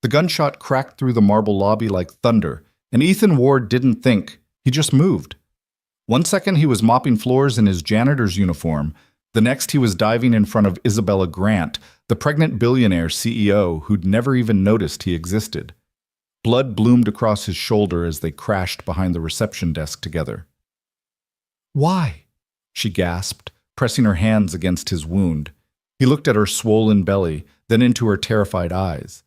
The gunshot cracked through the marble lobby like thunder, and Ethan Ward didn't think. He just moved. One second he was mopping floors in his janitor's uniform. The next he was diving in front of Isabella Grant, the pregnant billionaire CEO who'd never even noticed he existed. Blood bloomed across his shoulder as they crashed behind the reception desk together. "Why?" she gasped, pressing her hands against his wound. He looked at her swollen belly, then into her terrified eyes.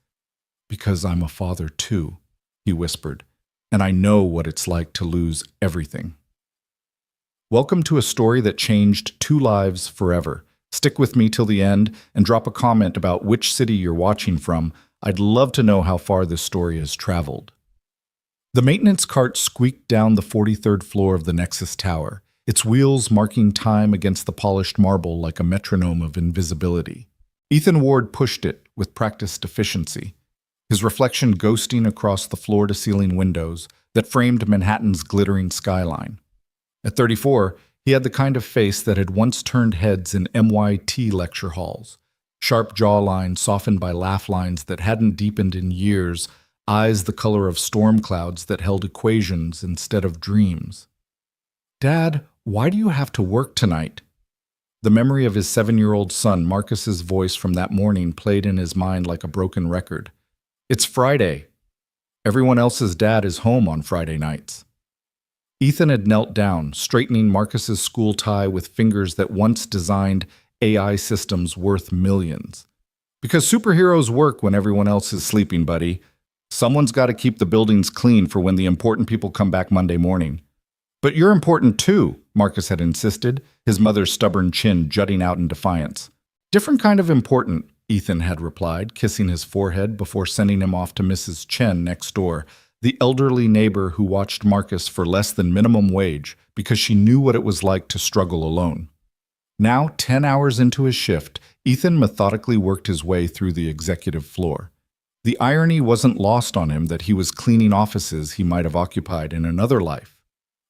"Because I'm a father too," he whispered, "and I know what it's like to lose everything." Welcome to a story that changed 2 lives forever. Stick with me till the end and drop a comment about which city you're watching from. I'd love to know how far this story has traveled. The maintenance cart squeaked down the 43rd floor of the Nexus Tower, its wheels marking time against the polished marble like a metronome of invisibility. Ethan Ward pushed it with practiced efficiency, his reflection ghosting across the floor-to-ceiling windows that framed Manhattan's glittering skyline. At 34, he had the kind of face that had once turned heads in MIT lecture halls. Sharp jawline softened by laugh lines that hadn't deepened in years, eyes the color of storm clouds that held equations instead of dreams. "Dad, why do you have to work tonight?" The memory of his 7-year-old son, Marcus's voice from that morning, played in his mind like a broken record. "It's Friday. Everyone else's dad is home on Friday nights." Ethan had knelt down, straightening Marcus's school tie with fingers that once designed AI systems worth millions. "Because superheroes work when everyone else is sleeping, buddy. Someone's got to keep the buildings clean for when the important people come back Monday morning." "But you're important too," Marcus had insisted, his mother's stubborn chin jutting out in defiance. "Different kind of important," Ethan had replied, kissing his forehead before sending him off to Mrs. Chen next door, the elderly neighbor who watched Marcus for less than minimum wage because she knew what it was like to struggle alone. Now, 10 hours into his shift, Ethan methodically worked his way through the executive floor. The irony wasn't lost on him that he was cleaning offices he might have occupied in another life.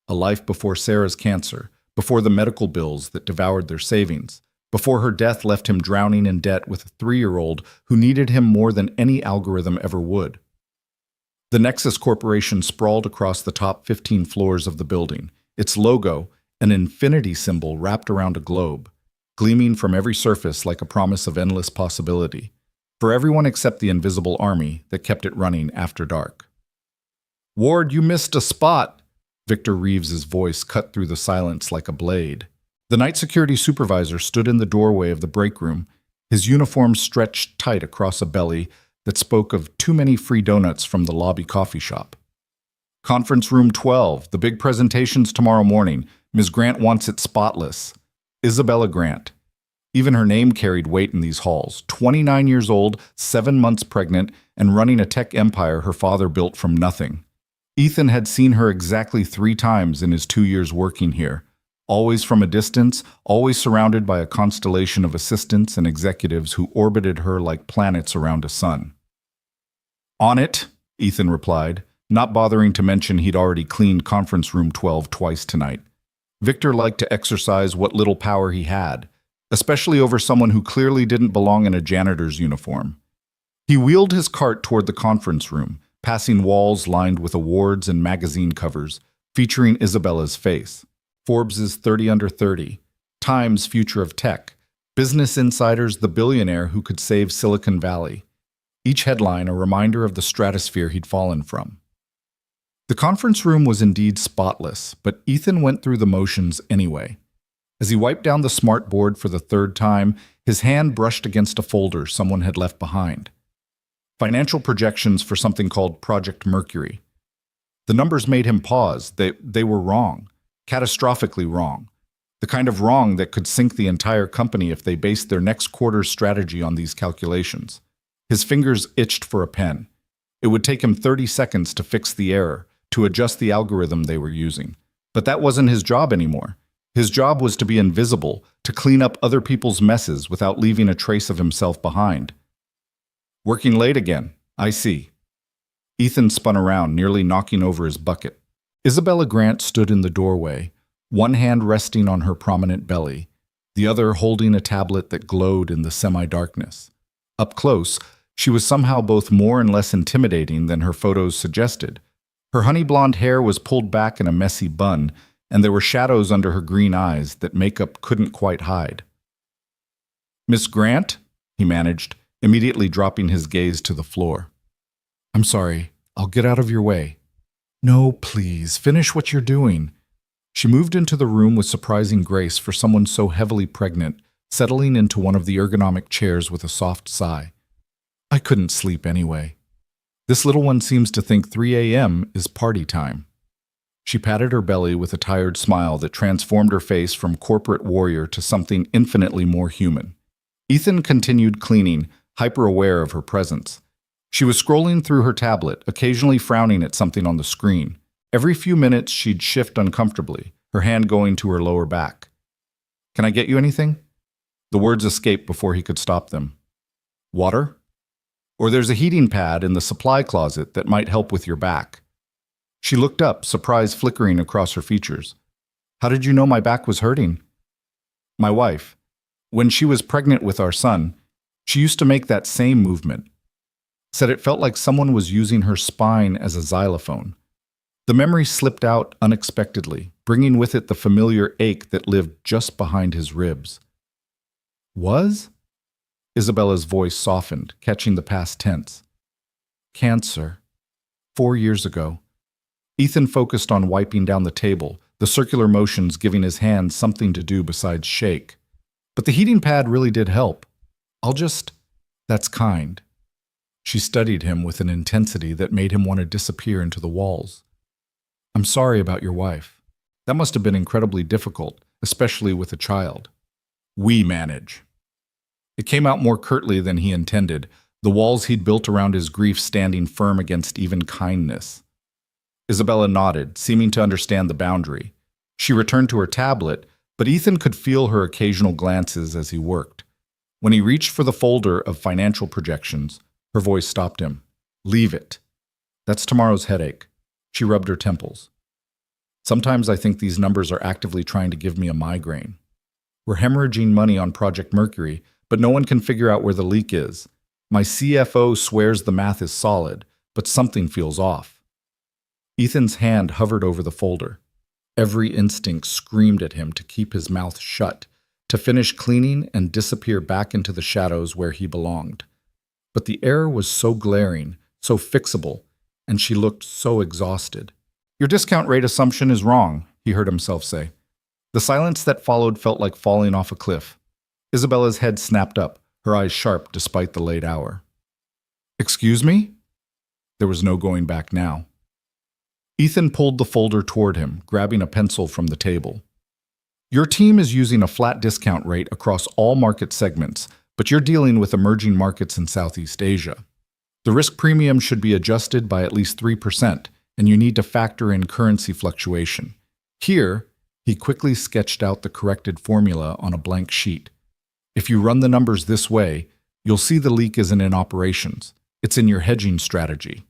A life before Sarah's cancer, before the medical bills that devoured their savings, before her death left him drowning in debt with a 3-year-old who needed him more than any algorithm ever would. The Nexus Corporation sprawled across the top 15 floors of the building, its logo, an infinity symbol wrapped around a globe, gleaming from every surface like a promise of endless possibility, for everyone except the invisible army that kept it running after dark. "Ward, you missed a spot!" Victor Reeves's voice cut through the silence like a blade. The night security supervisor stood in the doorway of the break room, his uniform stretched tight across a belly that spoke of too many free donuts from the lobby coffee shop. "Conference room 12, the big presentation's tomorrow morning. Ms. Grant wants it spotless. Isabella Grant." Even her name carried weight in these halls. 29 years old, 7 months pregnant, and running a tech empire her father built from nothing. Ethan had seen her exactly 3 times in his 2 years working here. Always from a distance, always surrounded by a constellation of assistants and executives who orbited her like planets around a sun. "On it," Ethan replied, not bothering to mention he'd already cleaned conference room 12 twice tonight. Victor liked to exercise what little power he had, especially over someone who clearly didn't belong in a janitor's uniform. He wheeled his cart toward the conference room, passing walls lined with awards and magazine covers, featuring Isabella's face. Forbes' 30 Under 30, Time's Future of Tech, Business Insider's The Billionaire Who Could Save Silicon Valley. Each headline a reminder of the stratosphere he'd fallen from. The conference room was indeed spotless, but Ethan went through the motions anyway. As he wiped down the smart board for the 3rd time, his hand brushed against a folder someone had left behind. Financial projections for something called Project Mercury. The numbers made him pause. They were wrong. Catastrophically wrong. The kind of wrong that could sink the entire company if they based their next quarter's strategy on these calculations. His fingers itched for a pen. It would take him 30 seconds to fix the error, to adjust the algorithm they were using. But that wasn't his job anymore. His job was to be invisible, to clean up other people's messes without leaving a trace of himself behind. "Working late again, I see." Ethan spun around, nearly knocking over his bucket. Isabella Grant stood in the doorway, one hand resting on her prominent belly, the other holding a tablet that glowed in the semi-darkness. Up close, She was somehow both more and less intimidating than her photos suggested. Her honey blonde hair was pulled back in a messy bun, and there were shadows under her green eyes that makeup couldn't quite hide. "Miss Grant?" he managed, immediately dropping his gaze to the floor. "I'm sorry. I'll get out of your way." "No, please, finish what you're doing." She moved into the room with surprising grace for someone so heavily pregnant, settling into one of the ergonomic chairs with a soft sigh. "I couldn't sleep anyway. This little one seems to think 3 a.m. is party time." She patted her belly with a tired smile that transformed her face from corporate warrior to something infinitely more human. Ethan continued cleaning, hyper-aware of her presence. She was scrolling through her tablet, occasionally frowning at something on the screen. Every few minutes, she'd shift uncomfortably, her hand going to her lower back. "Can I get you anything?" The words escaped before he could stop them. "Water? Or there's a heating pad in the supply closet that might help with your back." She looked up, surprise flickering across her features. "How did you know my back was hurting?" "My wife. When she was pregnant with our son, she used to make that same movement. Said it felt like someone was using her spine as a xylophone." The memory slipped out unexpectedly, bringing with it the familiar ache that lived just behind his ribs. "Was?" Isabella's voice softened, catching the past tense. "Cancer. 4 years ago." Ethan focused on wiping down the table, the circular motions giving his hands something to do besides shake. "But the heating pad really did help. That's kind." She studied him with an intensity that made him want to disappear into the walls. "I'm sorry about your wife. That must have been incredibly difficult, especially with a child." "We manage." It came out more curtly than he intended, the walls he'd built around his grief standing firm against even kindness. Isabella nodded, seeming to understand the boundary. She returned to her tablet, but Ethan could feel her occasional glances as he worked. When he reached for the folder of financial projections, her voice stopped him. "Leave it. That's tomorrow's headache." She rubbed her temples. "Sometimes I think these numbers are actively trying to give me a migraine. We're hemorrhaging money on Project Mercury, but no one can figure out where the leak is. My CFO swears the math is solid, but something feels off." Ethan's hand hovered over the folder. Every instinct screamed at him to keep his mouth shut, to finish cleaning and disappear back into the shadows where he belonged. But the error was so glaring, so fixable, and she looked so exhausted. "Your discount rate assumption is wrong," he heard himself say. The silence that followed felt like falling off a cliff. Isabella's head snapped up, her eyes sharp despite the late hour. "Excuse me?" There was no going back now. Ethan pulled the folder toward him, grabbing a pencil from the table. "Your team is using a flat discount rate across all market segments, but you're dealing with emerging markets in Southeast Asia. The risk premium should be adjusted by at least 3%, and you need to factor in currency fluctuation. Here," he quickly sketched out the corrected formula on a blank sheet. "If you run the numbers this way, you'll see the leak isn't in operations. It's in your hedging strategy."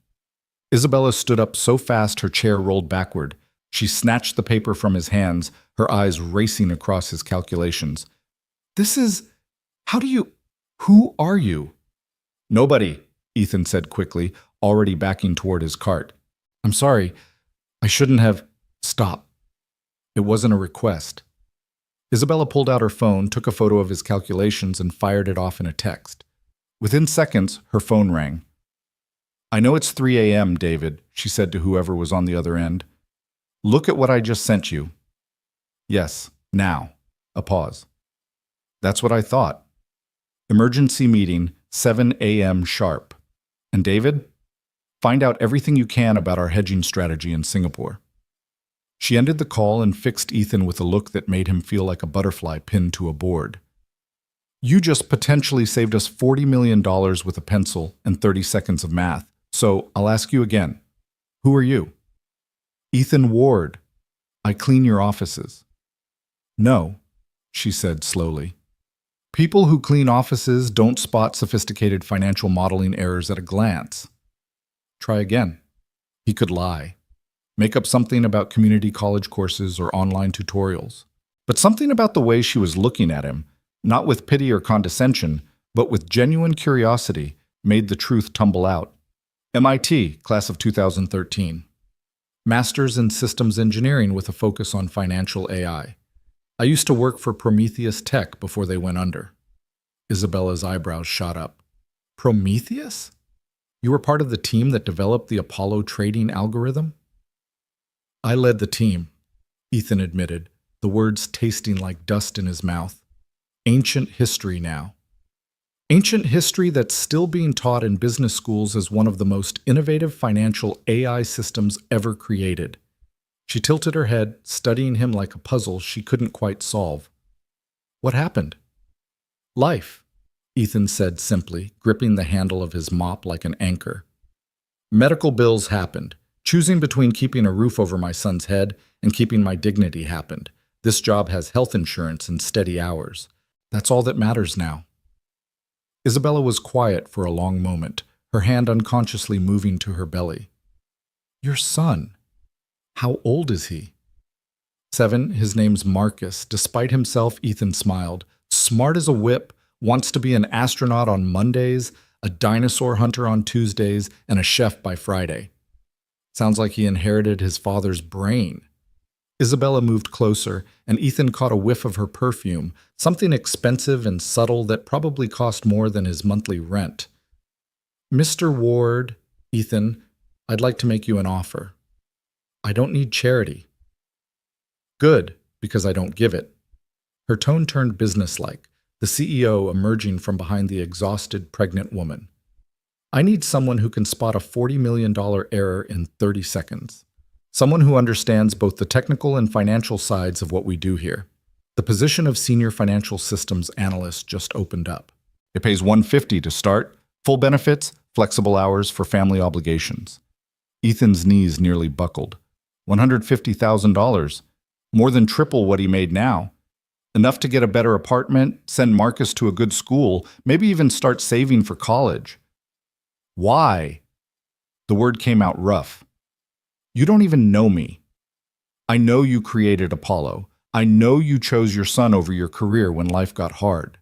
Isabella stood up so fast her chair rolled backward. She snatched the paper from his hands, her eyes racing across his calculations. Who are you?" "Nobody," Ethan said quickly, already backing toward his cart. "I'm sorry. I shouldn't have—" "Stop." It wasn't a request. Isabella pulled out her phone, took a photo of his calculations, and fired it off in a text. Within seconds, her phone rang. "I know it's 3 a.m., David," she said to whoever was on the other end. "Look at what I just sent you." "Yes, now." A pause. "That's what I thought. Emergency meeting, 7 a.m. sharp. And David, find out everything you can about our hedging strategy in Singapore." She ended the call and fixed Ethan with a look that made him feel like a butterfly pinned to a board. "You just potentially saved us $40 million with a pencil and 30 seconds of math. So I'll ask you again. Who are you?" "Ethan Ward. I clean your offices." "No," she said slowly. "People who clean offices don't spot sophisticated financial modeling errors at a glance." Try again. He could lie. Make up something about community college courses or online tutorials. But something about the way she was looking at him, not with pity or condescension, but with genuine curiosity, made the truth tumble out. MIT, class of 2013. Master's in Systems Engineering with a focus on financial AI. I used to work for Prometheus Tech before they went under. Isabella's eyebrows shot up. Prometheus? You were part of the team that developed the Apollo trading algorithm? I led the team, Ethan admitted, the words tasting like dust in his mouth. Ancient history now. Ancient history that's still being taught in business schools as one of the most innovative financial AI systems ever created. She tilted her head, studying him like a puzzle she couldn't quite solve. What happened? Life, Ethan said simply, gripping the handle of his mop like an anchor. Medical bills happened. Choosing between keeping a roof over my son's head and keeping my dignity happened. This job has health insurance and steady hours. That's all that matters now. Isabella was quiet for a long moment, her hand unconsciously moving to her belly. Your son. How old is he? 7. His name's Marcus. Despite himself, Ethan smiled. Smart as a whip, wants to be an astronaut on Mondays, a dinosaur hunter on Tuesdays, and a chef by Friday. Sounds like he inherited his father's brain. Isabella moved closer, and Ethan caught a whiff of her perfume, something expensive and subtle that probably cost more than his monthly rent. Mr. Ward, Ethan, I'd like to make you an offer. I don't need charity. Good, because I don't give it. Her tone turned businesslike, the CEO emerging from behind the exhausted, pregnant woman. I need someone who can spot a $40 million error in 30 seconds. Someone who understands both the technical and financial sides of what we do here. The position of senior financial systems analyst just opened up. It pays $150 to start, full benefits, flexible hours for family obligations. Ethan's knees nearly buckled. $150,000, more than triple what he made now. Enough to get a better apartment, send Marcus to a good school, maybe even start saving for college. Why? The word came out rough. You don't even know me. I know you created Apollo. I know you chose your son over your career when life got hard.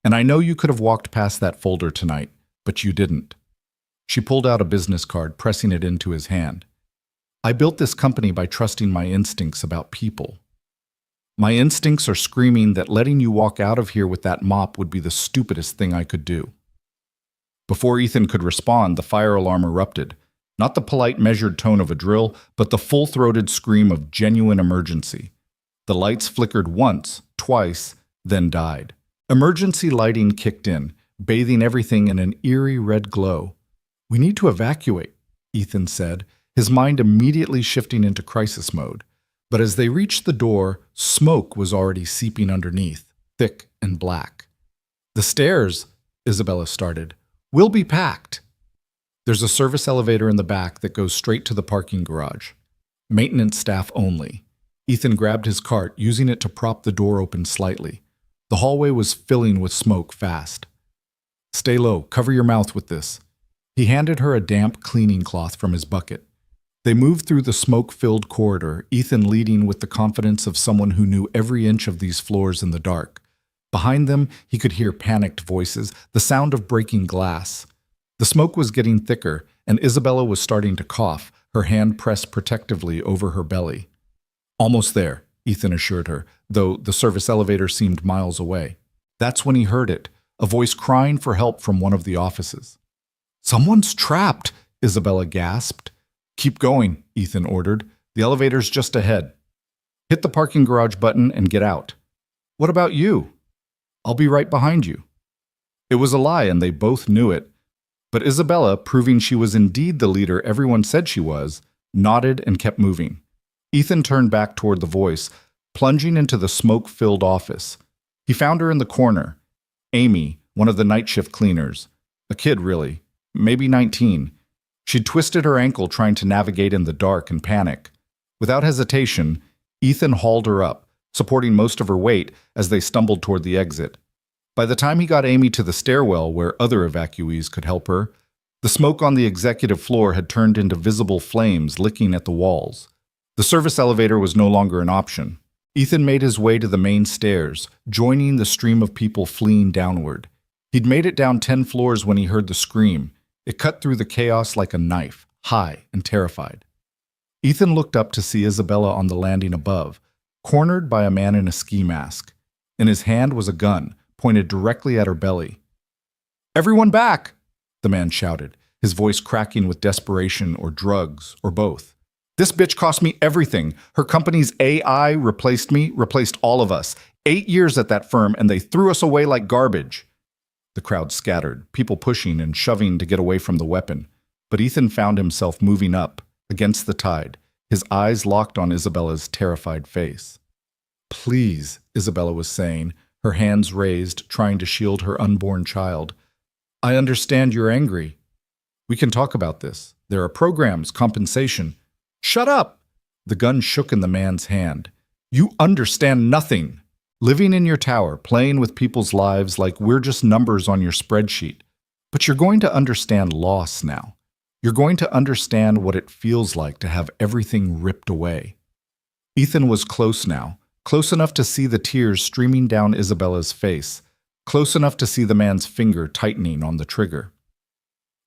And I know you could have walked past that folder tonight, but you didn't. She pulled out a business card, pressing it into his hand. I built this company by trusting my instincts about people. My instincts are screaming that letting you walk out of here with that mop would be the stupidest thing I could do. Before Ethan could respond, the fire alarm erupted. Not the polite, measured tone of a drill, but the full-throated scream of genuine emergency. The lights flickered once, twice, then died. Emergency lighting kicked in, bathing everything in an eerie red glow. We need to evacuate, Ethan said, his mind immediately shifting into crisis mode. But as they reached the door, smoke was already seeping underneath, thick and black. The stairs, Isabella started, will be packed. There's a service elevator in the back that goes straight to the parking garage. Maintenance staff only. Ethan grabbed his cart, using it to prop the door open slightly. The hallway was filling with smoke fast. Stay low, cover your mouth with this. He handed her a damp cleaning cloth from his bucket. They moved through the smoke-filled corridor, Ethan leading with the confidence of someone who knew every inch of these floors in the dark. Behind them, he could hear panicked voices, the sound of breaking glass. The smoke was getting thicker, and Isabella was starting to cough, her hand pressed protectively over her belly. Almost there, Ethan assured her, though the service elevator seemed miles away. That's when he heard it, a voice crying for help from one of the offices. Someone's trapped, Isabella gasped. Keep going, Ethan ordered. The elevator's just ahead. Hit the parking garage button and get out. What about you? I'll be right behind you. It was a lie, and they both knew it. But Isabella, proving she was indeed the leader everyone said she was, nodded and kept moving. Ethan turned back toward the voice, plunging into the smoke-filled office. He found her in the corner. Amy, one of the night shift cleaners. A kid, really. Maybe 19. She'd twisted her ankle trying to navigate in the dark and panic. Without hesitation, Ethan hauled her up, supporting most of her weight as they stumbled toward the exit. By the time he got Amy to the stairwell where other evacuees could help her, the smoke on the executive floor had turned into visible flames licking at the walls. The service elevator was no longer an option. Ethan made his way to the main stairs, joining the stream of people fleeing downward. He'd made it down 10 floors when he heard the scream. It cut through the chaos like a knife, high and terrified. Ethan looked up to see Isabella on the landing above, cornered by a man in a ski mask. In his hand was a gun, pointed directly at her belly. "Everyone back!" the man shouted, his voice cracking with desperation or drugs or both. "This bitch cost me everything. Her company's AI replaced me, replaced all of us. 8 years at that firm, and they threw us away like garbage." The crowd scattered, people pushing and shoving to get away from the weapon. But Ethan found himself moving up, against the tide, his eyes locked on Isabella's terrified face. "Please," Isabella was saying, her hands raised, trying to shield her unborn child. "I understand you're angry. We can talk about this. There are programs, compensation." "Shut up!" The gun shook in the man's hand. "You understand nothing. Living in your tower, playing with people's lives like we're just numbers on your spreadsheet. But you're going to understand loss now. You're going to understand what it feels like to have everything ripped away." Ethan was close now, close enough to see the tears streaming down Isabella's face, close enough to see the man's finger tightening on the trigger.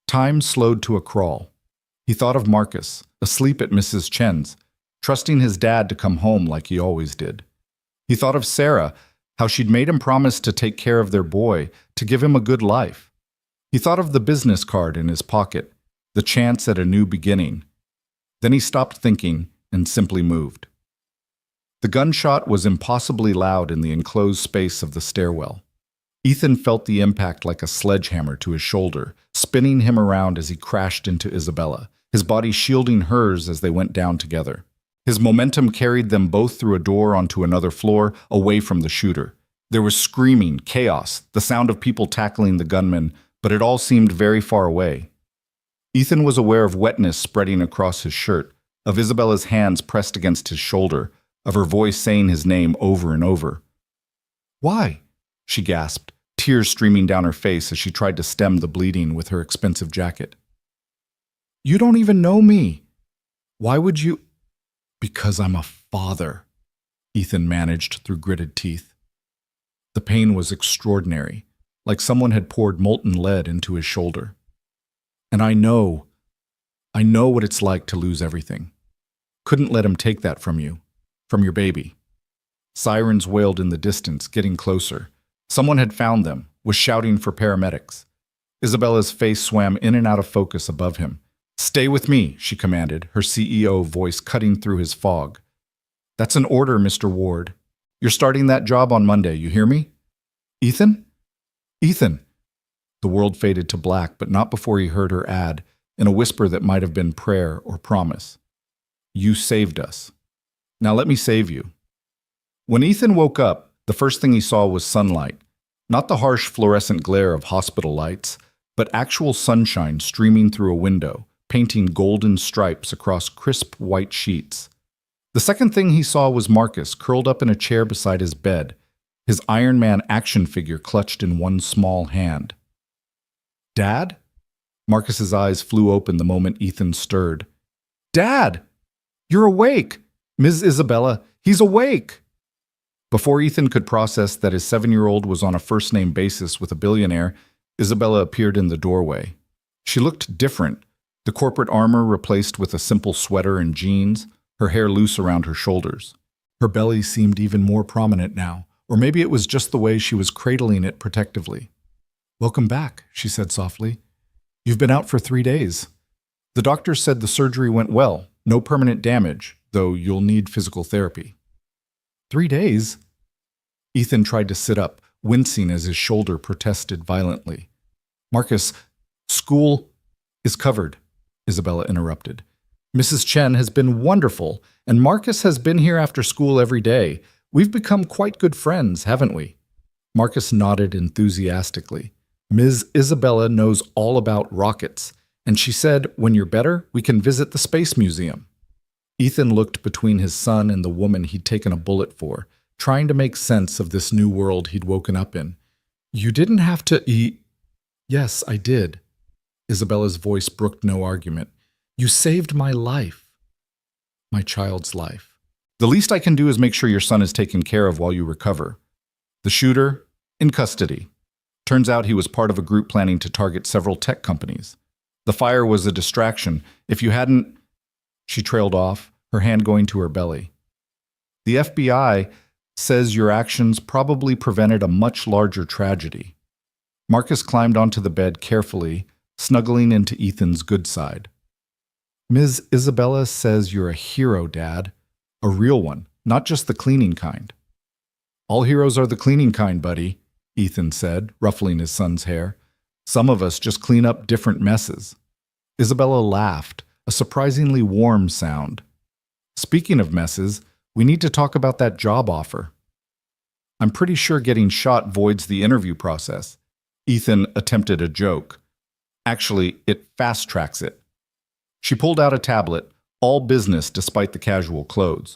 Time slowed to a crawl. He thought of Marcus, asleep at Mrs. Chen's, trusting his dad to come home like he always did. He thought of Sarah, how she'd made him promise to take care of their boy, to give him a good life. He thought of the business card in his pocket, the chance at a new beginning. Then he stopped thinking and simply moved. The gunshot was impossibly loud in the enclosed space of the stairwell. Ethan felt the impact like a sledgehammer to his shoulder, spinning him around as he crashed into Isabella, his body shielding hers as they went down together. His momentum carried them both through a door onto another floor, away from the shooter. There was screaming, chaos, the sound of people tackling the gunman, but it all seemed very far away. Ethan was aware of wetness spreading across his shirt, of Isabella's hands pressed against his shoulder, of her voice saying his name over and over. "Why?" she gasped, tears streaming down her face as she tried to stem the bleeding with her expensive jacket. "You don't even know me. Why would you—" "Because I'm a father," Ethan managed through gritted teeth. The pain was extraordinary, like someone had poured molten lead into his shoulder. "And I know what it's like to lose everything. Couldn't let him take that from you, from your baby." Sirens wailed in the distance, getting closer. Someone had found them, was shouting for paramedics. Isabella's face swam in and out of focus above him. "Stay with me," she commanded, her CEO voice cutting through his fog. "That's an order, Mr. Ward. You're starting that job on Monday, you hear me?" "Ethan? Ethan!" The world faded to black, but not before he heard her add, in a whisper that might have been prayer or promise. "You saved us. Now let me save you." When Ethan woke up, the first thing he saw was sunlight, not the harsh fluorescent glare of hospital lights, but actual sunshine streaming through a window, painting golden stripes across crisp white sheets. The second thing he saw was Marcus curled up in a chair beside his bed, his Iron Man action figure clutched in one small hand. "Dad?" Marcus's eyes flew open the moment Ethan stirred. "Dad! You're awake! Ms. Isabella, he's awake!" Before Ethan could process that his 7-year-old was on a first-name basis with a billionaire, Isabella appeared in the doorway. She looked different, the corporate armor replaced with a simple sweater and jeans, her hair loose around her shoulders. Her belly seemed even more prominent now, or maybe it was just the way she was cradling it protectively. "Welcome back," she said softly. "You've been out for 3 days. The doctor said the surgery went well, no permanent damage, though you'll need physical therapy." 3 days? Ethan tried to sit up, wincing as his shoulder protested violently. "Marcus, school is covered," Isabella interrupted. "Mrs. Chen has been wonderful, and Marcus has been here after school every day. We've become quite good friends, haven't we?" Marcus nodded enthusiastically. "Ms. Isabella knows all about rockets, and she said, when you're better, we can visit the Space Museum." Ethan looked between his son and the woman he'd taken a bullet for, trying to make sense of this new world he'd woken up in. "You didn't have to eat—" "Yes, I did." Isabella's voice brooked no argument. "You saved my life. My child's life. The least I can do is make sure your son is taken care of while you recover. The shooter, in custody. Turns out he was part of a group planning to target several tech companies. The fire was a distraction. If you hadn't... She trailed off, her hand going to her belly. The FBI says your actions probably prevented a much larger tragedy. Marcus climbed onto the bed carefully, snuggling into Ethan's good side. Ms. Isabella says you're a hero, Dad. A real one, not just the cleaning kind. All heroes are the cleaning kind, buddy, Ethan said, ruffling his son's hair. Some of us just clean up different messes. Isabella laughed, a surprisingly warm sound. Speaking of messes, we need to talk about that job offer. I'm pretty sure getting shot voids the interview process. Ethan attempted a joke. Actually, it fast-tracks it. She pulled out a tablet, all business despite the casual clothes.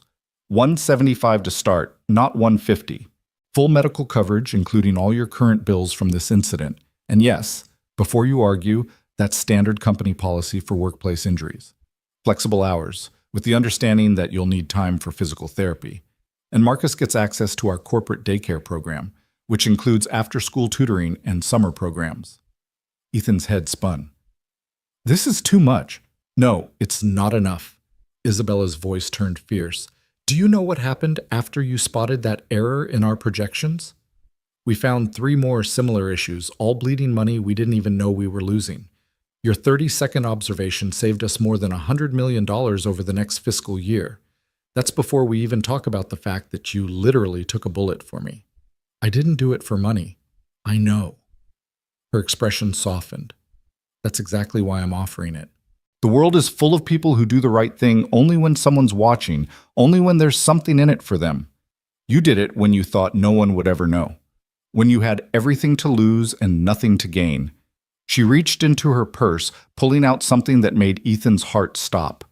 $175 to start, not $150. Full medical coverage, including all your current bills from this incident. And yes, before you argue, that's standard company policy for workplace injuries. Flexible hours, with the understanding that you'll need time for physical therapy. And Marcus gets access to our corporate daycare program, which includes after-school tutoring and summer programs. Ethan's head spun. This is too much. No, it's not enough. Isabella's voice turned fierce. Do you know what happened after you spotted that error in our projections? We found 3 more similar issues, all bleeding money we didn't even know we were losing. Your 30-second observation saved us more than $100 million over the next fiscal year. That's before we even talk about the fact that you literally took a bullet for me. I didn't do it for money. I know. Her expression softened. That's exactly why I'm offering it. The world is full of people who do the right thing only when someone's watching, only when there's something in it for them. You did it when you thought no one would ever know. When you had everything to lose and nothing to gain. She reached into her purse, pulling out something that made Ethan's heart stop.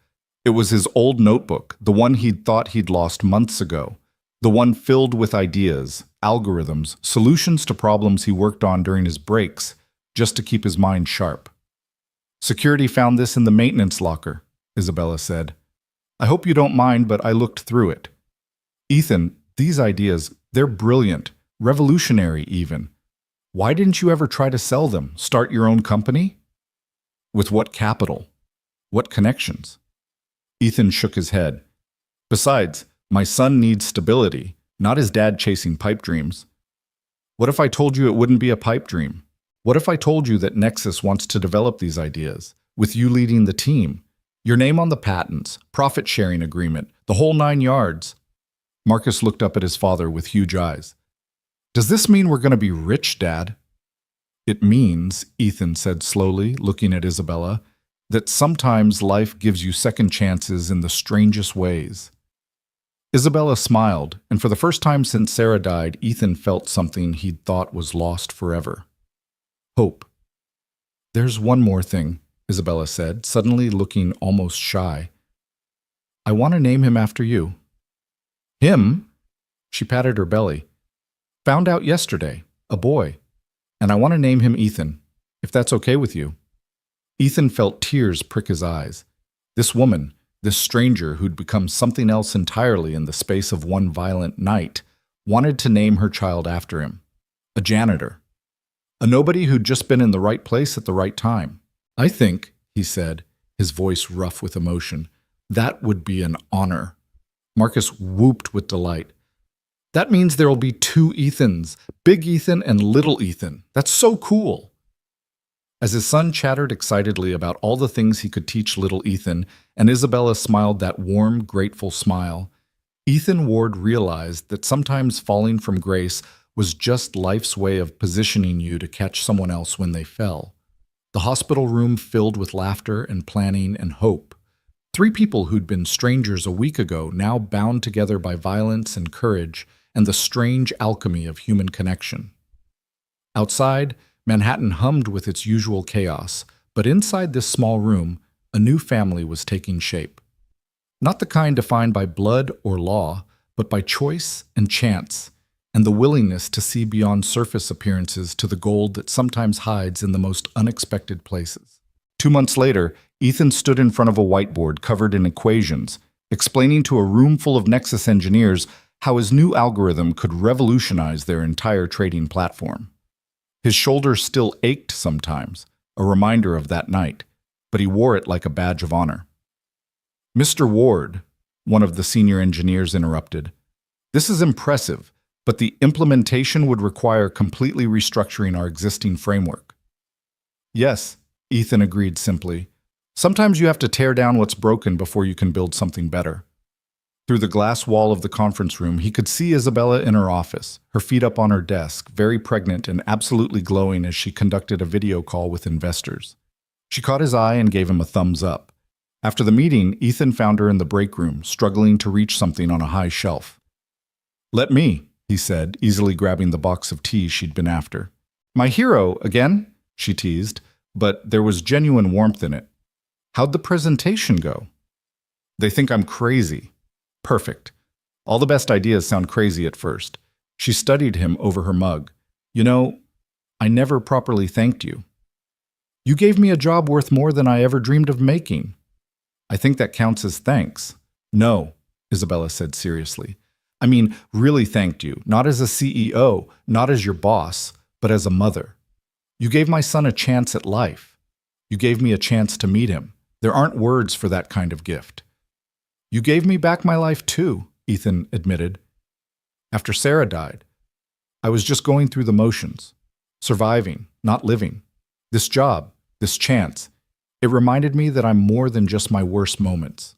It was his old notebook, the one he'd thought he'd lost months ago. The one filled with ideas, algorithms, solutions to problems he worked on during his breaks, just to keep his mind sharp. Security found this in the maintenance locker, Isabella said. I hope you don't mind, but I looked through it. Ethan, these ideas, they're brilliant, revolutionary even. Why didn't you ever try to sell them, start your own company? With what capital? What connections? Ethan shook his head. Besides, my son needs stability, not his dad chasing pipe dreams. What if I told you it wouldn't be a pipe dream? What if I told you that Nexus wants to develop these ideas, with you leading the team? Your name on the patents, profit-sharing agreement, the whole 9 yards. Marcus looked up at his father with huge eyes. Does this mean we're going to be rich, Dad? It means, Ethan said slowly, looking at Isabella, that sometimes life gives you second chances in the strangest ways. Isabella smiled, and for the first time since Sarah died, Ethan felt something he'd thought was lost forever. Hope. There's one more thing, Isabella said, suddenly looking almost shy. I want to name him after you. Him? She patted her belly. Found out yesterday, a boy. And I want to name him Ethan, if that's okay with you. Ethan felt tears prick his eyes. This woman, this stranger who'd become something else entirely in the space of one violent night, wanted to name her child after him. A janitor. A nobody who'd just been in the right place at the right time. I think, he said, his voice rough with emotion, that would be an honor. Marcus whooped with delight. That means there'll be 2 Ethans, Big Ethan and Little Ethan. That's so cool. As his son chattered excitedly about all the things he could teach little Ethan, and Isabella smiled that warm, grateful smile, Ethan Ward realized that sometimes falling from grace was just life's way of positioning you to catch someone else when they fell. The hospital room filled with laughter and planning and hope. 3 people who'd been strangers a week ago now bound together by violence and courage and the strange alchemy of human connection. Outside, Manhattan hummed with its usual chaos, but inside this small room, a new family was taking shape. Not the kind defined by blood or law, but by choice and chance, and the willingness to see beyond surface appearances to the gold that sometimes hides in the most unexpected places. 2 months later, Ethan stood in front of a whiteboard covered in equations, explaining to a room full of Nexus engineers how his new algorithm could revolutionize their entire trading platform. His shoulders still ached sometimes, a reminder of that night, but he wore it like a badge of honor. "Mr. Ward," one of the senior engineers interrupted, "this is impressive, but the implementation would require completely restructuring our existing framework." "Yes," Ethan agreed simply. "Sometimes you have to tear down what's broken before you can build something better." Through the glass wall of the conference room, he could see Isabella in her office, her feet up on her desk, very pregnant and absolutely glowing as she conducted a video call with investors. She caught his eye and gave him a thumbs up. After the meeting, Ethan found her in the break room, struggling to reach something on a high shelf. "Let me," he said, easily grabbing the box of tea she'd been after. "My hero, again?" she teased, but there was genuine warmth in it. "How'd the presentation go?" "They think I'm crazy." "Perfect. All the best ideas sound crazy at first." She studied him over her mug. "You know, I never properly thanked you." "You gave me a job worth more than I ever dreamed of making." "I think that counts as thanks." "No," Isabella said seriously. "I mean, really thanked you, not as a CEO, not as your boss, but as a mother. You gave my son a chance at life. You gave me a chance to meet him. There aren't words for that kind of gift." "You gave me back my life too," Ethan admitted. "After Sarah died, I was just going through the motions, surviving, not living. This job, this chance, it reminded me that I'm more than just my worst moments."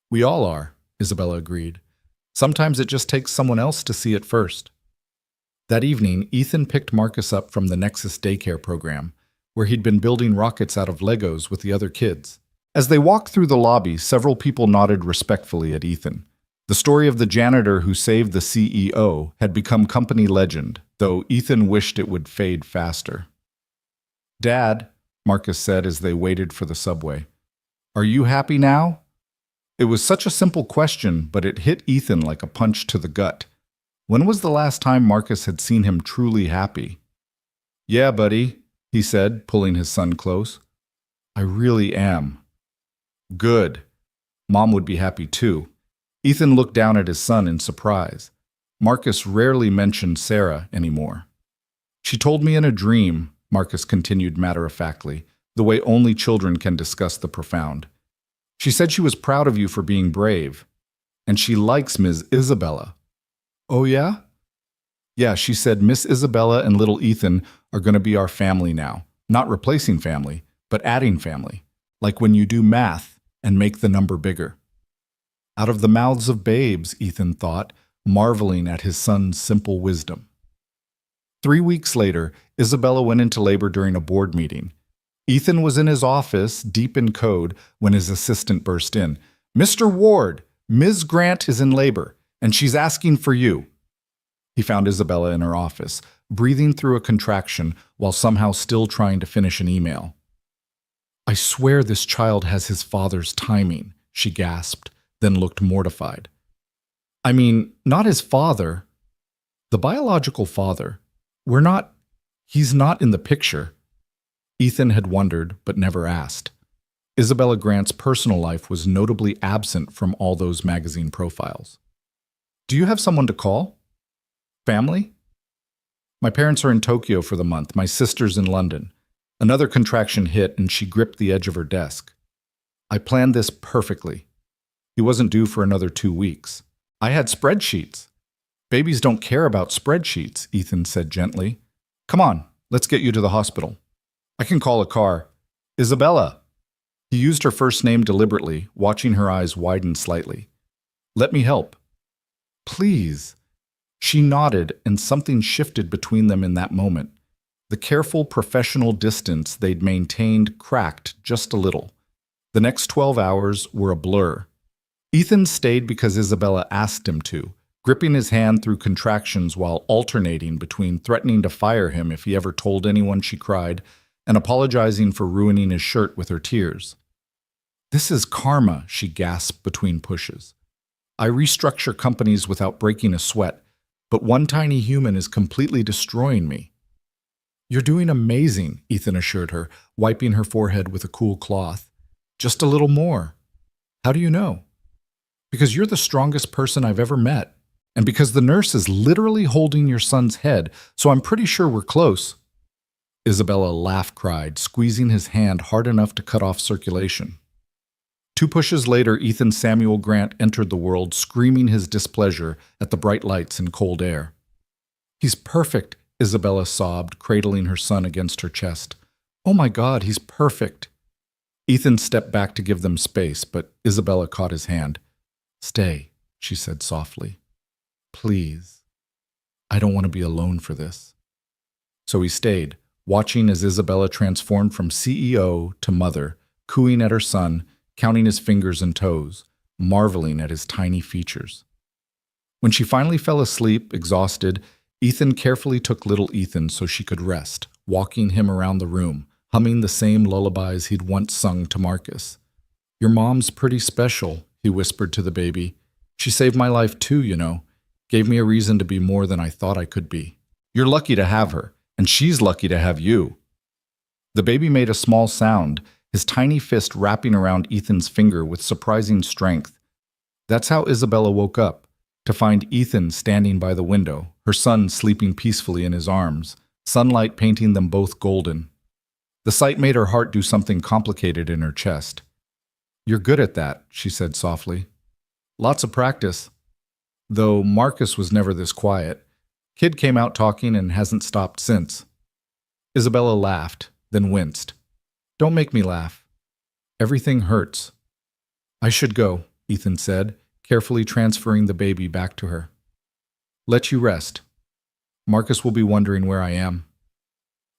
"We all are," Isabella agreed. "Sometimes it just takes someone else to see it first." That evening, Ethan picked Marcus up from the Nexus daycare program, where he'd been building rockets out of Legos with the other kids. As they walked through the lobby, several people nodded respectfully at Ethan. The story of the janitor who saved the CEO had become company legend, though Ethan wished it would fade faster. "Dad," Marcus said as they waited for the subway, "are you happy now?" It was such a simple question, but it hit Ethan like a punch to the gut. When was the last time Marcus had seen him truly happy? "Yeah, buddy," he said, pulling his son close. "I really am." "Good. Mom would be happy too." Ethan looked down at his son in surprise. Marcus rarely mentioned Sarah anymore. "She told me in a dream," Marcus continued matter-of-factly, the way only children can discuss the profound. "She said she was proud of you for being brave. And she likes Ms. Isabella." "Oh yeah?" "Yeah, she said Miss Isabella and little Ethan are going to be our family now. Not replacing family, but adding family. Like when you do math and make the number bigger." Out of the mouths of babes, Ethan thought, marveling at his son's simple wisdom. 3 weeks later, Isabella went into labor during a board meeting. Ethan was in his office, deep in code, when his assistant burst in. "Mr. Ward, Ms. Grant is in labor, and she's asking for you." He found Isabella in her office, breathing through a contraction while somehow still trying to finish an email. "I swear this child has his father's timing," she gasped, then looked mortified. "I mean, not his father. The biological father. He's not in the picture." Ethan had wondered, but never asked. Isabella Grant's personal life was notably absent from all those magazine profiles. "Do you have someone to call? Family?" "My parents are in Tokyo for the month. My sister's in London." Another contraction hit, and she gripped the edge of her desk. "I planned this perfectly." He wasn't due for another 2 weeks. "I had spreadsheets." "Babies don't care about spreadsheets," Ethan said gently. "Come on, let's get you to the hospital." "I can call a car." "Isabella." He used her first name deliberately, watching her eyes widen slightly. "Let me help." "Please." She nodded, and something shifted between them in that moment. The careful professional distance they'd maintained cracked just a little. The next 12 hours were a blur. Ethan stayed because Isabella asked him to, gripping his hand through contractions while alternating between threatening to fire him if he ever told anyone she cried and apologizing for ruining his shirt with her tears. "This is karma," she gasped between pushes. "I restructure companies without breaking a sweat, but one tiny human is completely destroying me." "You're doing amazing," Ethan assured her, wiping her forehead with a cool cloth. "Just a little more." "How do you know?" "Because you're the strongest person I've ever met, and because the nurse is literally holding your son's head, so I'm pretty sure we're close." Isabella cried, squeezing his hand hard enough to cut off circulation. 2 pushes later, Ethan Samuel Grant entered the world, screaming his displeasure at the bright lights and cold air. "He's perfect," Isabella sobbed, cradling her son against her chest. "Oh my God, he's perfect." Ethan stepped back to give them space, but Isabella caught his hand. "Stay," she said softly. "Please. I don't want to be alone for this." So he stayed, watching as Isabella transformed from CEO to mother, cooing at her son, counting his fingers and toes, marveling at his tiny features. When she finally fell asleep, exhausted, Ethan carefully took little Ethan so she could rest, walking him around the room, humming the same lullabies he'd once sung to Marcus. "Your mom's pretty special," he whispered to the baby. "She saved my life too, you know. Gave me a reason to be more than I thought I could be. You're lucky to have her, and she's lucky to have you." The baby made a small sound, his tiny fist wrapping around Ethan's finger with surprising strength. That's how Isabella woke up, to find Ethan standing by the window, her son sleeping peacefully in his arms, sunlight painting them both golden. The sight made her heart do something complicated in her chest. "You're good at that," she said softly. "Lots of practice." Though Marcus was never this quiet. Kid came out talking and hasn't stopped since. Isabella laughed, then winced. "Don't make me laugh. Everything hurts." "I should go," Ethan said, carefully transferring the baby back to her. "Let you rest. Marcus will be wondering where I am."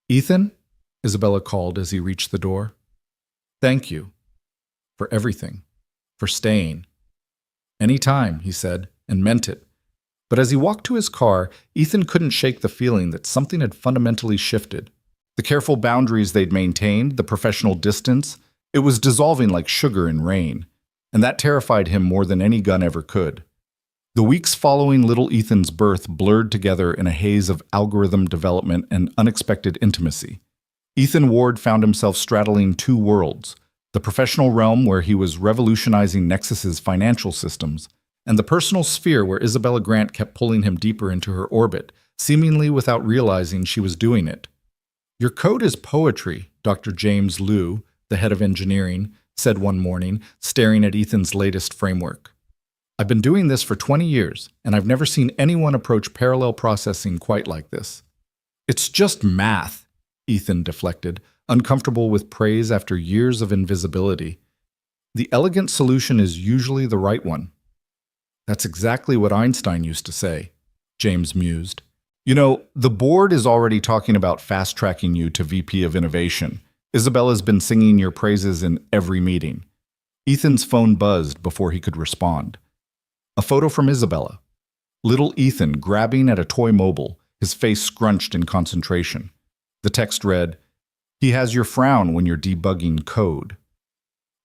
"Ethan?" Isabella called as he reached the door. "Thank you. For everything. For staying." "Any time," he said, and meant it. But as he walked to his car, Ethan couldn't shake the feeling that something had fundamentally shifted. The careful boundaries they'd maintained, the professional distance, it was dissolving like sugar in rain, and that terrified him more than any gun ever could. The weeks following little Ethan's birth blurred together in a haze of algorithm development and unexpected intimacy. Ethan Ward found himself straddling 2 worlds, the professional realm where he was revolutionizing Nexus's financial systems, and the personal sphere where Isabella Grant kept pulling him deeper into her orbit, seemingly without realizing she was doing it. "Your code is poetry," Dr. James Liu, the head of engineering, said one morning, staring at Ethan's latest framework. "I've been doing this for 20 years, and I've never seen anyone approach parallel processing quite like this." "It's just math," Ethan deflected, uncomfortable with praise after years of invisibility. "The elegant solution is usually the right one." "That's exactly what Einstein used to say," James mused. "You know, the board is already talking about fast-tracking you to VP of Innovation. Isabella's been singing your praises in every meeting." Ethan's phone buzzed before he could respond. A photo from Isabella. Little Ethan grabbing at a toy mobile, his face scrunched in concentration. The text read, "He has your frown when you're debugging code."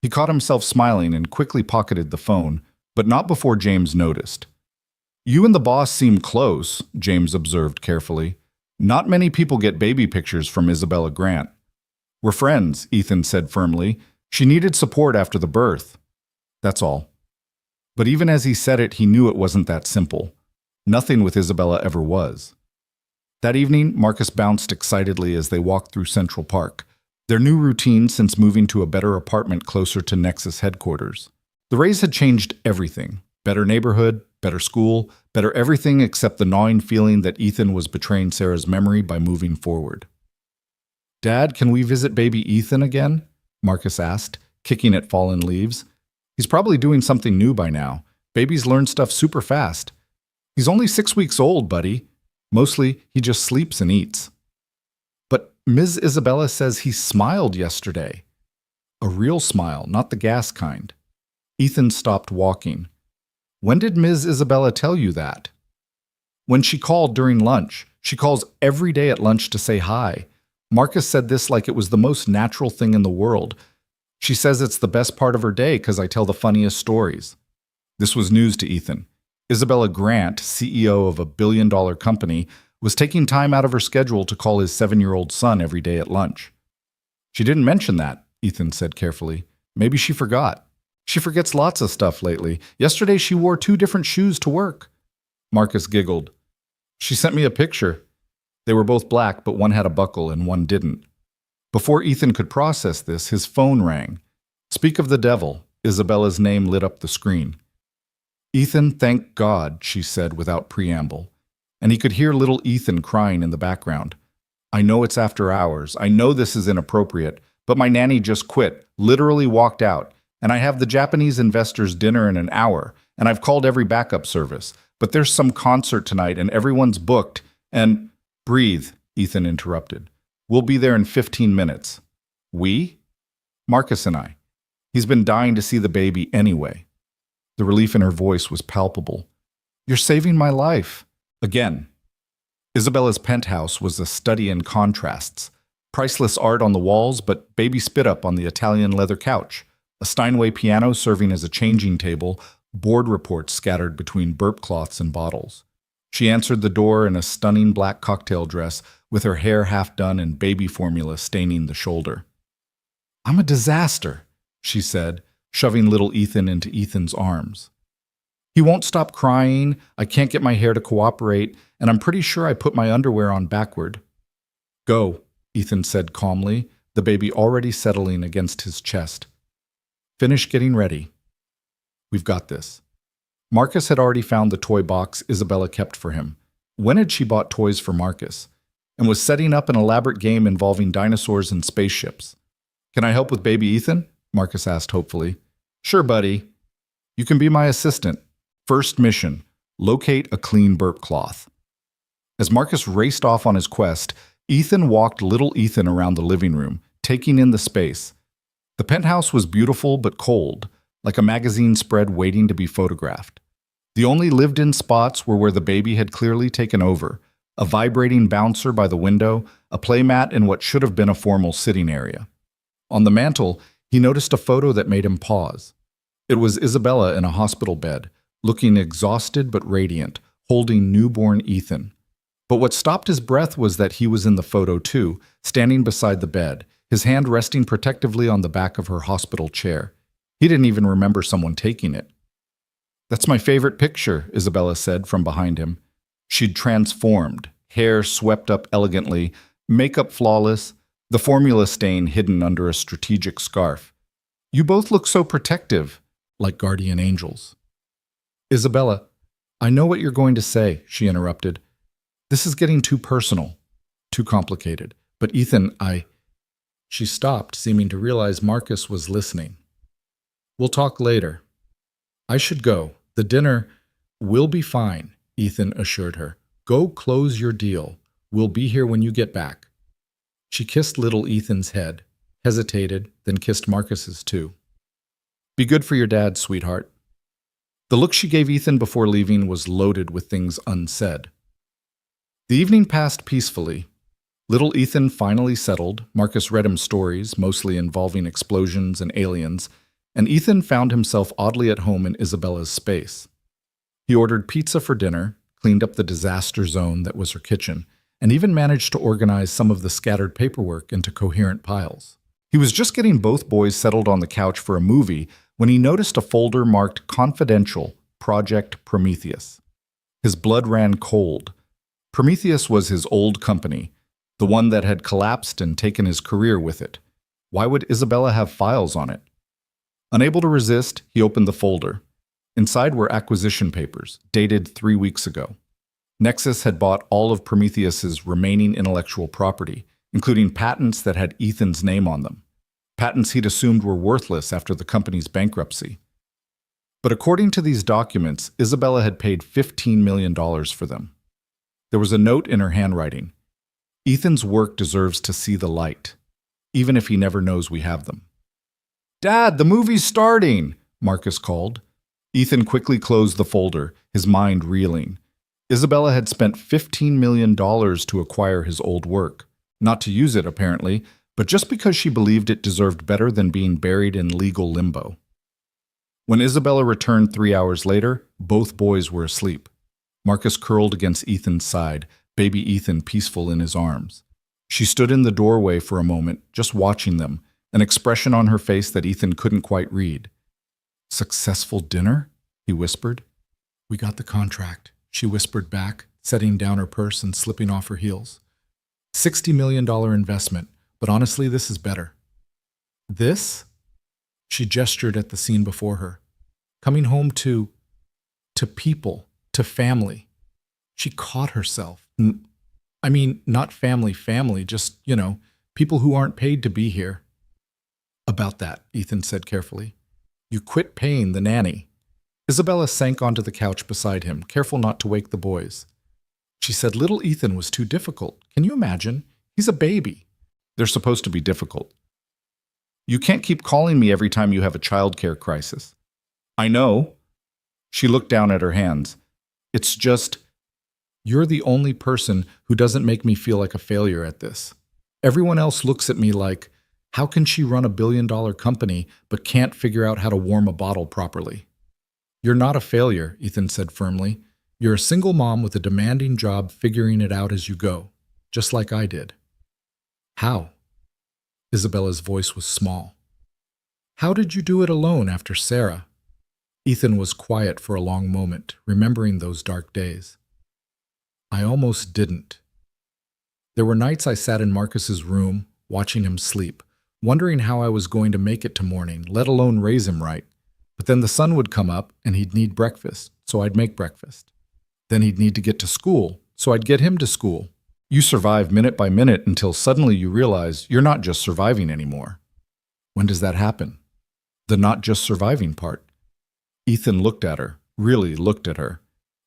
He caught himself smiling and quickly pocketed the phone, but not before James noticed. "You and the boss seem close," James observed carefully. "Not many people get baby pictures from Isabella Grant." "We're friends," Ethan said firmly. "She needed support after the birth. That's all." But even as he said it, he knew it wasn't that simple. Nothing with Isabella ever was. That evening, Marcus bounced excitedly as they walked through Central Park, their new routine since moving to a better apartment closer to Nexus headquarters. The Rays had changed everything. Better neighborhood, better school, better everything except the gnawing feeling that Ethan was betraying Sarah's memory by moving forward. "Dad, can we visit baby Ethan again?" Marcus asked, kicking at fallen leaves. "He's probably doing something new by now. Babies learn stuff super fast." "He's only 6 weeks old, buddy. Mostly, he just sleeps and eats." "But Ms. Isabella says he smiled yesterday." "A real smile, not the gas kind." Ethan stopped walking. "When did Ms. Isabella tell you that?" "When she called during lunch. She calls every day at lunch to say hi. Marcus said this like it was the most natural thing in the world. She says it's the best part of her day because I tell the funniest stories." This was news to Ethan. Isabella Grant, CEO of a billion-dollar company, was taking time out of her schedule to call his 7-year-old son every day at lunch. "She didn't mention that," Ethan said carefully. "Maybe she forgot. She forgets lots of stuff lately. Yesterday she wore 2 different shoes to work." Marcus giggled. "She sent me a picture." They were both black, but one had a buckle and one didn't. Before Ethan could process this, his phone rang. Speak of the devil, Isabella's name lit up the screen. Ethan, thank God, she said without preamble. And he could hear little Ethan crying in the background. I know it's after hours. I know this is inappropriate, but my nanny just quit, literally walked out, and I have the Japanese investors' dinner in an hour, and I've called every backup service. But there's some concert tonight, and everyone's booked, and… Breathe, Ethan interrupted. We'll be there in 15 minutes. We? Marcus and I. He's been dying to see the baby anyway. The relief in her voice was palpable. You're saving my life. Again. Isabella's penthouse was a study in contrasts. Priceless art on the walls, but baby spit up on the Italian leather couch. A Steinway piano serving as a changing table, board reports scattered between burp cloths and bottles. She answered the door in a stunning black cocktail dress, with her hair half done and baby formula staining the shoulder. I'm a disaster, she said, shoving little Ethan into Ethan's arms. He won't stop crying, I can't get my hair to cooperate, and I'm pretty sure I put my underwear on backward. Go, Ethan said calmly, the baby already settling against his chest. Finish getting ready. We've got this. Marcus had already found the toy box Isabella kept for him. When had she bought toys for Marcus? And was setting up an elaborate game involving dinosaurs and spaceships. Can I help with baby Ethan? Marcus asked hopefully. Sure, buddy. You can be my assistant. First mission, locate a clean burp cloth. As Marcus raced off on his quest, Ethan walked little Ethan around the living room, taking in the space. The penthouse was beautiful but cold, like a magazine spread waiting to be photographed. The only lived-in spots were where the baby had clearly taken over, a vibrating bouncer by the window, a playmat in what should have been a formal sitting area. On the mantel, he noticed a photo that made him pause. It was Isabella in a hospital bed, looking exhausted but radiant, holding newborn Ethan. But what stopped his breath was that he was in the photo too, standing beside the bed, his hand resting protectively on the back of her hospital chair. He didn't even remember someone taking it. That's my favorite picture, Isabella said from behind him. She'd transformed, hair swept up elegantly, makeup flawless, the formula stain hidden under a strategic scarf. You both look so protective, like guardian angels. Isabella, I know what you're going to say, she interrupted. This is getting too personal, too complicated. But Ethan, She stopped, seeming to realize Marcus was listening. We'll talk later. I should go. The dinner will be fine, Ethan assured her. Go close your deal. We'll be here when you get back. She kissed little Ethan's head, hesitated, then kissed Marcus's too. Be good for your dad, sweetheart. The look she gave Ethan before leaving was loaded with things unsaid. The evening passed peacefully. Little Ethan finally settled. Marcus read him stories, mostly involving explosions and aliens, and Ethan found himself oddly at home in Isabella's space. He ordered pizza for dinner, cleaned up the disaster zone that was her kitchen, and even managed to organize some of the scattered paperwork into coherent piles. He was just getting both boys settled on the couch for a movie when he noticed a folder marked Confidential, Project Prometheus. His blood ran cold. Prometheus was his old company, the one that had collapsed and taken his career with it. Why would Isabella have files on it? Unable to resist, he opened the folder. Inside were acquisition papers, dated 3 weeks ago. Nexus had bought all of Prometheus's remaining intellectual property, including patents that had Ethan's name on them. Patents he'd assumed were worthless after the company's bankruptcy. But according to these documents, Isabella had paid $15 million for them. There was a note in her handwriting. Ethan's work deserves to see the light, even if he never knows we have them. Dad, the movie's starting, Marcus called. Ethan quickly closed the folder, his mind reeling. Isabella had spent $15 million to acquire his old work. Not to use it, apparently, but just because she believed it deserved better than being buried in legal limbo. When Isabella returned 3 hours later, both boys were asleep. Marcus curled against Ethan's side, baby Ethan peaceful in his arms. She stood in the doorway for a moment, just watching them, an expression on her face that Ethan couldn't quite read. Successful dinner? He whispered. We got the contract, she whispered back, setting down her purse and slipping off her heels. $60 million investment, but honestly, this is better. This? She gestured at the scene before her. Coming home to people, to family. She caught herself. I mean, not family, just, people who aren't paid to be here. About that, Ethan said carefully. You quit paying the nanny. Isabella sank onto the couch beside him, careful not to wake the boys. She said little Ethan was too difficult. Can you imagine? He's a baby. They're supposed to be difficult. You can't keep calling me every time you have a childcare crisis. I know. She looked down at her hands. It's just, you're the only person who doesn't make me feel like a failure at this. Everyone else looks at me like, how can she run a billion-dollar company but can't figure out how to warm a bottle properly? You're not a failure, Ethan said firmly. You're a single mom with a demanding job figuring it out as you go, just like I did. How? Isabella's voice was small. How did you do it alone after Sarah? Ethan was quiet for a long moment, remembering those dark days. I almost didn't. There were nights I sat in Marcus's room, watching him sleep, wondering how I was going to make it to morning, let alone raise him right. But then the sun would come up and he'd need breakfast, so I'd make breakfast. Then he'd need to get to school, so I'd get him to school. You survive minute by minute until suddenly you realize you're not just surviving anymore. When does that happen? The not just surviving part. Ethan looked at her, really looked at her.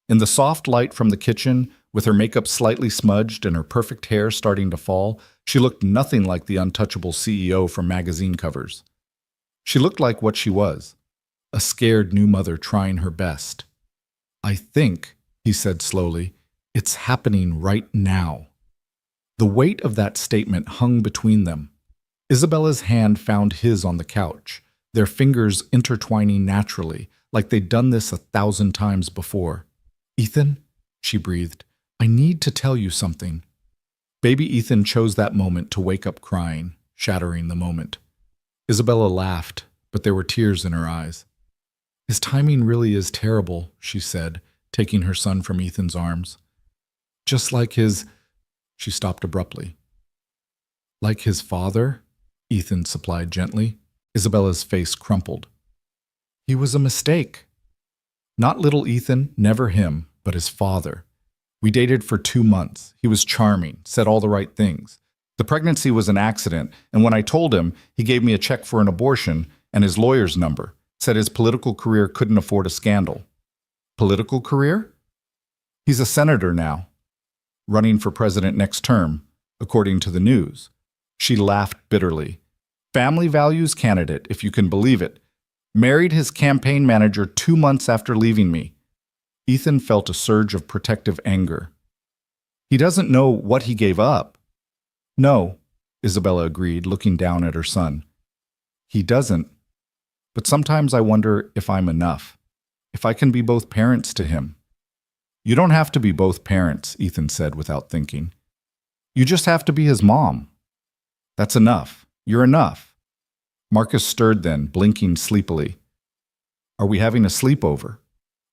In the soft light from the kitchen, with her makeup slightly smudged and her perfect hair starting to fall, she looked nothing like the untouchable CEO from magazine covers. She looked like what she was, a scared new mother trying her best. I think, he said slowly, it's happening right now. The weight of that statement hung between them. Isabella's hand found his on the couch, their fingers intertwining naturally, like they'd done this 1,000 times before. Ethan, she breathed, I need to tell you something. Baby Ethan chose that moment to wake up crying, shattering the moment. Isabella laughed, but there were tears in her eyes. His timing really is terrible, she said, taking her son from Ethan's arms. Just like his... She stopped abruptly. Like his father? Ethan supplied gently. Isabella's face crumpled. He was a mistake. Not little Ethan, never him, but his father. We dated for 2 months. He was charming, said all the right things. The pregnancy was an accident, and when I told him, he gave me a check for an abortion and his lawyer's number, said his political career couldn't afford a scandal. Political career? He's a senator now, running for president next term, according to the news. She laughed bitterly. Family values candidate, if you can believe it. Married his campaign manager 2 months after leaving me. Ethan felt a surge of protective anger. He doesn't know what he gave up. No, Isabella agreed, looking down at her son. He doesn't. But sometimes I wonder if I'm enough, if I can be both parents to him. You don't have to be both parents, Ethan said without thinking. You just have to be his mom. That's enough. You're enough. Marcus stirred then, blinking sleepily. Are we having a sleepover?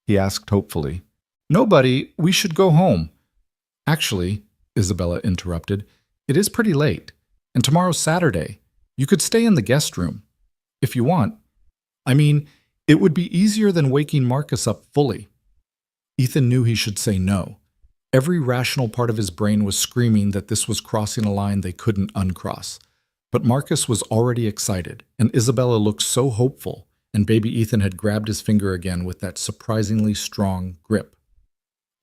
He asked hopefully. Nobody, we should go home. Actually, Isabella interrupted, it is pretty late, and tomorrow's Saturday. You could stay in the guest room, if you want. I mean, it would be easier than waking Marcus up fully. Ethan knew he should say no. Every rational part of his brain was screaming that this was crossing a line they couldn't uncross. But Marcus was already excited, and Isabella looked so hopeful, and baby Ethan had grabbed his finger again with that surprisingly strong grip.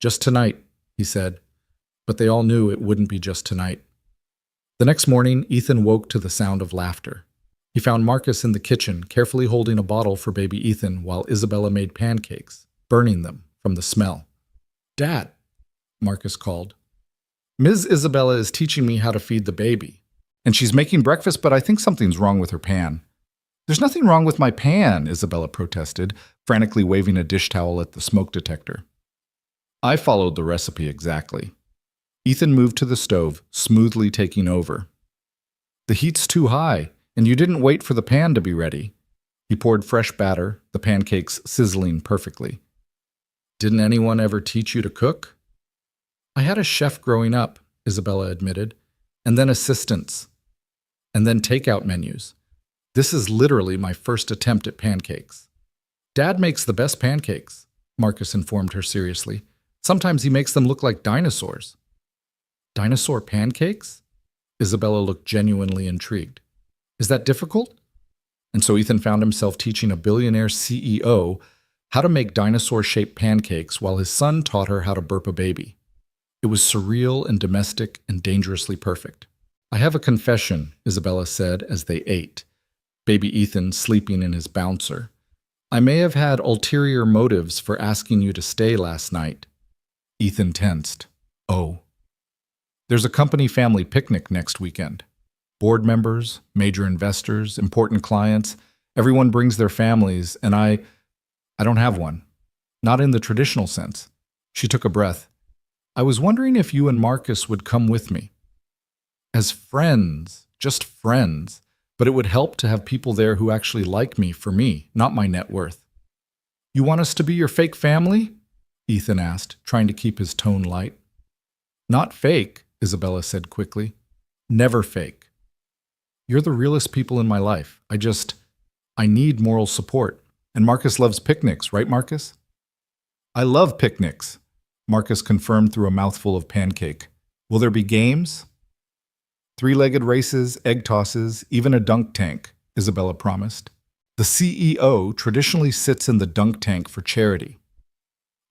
Just tonight, he said, but they all knew it wouldn't be just tonight. The next morning, Ethan woke to the sound of laughter. He found Marcus in the kitchen, carefully holding a bottle for baby Ethan while Isabella made pancakes, burning them from the smell. Dad, Marcus called. Ms. Isabella is teaching me how to feed the baby. And she's making breakfast, but I think something's wrong with her pan. There's nothing wrong with my pan, Isabella protested, frantically waving a dish towel at the smoke detector. I followed the recipe exactly. Ethan moved to the stove, smoothly taking over. The heat's too high, and you didn't wait for the pan to be ready. He poured fresh batter, the pancakes sizzling perfectly. Didn't anyone ever teach you to cook? I had a chef growing up, Isabella admitted. and then assistants, and then takeout menus. This is literally my first attempt at pancakes. Dad makes the best pancakes, Marcus informed her seriously. Sometimes he makes them look like dinosaurs. Dinosaur pancakes? Isabella looked genuinely intrigued. Is that difficult? And so Ethan found himself teaching a billionaire CEO how to make dinosaur-shaped pancakes while his son taught her how to burp a baby. It was surreal and domestic and dangerously perfect. I have a confession, Isabella said as they ate, baby Ethan sleeping in his bouncer. I may have had ulterior motives for asking you to stay last night. Ethan tensed. Oh. There's a company family picnic next weekend. Board members, major investors, important clients, everyone brings their families, and I don't have one. Not in the traditional sense. She took a breath. I was wondering if you and Marcus would come with me. As friends, just friends, but it would help to have people there who actually like me for me, not my net worth. You want us to be your fake family? Ethan asked, trying to keep his tone light. Not fake, Isabella said quickly. Never fake. You're the realest people in my life. I need moral support. And Marcus loves picnics, right, Marcus? I love picnics, Marcus confirmed through a mouthful of pancake. Will there be games? Three-legged races, egg tosses, even a dunk tank, Isabella promised. The CEO traditionally sits in the dunk tank for charity.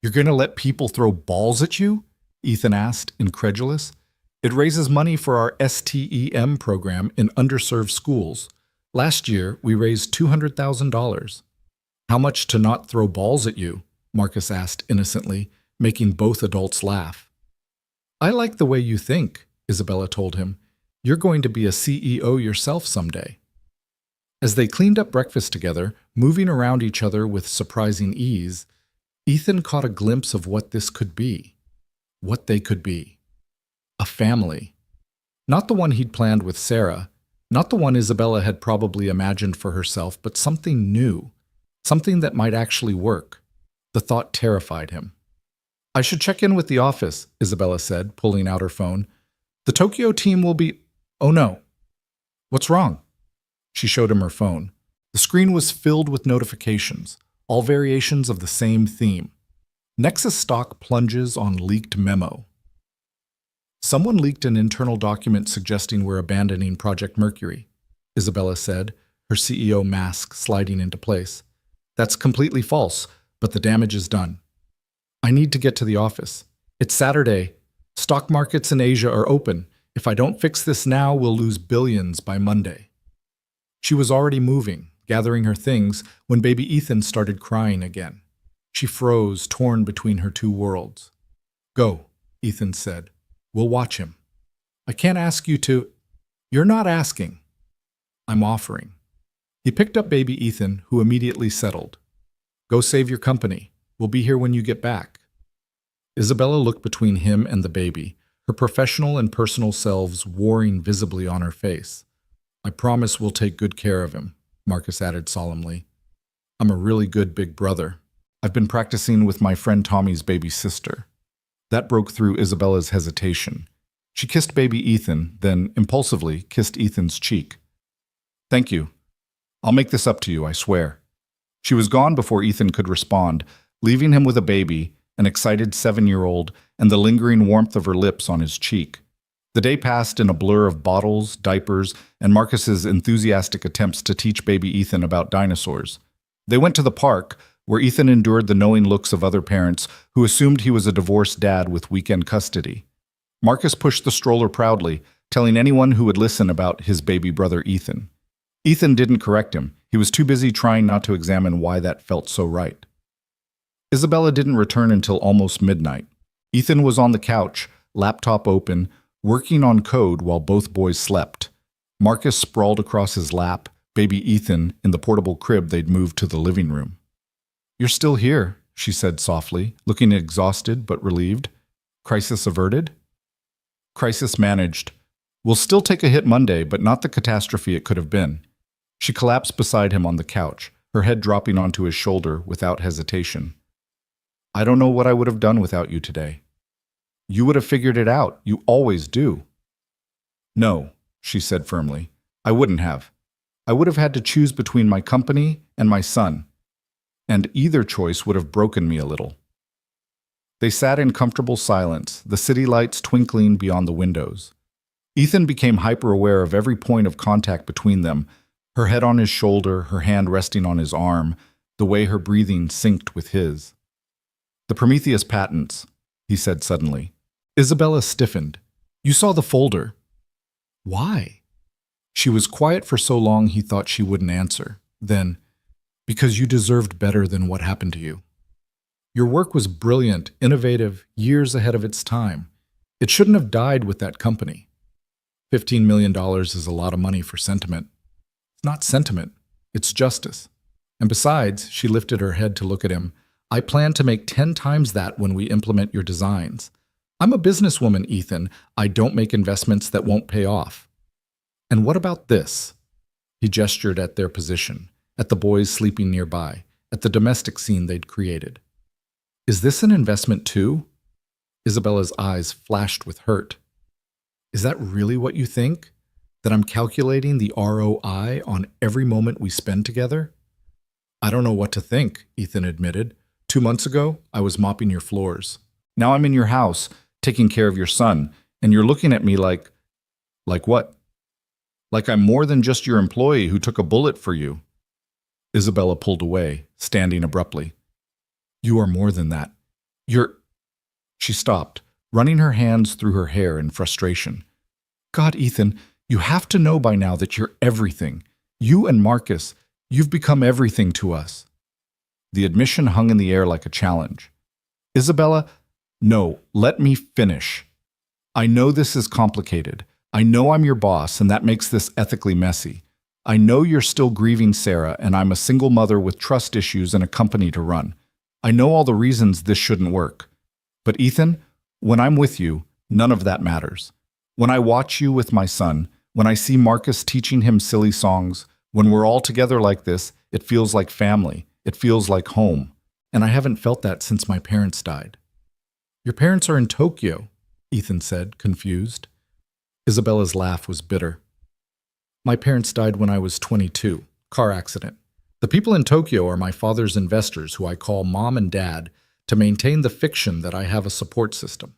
You're going to let people throw balls at you? Ethan asked, incredulous. It raises money for our STEM program in underserved schools. Last year, we raised $200,000. How much to not throw balls at you? Marcus asked innocently, making both adults laugh. I like the way you think, Isabella told him. You're going to be a CEO yourself someday. As they cleaned up breakfast together, moving around each other with surprising ease, Ethan caught a glimpse of what this could be. What they could be. A family. Not the one he'd planned with Sarah, not the one Isabella had probably imagined for herself, but something new. Something that might actually work. The thought terrified him. I should check in with the office, Isabella said, pulling out her phone. The Tokyo team will be… Oh no. What's wrong? She showed him her phone. The screen was filled with notifications, all variations of the same theme. Nexus stock plunges on leaked memo. Someone leaked an internal document suggesting we're abandoning Project Mercury, Isabella said, her CEO mask sliding into place. That's completely false, but the damage is done. I need to get to the office. It's Saturday. Stock markets in Asia are open. If I don't fix this now, we'll lose billions by Monday. She was already moving, gathering her things, when baby Ethan started crying again. She froze, torn between her two worlds. Go, Ethan said. We'll watch him. I can't ask you to… You're not asking. I'm offering. He picked up baby Ethan, who immediately settled. Go save your company. We'll be here when you get back. Isabella looked between him and the baby, her professional and personal selves warring visibly on her face. I promise we'll take good care of him, Marcus added solemnly. I'm a really good big brother. I've been practicing with my friend Tommy's baby sister. That broke through Isabella's hesitation. She kissed baby Ethan, then impulsively kissed Ethan's cheek. Thank you. I'll make this up to you, I swear. She was gone before Ethan could respond, leaving him with a baby, an excited 7-year-old, and the lingering warmth of her lips on his cheek. The day passed in a blur of bottles, diapers, and Marcus's enthusiastic attempts to teach baby Ethan about dinosaurs. They went to the park, where Ethan endured the knowing looks of other parents who assumed he was a divorced dad with weekend custody. Marcus pushed the stroller proudly, telling anyone who would listen about his baby brother Ethan. Ethan didn't correct him. He was too busy trying not to examine why that felt so right. Isabella didn't return until almost midnight. Ethan was on the couch, laptop open, working on code while both boys slept. Marcus sprawled across his lap, baby Ethan in the portable crib they'd moved to the living room. You're still here, she said softly, looking exhausted but relieved. Crisis averted? Crisis managed. We'll still take a hit Monday, but not the catastrophe it could have been. She collapsed beside him on the couch, her head dropping onto his shoulder without hesitation. I don't know what I would have done without you today. You would have figured it out. You always do. No, she said firmly. I wouldn't have. I would have had to choose between my company and my son, and either choice would have broken me a little. They sat in comfortable silence, the city lights twinkling beyond the windows. Ethan became hyper-aware of every point of contact between them, her head on his shoulder, her hand resting on his arm, the way her breathing synced with his. The Prometheus patents, he said suddenly. Isabella stiffened. You saw the folder. Why? She was quiet for so long he thought she wouldn't answer. Then, because you deserved better than what happened to you. Your work was brilliant, innovative, years ahead of its time. It shouldn't have died with that company. $15 million is a lot of money for sentiment. It's not sentiment, it's justice. And besides, she lifted her head to look at him, I plan to make 10 times that when we implement your designs. I'm a businesswoman, Ethan. I don't make investments that won't pay off. And what about this? He gestured at their position, at the boys sleeping nearby, at the domestic scene they'd created. Is this an investment too? Isabella's eyes flashed with hurt. Is that really what you think? That I'm calculating the ROI on every moment we spend together? I don't know what to think, Ethan admitted. 2 months ago, I was mopping your floors. Now I'm in your house, taking care of your son, and you're looking at me like what? Like I'm more than just your employee who took a bullet for you. Isabella pulled away, standing abruptly. You are more than that. She stopped, running her hands through her hair in frustration. God, Ethan, you have to know by now that you're everything. You and Marcus, you've become everything to us. The admission hung in the air like a challenge. Isabella, no, let me finish. I know this is complicated. I know I'm your boss, and that makes this ethically messy. I know you're still grieving Sarah, and I'm a single mother with trust issues and a company to run. I know all the reasons this shouldn't work. But Ethan, when I'm with you, none of that matters. When I watch you with my son, when I see Marcus teaching him silly songs, when we're all together like this, it feels like family. It feels like home. And I haven't felt that since my parents died. Your parents are in Tokyo, Ethan said, confused. Isabella's laugh was bitter. My parents died when I was 22, car accident. The people in Tokyo are my father's investors who I call mom and dad to maintain the fiction that I have a support system.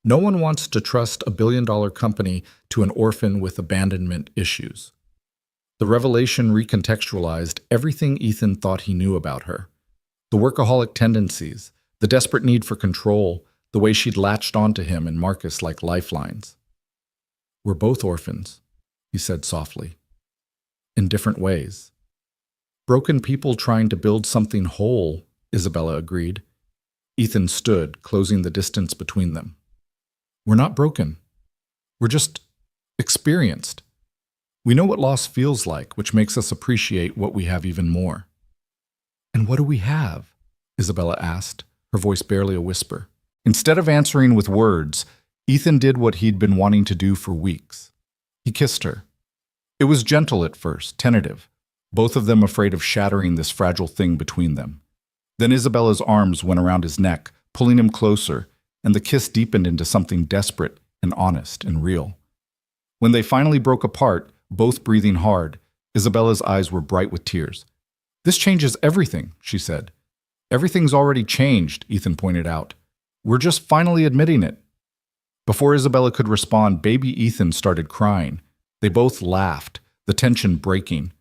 No one wants to trust a billion-dollar company to an orphan with abandonment issues. The revelation recontextualized everything Ethan thought he knew about her. The workaholic tendencies, the desperate need for control, the way she'd latched onto him and Marcus like lifelines. We're both orphans, he said softly. In different ways. Broken people trying to build something whole, Isabella agreed. Ethan stood, closing the distance between them. We're not broken. We're just experienced. We know what loss feels like, which makes us appreciate what we have even more. And what do we have? Isabella asked, her voice barely a whisper. Instead of answering with words, Ethan did what he'd been wanting to do for weeks. He kissed her. It was gentle at first, tentative, both of them afraid of shattering this fragile thing between them. Then Isabella's arms went around his neck, pulling him closer, and the kiss deepened into something desperate and honest and real. When they finally broke apart, both breathing hard, Isabella's eyes were bright with tears. This changes everything, she said. Everything's already changed, Ethan pointed out. We're just finally admitting it. Before Isabella could respond, baby Ethan started crying. They both laughed, the tension breaking.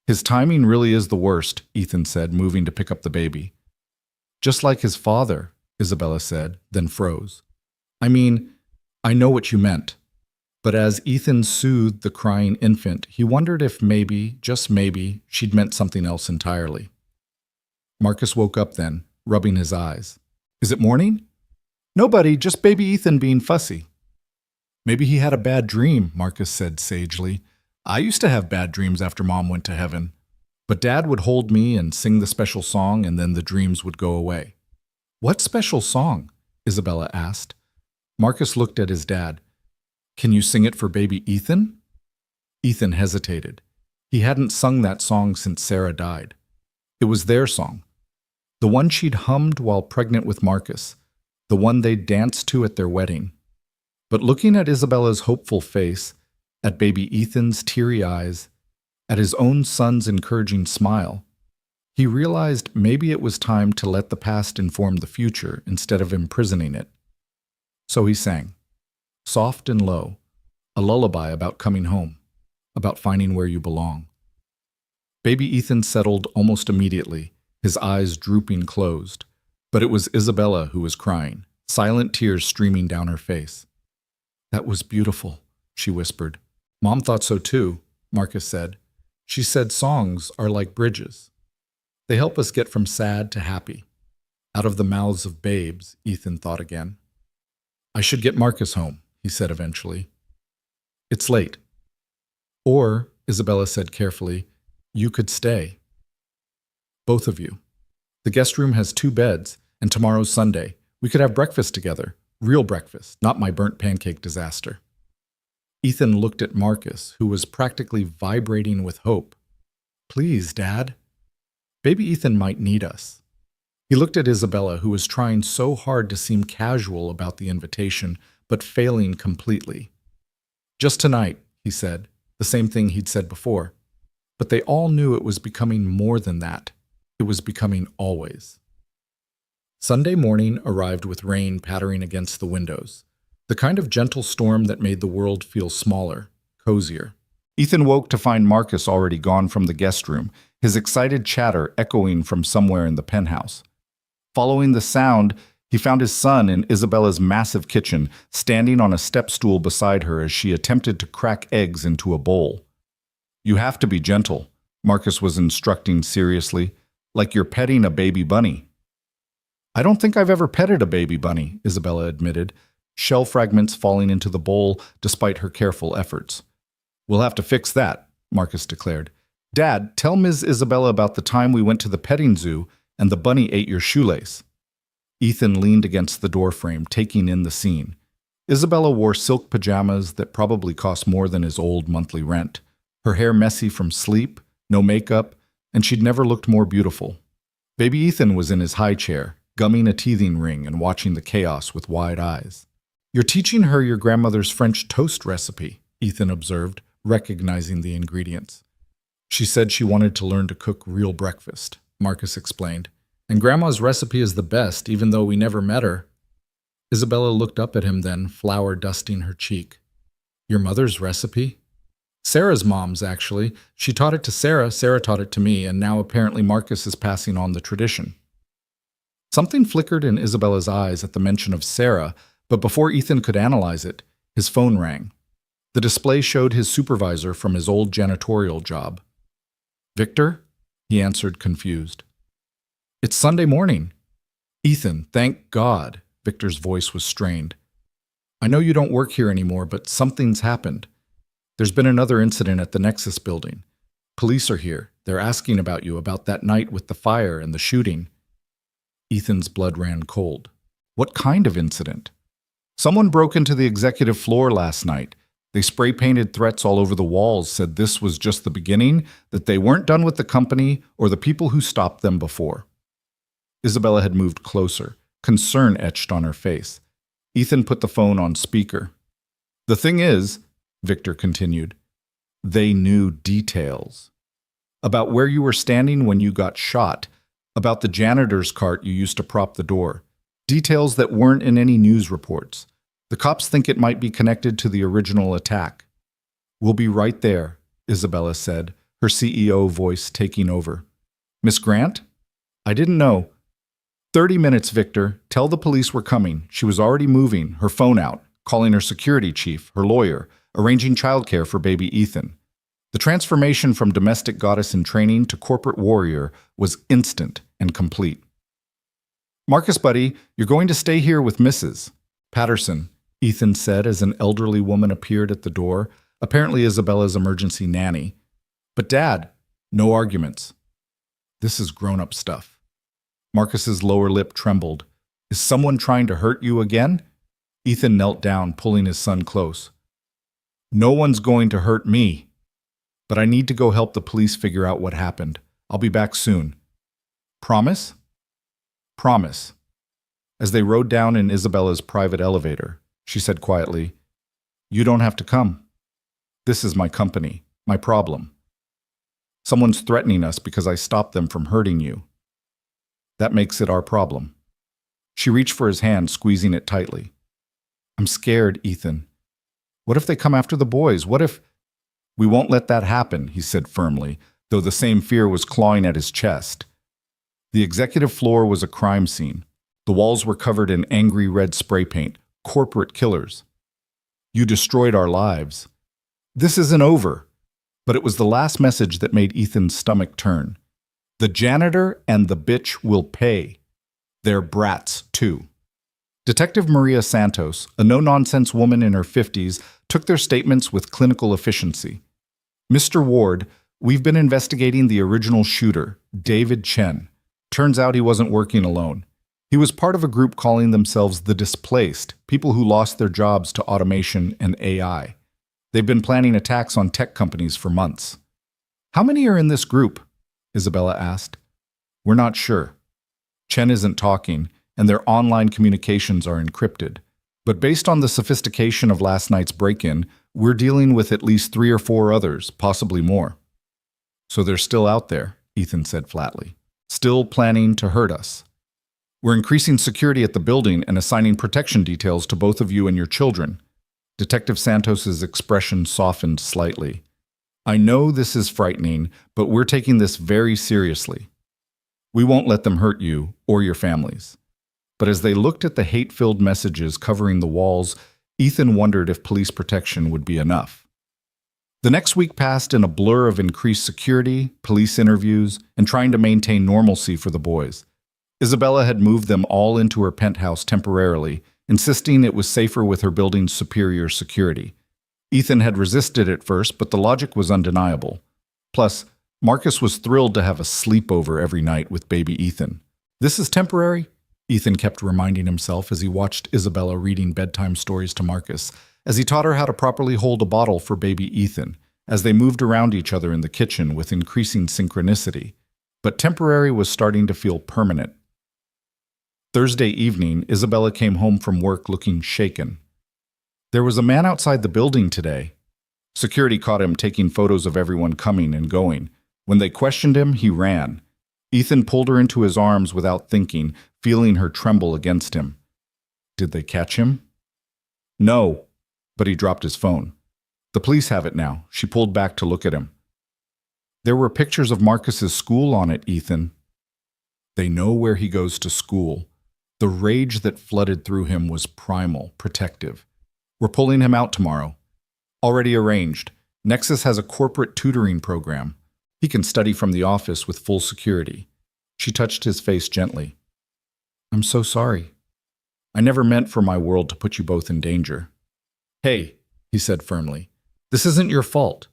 His timing really is the worst, Ethan said, moving to pick up the baby. Just like his father, Isabella said, then froze. I mean, I know what you meant. But as Ethan soothed the crying infant, he wondered if maybe, just maybe, she'd meant something else entirely. Marcus woke up then, rubbing his eyes. Is it morning? Nobody, just baby Ethan being fussy. Maybe he had a bad dream, Marcus said sagely. I used to have bad dreams after Mom went to heaven. But Dad would hold me and sing the special song, and then the dreams would go away. What special song? Isabella asked. Marcus looked at his dad. Can you sing it for baby Ethan? Ethan hesitated. He hadn't sung that song since Sarah died. It was their song. The one she'd hummed while pregnant with Marcus. The one they'd danced to at their wedding. But looking at Isabella's hopeful face, at baby Ethan's teary eyes, at his own son's encouraging smile. He realized maybe it was time to let the past inform the future instead of imprisoning it. So he sang, soft and low, a lullaby about coming home, about finding where you belong. Baby Ethan settled almost immediately, his eyes drooping closed, but it was Isabella who was crying, silent tears streaming down her face. "That was beautiful," she whispered. "Mom thought so too," Marcus said. "She said songs are like bridges. They help us get from sad to happy." Out of the mouths of babes, Ethan thought again. "I should get Marcus home," he said eventually. "It's late." "Or," Isabella said carefully, "you could stay. Both of you. The guest room has 2 beds, and tomorrow's Sunday. We could have breakfast together. Real breakfast, not my burnt pancake disaster." Ethan looked at Marcus, who was practically vibrating with hope. "Please, Dad. Baby Ethan might need us." He looked at Isabella, who was trying so hard to seem casual about the invitation, but failing completely. "Just tonight," he said, the same thing he'd said before. But they all knew it was becoming more than that. It was becoming always. Sunday morning arrived with rain pattering against the windows, the kind of gentle storm that made the world feel smaller, cozier. Ethan woke to find Marcus already gone from the guest room, his excited chatter echoing from somewhere in the penthouse. Following the sound, he found his son in Isabella's massive kitchen, standing on a step stool beside her as she attempted to crack eggs into a bowl. "You have to be gentle," Marcus was instructing seriously, "like you're petting a baby bunny." "I don't think I've ever petted a baby bunny," Isabella admitted, shell fragments falling into the bowl despite her careful efforts. "We'll have to fix that," Marcus declared. "Dad, tell Ms. Isabella about the time we went to the petting zoo and the bunny ate your shoelace." Ethan leaned against the doorframe, taking in the scene. Isabella wore silk pajamas that probably cost more than his old monthly rent, her hair messy from sleep, no makeup, and she'd never looked more beautiful. Baby Ethan was in his high chair, gumming a teething ring and watching the chaos with wide eyes. "You're teaching her your grandmother's French toast recipe," Ethan observed, recognizing the ingredients. "She said she wanted to learn to cook real breakfast," Marcus explained. "And Grandma's recipe is the best, even though we never met her." Isabella looked up at him then, flour dusting her cheek. "Your mother's recipe?" "Sarah's mom's, actually. She taught it to Sarah, Sarah taught it to me, and now apparently Marcus is passing on the tradition." Something flickered in Isabella's eyes at the mention of Sarah, but before Ethan could analyze it, his phone rang. The display showed his supervisor from his old janitorial job. "Victor?" he answered, confused. "It's Sunday morning." "Ethan, thank God." Victor's voice was strained. "I know you don't work here anymore, but something's happened. There's been another incident at the Nexus building. Police are here. They're asking about you, about that night with the fire and the shooting." Ethan's blood ran cold. "What kind of incident?" "Someone broke into the executive floor last night. They spray-painted threats all over the walls, said this was just the beginning, that they weren't done with the company or the people who stopped them before." Isabella had moved closer, concern etched on her face. Ethan put the phone on speaker. "The thing is," Victor continued, "they knew details. About where you were standing when you got shot, about the janitor's cart you used to prop the door. Details that weren't in any news reports. The cops think it might be connected to the original attack." "We'll be right there," Isabella said, her CEO voice taking over. "Miss Grant? I didn't know." 30 minutes, Victor. Tell the police we're coming." She was already moving, her phone out, calling her security chief, her lawyer, arranging childcare for baby Ethan. The transformation from domestic goddess in training to corporate warrior was instant and complete. "Marcus, buddy, you're going to stay here with Mrs. Patterson," Ethan said as an elderly woman appeared at the door, apparently Isabella's emergency nanny. "But Dad," no arguments. "This is grown-up stuff." Marcus's lower lip trembled. "Is someone trying to hurt you again?" Ethan knelt down, pulling his son close. "No one's going to hurt me. But I need to go help the police figure out what happened. I'll be back soon." "Promise?" "Promise." As they rode down in Isabella's private elevator, she said quietly, "You don't have to come." This is my company, my problem. Someone's threatening us because I stopped them from hurting you. That makes it our problem. She reached for his hand, squeezing it tightly. I'm scared, Ethan. What if they come after the boys? What if... We won't let that happen, he said firmly, though the same fear was clawing at his chest. The executive floor was a crime scene. The walls were covered in angry red spray paint, corporate killers. You destroyed our lives. This isn't over. But it was the last message that made Ethan's stomach turn. The janitor and the bitch will pay. They're brats, too. Detective Maria Santos, a no-nonsense woman in her 50s, took their statements with clinical efficiency. Mr. Ward, we've been investigating the original shooter, David Chen. Turns out he wasn't working alone. He was part of a group calling themselves the Displaced, people who lost their jobs to automation and AI. They've been planning attacks on tech companies for months. How many are in this group? Isabella asked. We're not sure. Chen isn't talking, and their online communications are encrypted. But based on the sophistication of last night's break-in, we're dealing with at least 3 or 4 others, possibly more. So they're still out there, Ethan said flatly. Still planning to hurt us. We're increasing security at the building and assigning protection details to both of you and your children. Detective Santos's expression softened slightly. I know this is frightening, but we're taking this very seriously. We won't let them hurt you or your families. But as they looked at the hate-filled messages covering the walls, Ethan wondered if police protection would be enough. The next week passed in a blur of increased security, police interviews, and trying to maintain normalcy for the boys. Isabella had moved them all into her penthouse temporarily, insisting it was safer with her building's superior security. Ethan had resisted at first, but the logic was undeniable. Plus, Marcus was thrilled to have a sleepover every night with baby Ethan. This is temporary, Ethan kept reminding himself as he watched Isabella reading bedtime stories to Marcus, as he taught her how to properly hold a bottle for baby Ethan, as they moved around each other in the kitchen with increasing synchronicity. But temporary was starting to feel permanent. Thursday evening, Isabella came home from work looking shaken. There was a man outside the building today. Security caught him taking photos of everyone coming and going. When they questioned him, he ran. Ethan pulled her into his arms without thinking, feeling her tremble against him. Did they catch him? No, but he dropped his phone. The police have it now. She pulled back to look at him. There were pictures of Marcus's school on it, Ethan. They know where he goes to school. The rage that flooded through him was primal, protective. We're pulling him out tomorrow. Already arranged. Nexus has a corporate tutoring program. He can study from the office with full security. She touched his face gently. I'm so sorry. I never meant for my world to put you both in danger. Hey, he said firmly, this isn't your fault.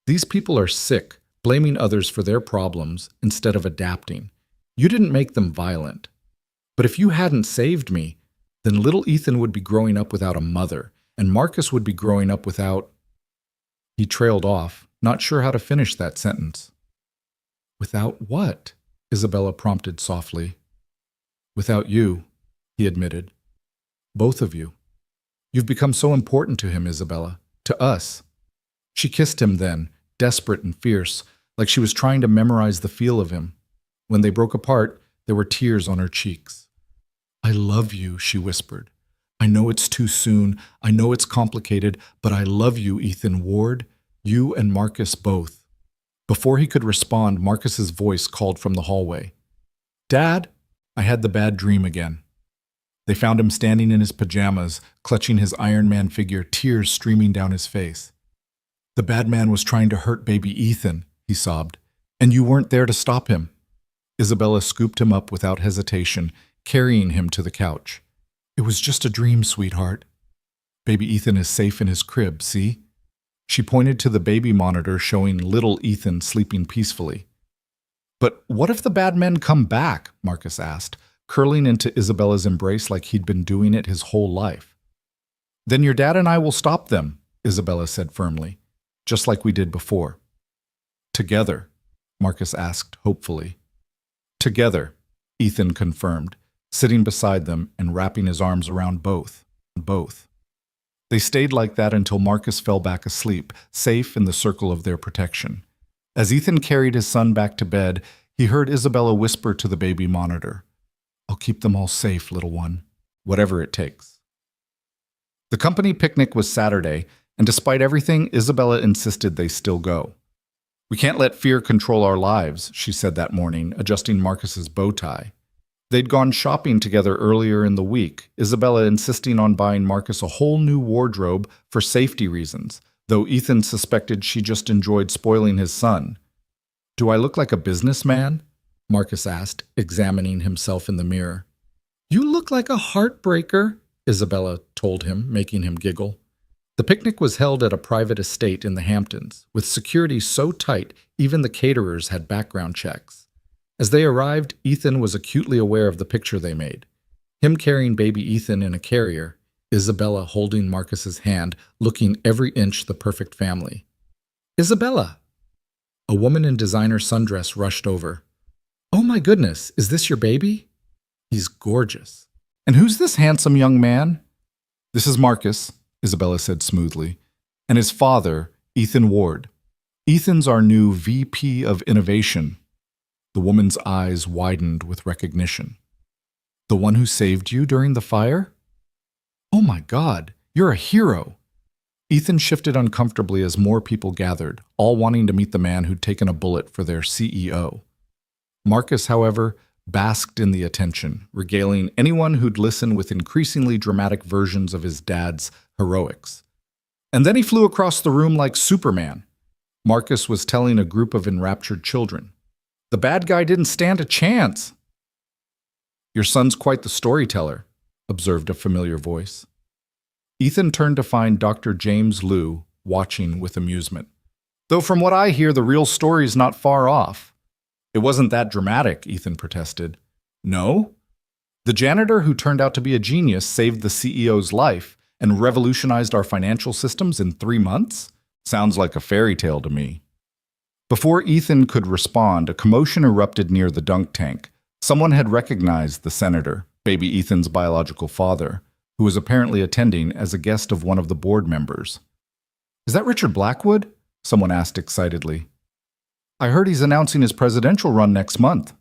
These people are sick, blaming others for their problems instead of adapting. You didn't make them violent. But if you hadn't saved me, then little Ethan would be growing up without a mother, and Marcus would be growing up without... He trailed off, not sure how to finish that sentence. Without what? Isabella prompted softly. Without you, he admitted. Both of you. You've become so important to him, Isabella. To us. She kissed him then, desperate and fierce, like she was trying to memorize the feel of him. When they broke apart, there were tears on her cheeks. I love you, she whispered. I know it's too soon. I know it's complicated, but I love you, Ethan Ward. You and Marcus both. Before he could respond, Marcus's voice called from the hallway. Dad? I had the bad dream again. They found him standing in his pajamas, clutching his Iron Man figure, tears streaming down his face. The bad man was trying to hurt baby Ethan, he sobbed, and you weren't there to stop him. Isabella scooped him up without hesitation, carrying him to the couch. It was just a dream, sweetheart. Baby Ethan is safe in his crib, see? She pointed to the baby monitor showing little Ethan sleeping peacefully. But what if the bad men come back? Marcus asked, curling into Isabella's embrace like he'd been doing it his whole life. Then your dad and I will stop them, Isabella said firmly, just like we did before. Together, Marcus asked hopefully. Together, Ethan confirmed, sitting beside them and wrapping his arms around both. They stayed like that until Marcus fell back asleep, safe in the circle of their protection. As Ethan carried his son back to bed, he heard Isabella whisper to the baby monitor, "I'll keep them all safe, little one, whatever it takes." The company picnic was Saturday, and despite everything, Isabella insisted they still go. "We can't let fear control our lives," she said that morning, adjusting Marcus's bow tie. They'd gone shopping together earlier in the week, Isabella insisting on buying Marcus a whole new wardrobe for safety reasons, though Ethan suspected she just enjoyed spoiling his son. "Do I look like a businessman?" Marcus asked, examining himself in the mirror. "You look like a heartbreaker," Isabella told him, making him giggle. The picnic was held at a private estate in the Hamptons, with security so tight even the caterers had background checks. As they arrived, Ethan was acutely aware of the picture they made. Him carrying baby Ethan in a carrier, Isabella holding Marcus's hand, looking every inch the perfect family. "Isabella!" A woman in designer sundress rushed over. "Oh my goodness, is this your baby?" "He's gorgeous." "And who's this handsome young man?" "This is Marcus," Isabella said smoothly, "and his father, Ethan Ward. Ethan's our new VP of Innovation." The woman's eyes widened with recognition. "The one who saved you during the fire?" "Oh my God, you're a hero." Ethan shifted uncomfortably as more people gathered, all wanting to meet the man who'd taken a bullet for their CEO. Marcus, however, basked in the attention, regaling anyone who'd listen with increasingly dramatic versions of his dad's heroics. And then he flew across the room like Superman. Marcus was telling a group of enraptured children. "The bad guy didn't stand a chance." "Your son's quite the storyteller," observed a familiar voice. Ethan turned to find Dr. James Liu watching with amusement. "Though from what I hear, the real story's not far off." "It wasn't that dramatic," Ethan protested. "No? The janitor who turned out to be a genius saved the CEO's life and revolutionized our financial systems in 3 months? Sounds like a fairy tale to me." Before Ethan could respond, a commotion erupted near the dunk tank. Someone had recognized the senator, baby Ethan's biological father, who was apparently attending as a guest of one of the board members. "Is that Richard Blackwood?" someone asked excitedly. "I heard he's announcing his presidential run next month."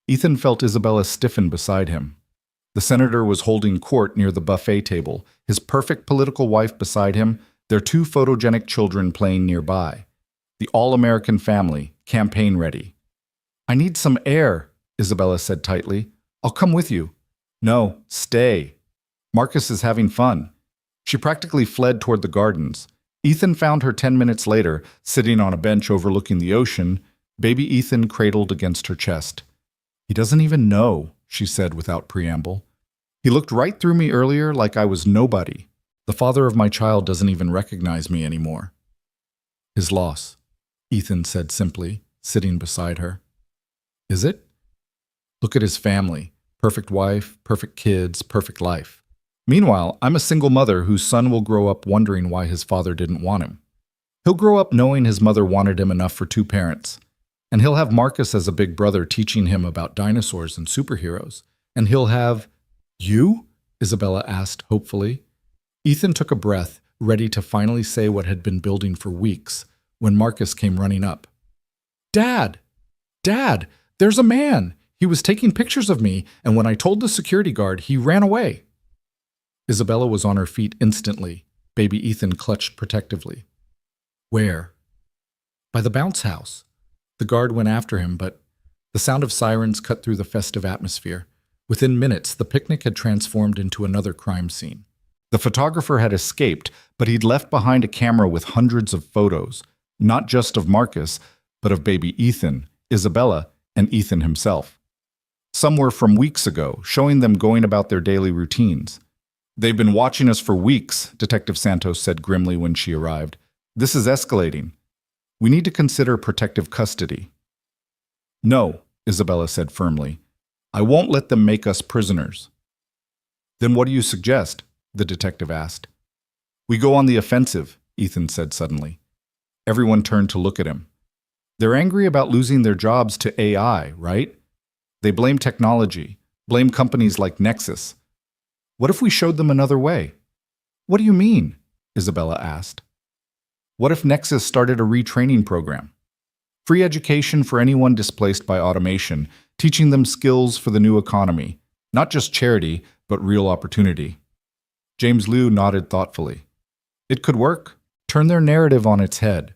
Ethan felt Isabella stiffen beside him. The senator was holding court near the buffet table, his perfect political wife beside him, their 2 photogenic children playing nearby. The all-American family, campaign ready. "I need some air," Isabella said tightly. "I'll come with you." "No, stay. Marcus is having fun." She practically fled toward the gardens. Ethan found her 10 minutes later, sitting on a bench overlooking the ocean, baby Ethan cradled against her chest. "He doesn't even know," she said without preamble. "He looked right through me earlier like I was nobody. The father of my child doesn't even recognize me anymore." "His loss," Ethan said simply, sitting beside her. "Is it? Look at his family. Perfect wife, perfect kids, perfect life. Meanwhile, I'm a single mother whose son will grow up wondering why his father didn't want him. He'll grow up knowing his mother wanted him enough for 2 parents. And he'll have Marcus as a big brother teaching him about dinosaurs and superheroes. And he'll have—" "You?" Isabella asked hopefully. Ethan took a breath, ready to finally say what had been building for weeks, when Marcus came running up. "Dad! Dad! There's a man! He was taking pictures of me, and when I told the security guard, he ran away." Isabella was on her feet instantly. Baby Ethan clutched protectively. "Where?" "By the bounce house." The guard went after him, but the sound of sirens cut through the festive atmosphere. Within minutes, the picnic had transformed into another crime scene. The photographer had escaped, but he'd left behind a camera with hundreds of photos, not just of Marcus, but of baby Ethan, Isabella, and Ethan himself. Some were from weeks ago, showing them going about their daily routines. "They've been watching us for weeks," Detective Santos said grimly when she arrived. "This is escalating. We need to consider protective custody." "No," Isabella said firmly. "I won't let them make us prisoners." "Then what do you suggest?" the detective asked. "We go on the offensive," Ethan said suddenly. Everyone turned to look at him. "They're angry about losing their jobs to AI, right? They blame technology, blame companies like Nexus. What if we showed them another way?" What do you mean? Isabella asked. What if Nexus started a retraining program? Free education for anyone displaced by automation, teaching them skills for the new economy. Not just charity, but real opportunity. James Liu nodded thoughtfully. It could work. Turn their narrative on its head.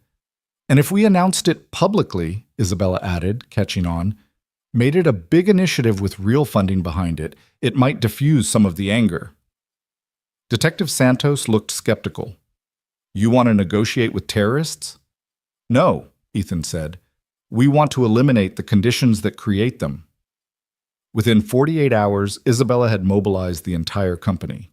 And if we announced it publicly, Isabella added, catching on, made it a big initiative with real funding behind it, it might diffuse some of the anger. Detective Santos looked skeptical. You want to negotiate with terrorists? No, Ethan said. We want to eliminate the conditions that create them. Within 48 hours, Isabella had mobilized the entire company.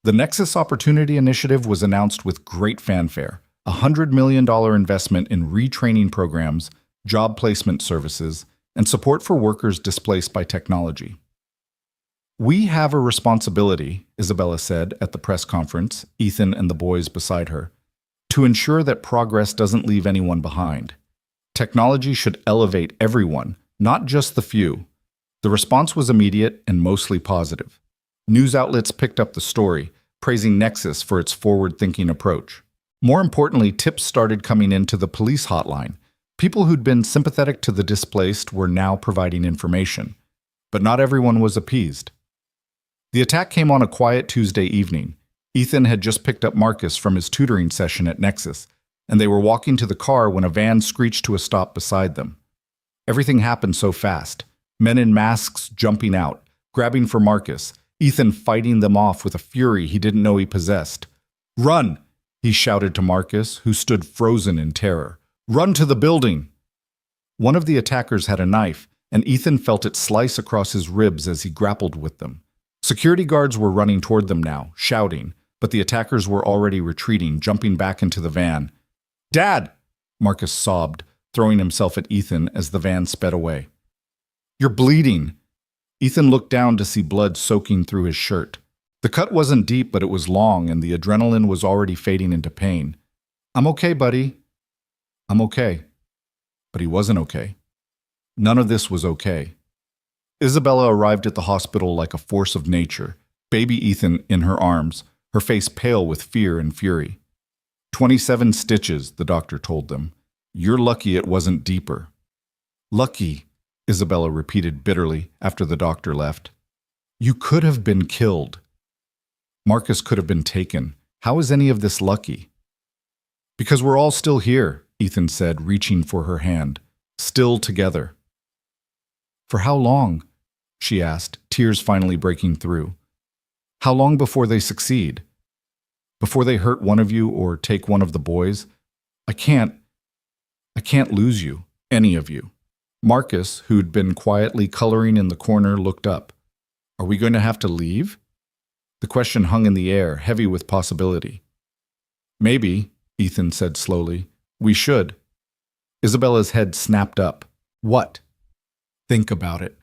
The Nexus Opportunity Initiative was announced with great fanfare, a $100 million investment in retraining programs, job placement services, and support for workers displaced by technology. We have a responsibility, Isabella said at the press conference, Ethan and the boys beside her, to ensure that progress doesn't leave anyone behind. Technology should elevate everyone, not just the few. The response was immediate and mostly positive. News outlets picked up the story, praising Nexus for its forward-thinking approach. More importantly, tips started coming into the police hotline. People who'd been sympathetic to the displaced were now providing information. But not everyone was appeased. The attack came on a quiet Tuesday evening. Ethan had just picked up Marcus from his tutoring session at Nexus, and they were walking to the car when a van screeched to a stop beside them. Everything happened so fast. Men in masks jumping out, grabbing for Marcus, Ethan fighting them off with a fury he didn't know he possessed. Run! He shouted to Marcus, who stood frozen in terror. Run to the building! One of the attackers had a knife, and Ethan felt it slice across his ribs as he grappled with them. Security guards were running toward them now, shouting, but the attackers were already retreating, jumping back into the van. Dad! Marcus sobbed, throwing himself at Ethan as the van sped away. You're bleeding! Ethan looked down to see blood soaking through his shirt. The cut wasn't deep, but it was long, and the adrenaline was already fading into pain. I'm okay, buddy. I'm okay. But he wasn't okay. None of this was okay. Isabella arrived at the hospital like a force of nature, baby Ethan in her arms, her face pale with fear and fury. 27 stitches, the doctor told them. You're lucky it wasn't deeper. Lucky, Isabella repeated bitterly after the doctor left. You could have been killed. Marcus could have been taken. How is any of this lucky? Because we're all still here, Ethan said, reaching for her hand. Still together. For how long? She asked, tears finally breaking through. How long before they succeed? Before they hurt one of you or take one of the boys? I can't lose you, any of you. Marcus, who'd been quietly coloring in the corner, looked up. Are we going to have to leave? The question hung in the air, heavy with possibility. Maybe, Ethan said slowly. We should. Isabella's head snapped up. What? Think about it.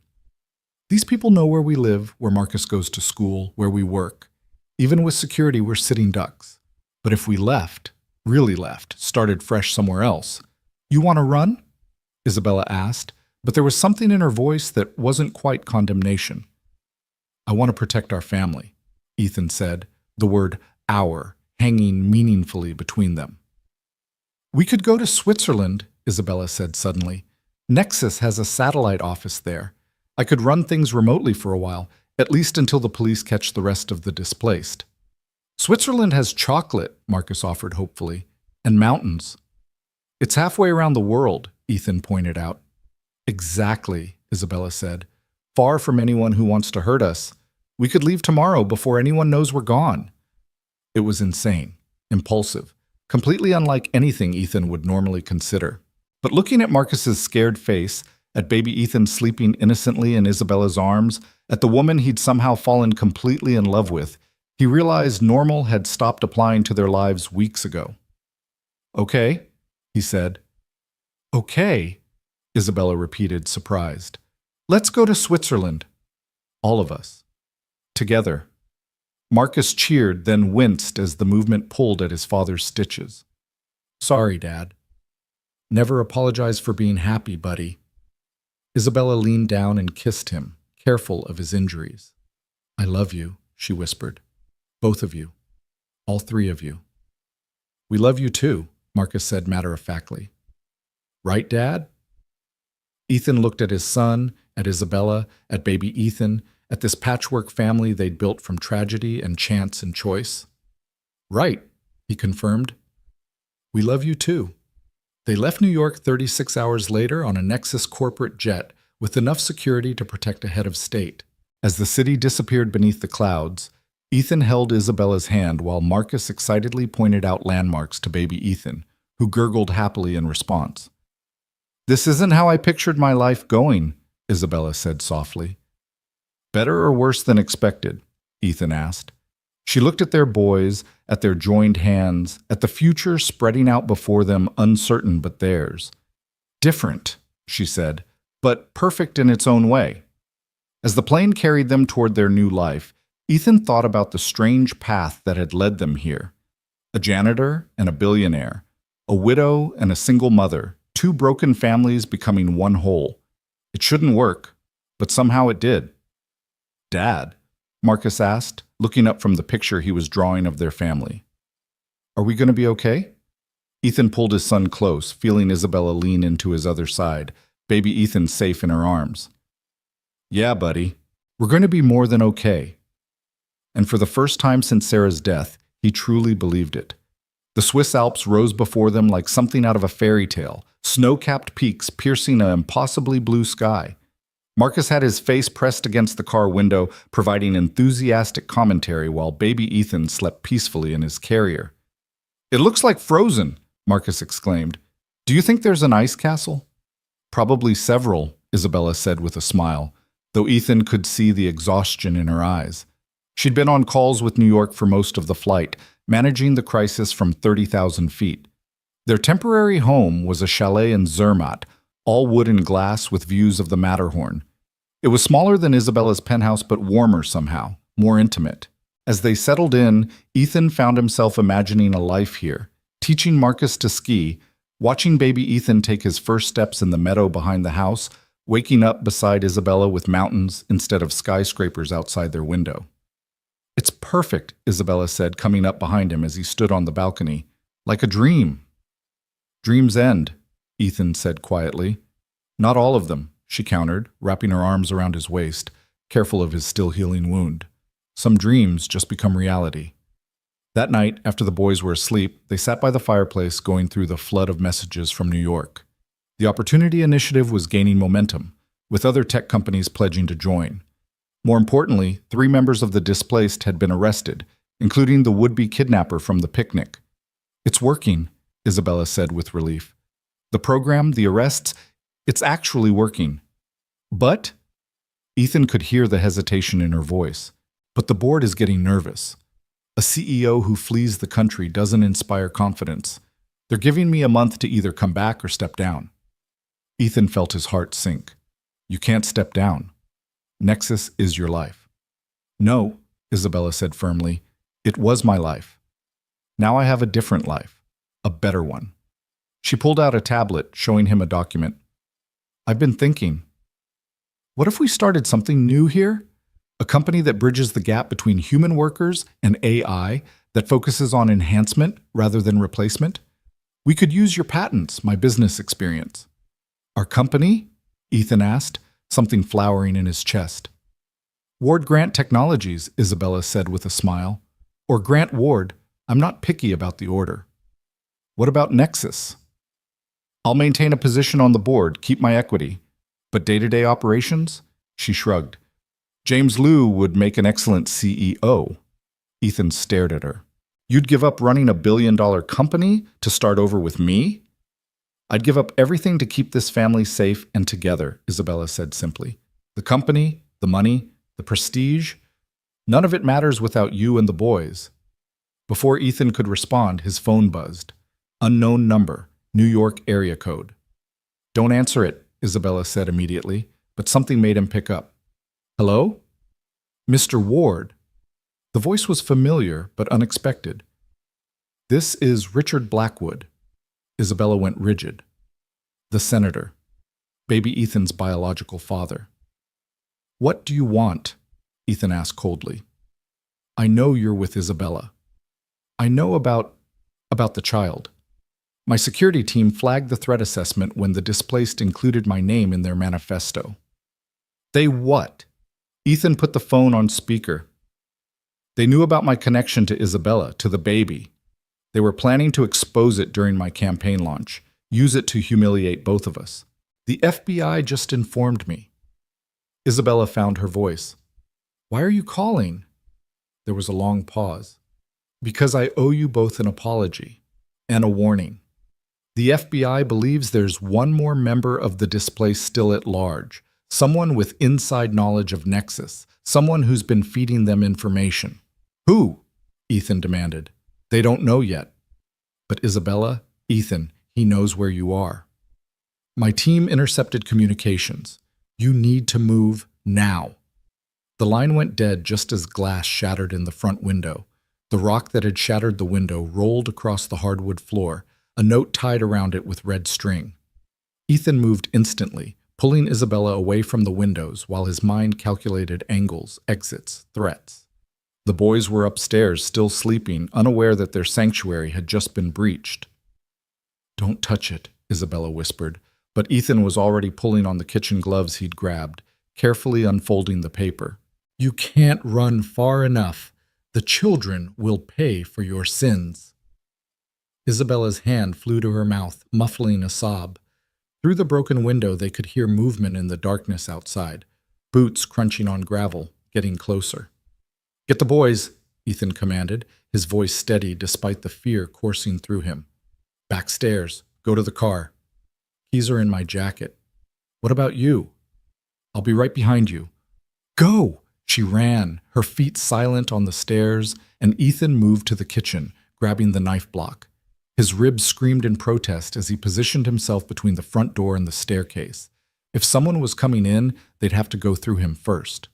These people know where we live, where Marcus goes to school, where we work. Even with security, we're sitting ducks. But if we left, really left, started fresh somewhere else, you want to run? Isabella asked, but there was something in her voice that wasn't quite condemnation. I want to protect our family, Ethan said, the word our hanging meaningfully between them. We could go to Switzerland, Isabella said suddenly. Nexus has a satellite office there. I could run things remotely for a while, at least until the police catch the rest of the displaced. Switzerland has chocolate, Marcus offered hopefully, and mountains. It's halfway around the world, Ethan pointed out. Exactly, Isabella said. Far from anyone who wants to hurt us. We could leave tomorrow before anyone knows we're gone. It was insane, impulsive, completely unlike anything Ethan would normally consider. But looking at Marcus's scared face, at baby Ethan sleeping innocently in Isabella's arms, at the woman he'd somehow fallen completely in love with, he realized normal had stopped applying to their lives weeks ago. Okay, he said. Okay, Isabella repeated, surprised. Let's go to Switzerland. All of us. Together. Marcus cheered, then winced as the movement pulled at his father's stitches. Sorry, Dad. Never apologize for being happy, buddy. Isabella leaned down and kissed him, careful of his injuries. I love you, she whispered. Both of you. All three of you. We love you too, Marcus said matter-of-factly. Right, Dad? Ethan looked at his son, at Isabella, at baby Ethan, at this patchwork family they'd built from tragedy and chance and choice. Right, he confirmed. We love you too. They left New York 36 hours later on a Nexus corporate jet with enough security to protect a head of state. As the city disappeared beneath the clouds, Ethan held Isabella's hand while Marcus excitedly pointed out landmarks to baby Ethan, who gurgled happily in response. This isn't how I pictured my life going, Isabella said softly. Better or worse than expected? Ethan asked. She looked at their boys, at their joined hands, at the future spreading out before them, uncertain but theirs. Different, she said, but perfect in its own way. As the plane carried them toward their new life, Ethan thought about the strange path that had led them here. A janitor and a billionaire, a widow and a single mother, two broken families becoming one whole. It shouldn't work, but somehow it did. Dad, Marcus asked, looking up from the picture he was drawing of their family. Are we going to be okay? Ethan pulled his son close, feeling Isabella lean into his other side, baby Ethan safe in her arms. Yeah, buddy, we're going to be more than okay. And for the first time since Sarah's death, he truly believed it. The Swiss Alps rose before them like something out of a fairy tale, snow-capped peaks piercing an impossibly blue sky. Marcus had his face pressed against the car window, providing enthusiastic commentary while baby Ethan slept peacefully in his carrier. It looks like Frozen, Marcus exclaimed. Do you think there's an ice castle? Probably several, Isabella said with a smile, though Ethan could see the exhaustion in her eyes. She'd been on calls with New York for most of the flight, managing the crisis from 30,000 feet. Their temporary home was a chalet in Zermatt, all wood and glass with views of the Matterhorn. It was smaller than Isabella's penthouse, but warmer somehow, more intimate. As they settled in, Ethan found himself imagining a life here, teaching Marcus to ski, watching baby Ethan take his first steps in the meadow behind the house, waking up beside Isabella with mountains instead of skyscrapers outside their window. It's perfect, Isabella said, coming up behind him as he stood on the balcony. Like a dream. Dreams end, Ethan said quietly. Not all of them, she countered, wrapping her arms around his waist, careful of his still healing wound. Some dreams just become reality. That night, after the boys were asleep, they sat by the fireplace going through the flood of messages from New York. The Opportunity Initiative was gaining momentum, with other tech companies pledging to join. More importantly, 3 members of the displaced had been arrested, including the would-be kidnapper from the picnic. It's working, Isabella said with relief. The program, the arrests, it's actually working. But? Ethan could hear the hesitation in her voice. But the board is getting nervous. A CEO who flees the country doesn't inspire confidence. They're giving me a month to either come back or step down. Ethan felt his heart sink. You can't step down. Nexus is your life. No, Isabella said firmly. It was my life. Now I have a different life. A better one. She pulled out a tablet, showing him a document. I've been thinking. What if we started something new here? A company that bridges the gap between human workers and AI, that focuses on enhancement rather than replacement? We could use your patents, my business experience. Our company? Ethan asked, something flowering in his chest. Ward Grant Technologies, Isabella said with a smile. Or Grant Ward. I'm not picky about the order. What about Nexus? I'll maintain a position on the board, keep my equity. But day-to-day operations? She shrugged. James Liu would make an excellent CEO. Ethan stared at her. You'd give up running a billion-dollar company to start over with me? I'd give up everything to keep this family safe and together, Isabella said simply. The company, the money, the prestige, none of it matters without you and the boys. Before Ethan could respond, his phone buzzed. Unknown number, New York area code. Don't answer it, Isabella said immediately, but something made him pick up. Hello? Mr. Ward. The voice was familiar but unexpected. This is Richard Blackwood. Isabella went rigid. The senator. Baby Ethan's biological father. What do you want? Ethan asked coldly. I know you're with Isabella. I know about the child. My security team flagged the threat assessment when the displaced included my name in their manifesto. They what? Ethan put the phone on speaker. They knew about my connection to Isabella, to the baby. They were planning to expose it during my campaign launch, use it to humiliate both of us. The FBI just informed me. Isabella found her voice. Why are you calling? There was a long pause. Because I owe you both an apology and a warning. The FBI believes there's one more member of the displaced still at large, someone with inside knowledge of Nexus, someone who's been feeding them information. Who? Ethan demanded. They don't know yet. But Isabella, Ethan, he knows where you are. My team intercepted communications. You need to move now. The line went dead just as glass shattered in the front window. The rock that had shattered the window rolled across the hardwood floor, a note tied around it with red string. Ethan moved instantly, pulling Isabella away from the windows while his mind calculated angles, exits, threats. The boys were upstairs, still sleeping, unaware that their sanctuary had just been breached. Don't touch it, Isabella whispered, but Ethan was already pulling on the kitchen gloves he'd grabbed, carefully unfolding the paper. You can't run far enough. The children will pay for your sins. Isabella's hand flew to her mouth, muffling a sob. Through the broken window, they could hear movement in the darkness outside, boots crunching on gravel, getting closer. Get the boys, Ethan commanded, his voice steady despite the fear coursing through him. Backstairs. Go to the car. Keys are in my jacket. What about you? I'll be right behind you. Go! She ran, her feet silent on the stairs, and Ethan moved to the kitchen, grabbing the knife block. His ribs screamed in protest as he positioned himself between the front door and the staircase. If someone was coming in, they'd have to go through him first.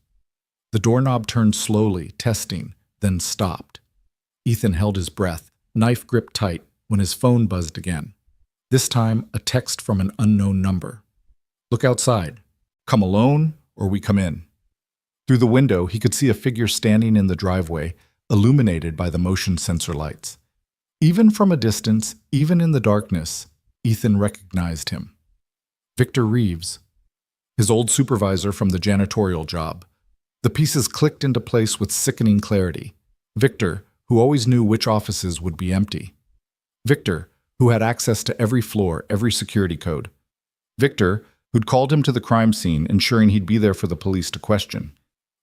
The doorknob turned slowly, testing, then stopped. Ethan held his breath, knife gripped tight, when his phone buzzed again. This time, a text from an unknown number. Look outside. Come alone, or we come in. Through the window, he could see a figure standing in the driveway, illuminated by the motion sensor lights. Even from a distance, even in the darkness, Ethan recognized him. Victor Reeves, his old supervisor from the janitorial job. The pieces clicked into place with sickening clarity. Victor, who always knew which offices would be empty. Victor, who had access to every floor, every security code. Victor, who'd called him to the crime scene, ensuring he'd be there for the police to question.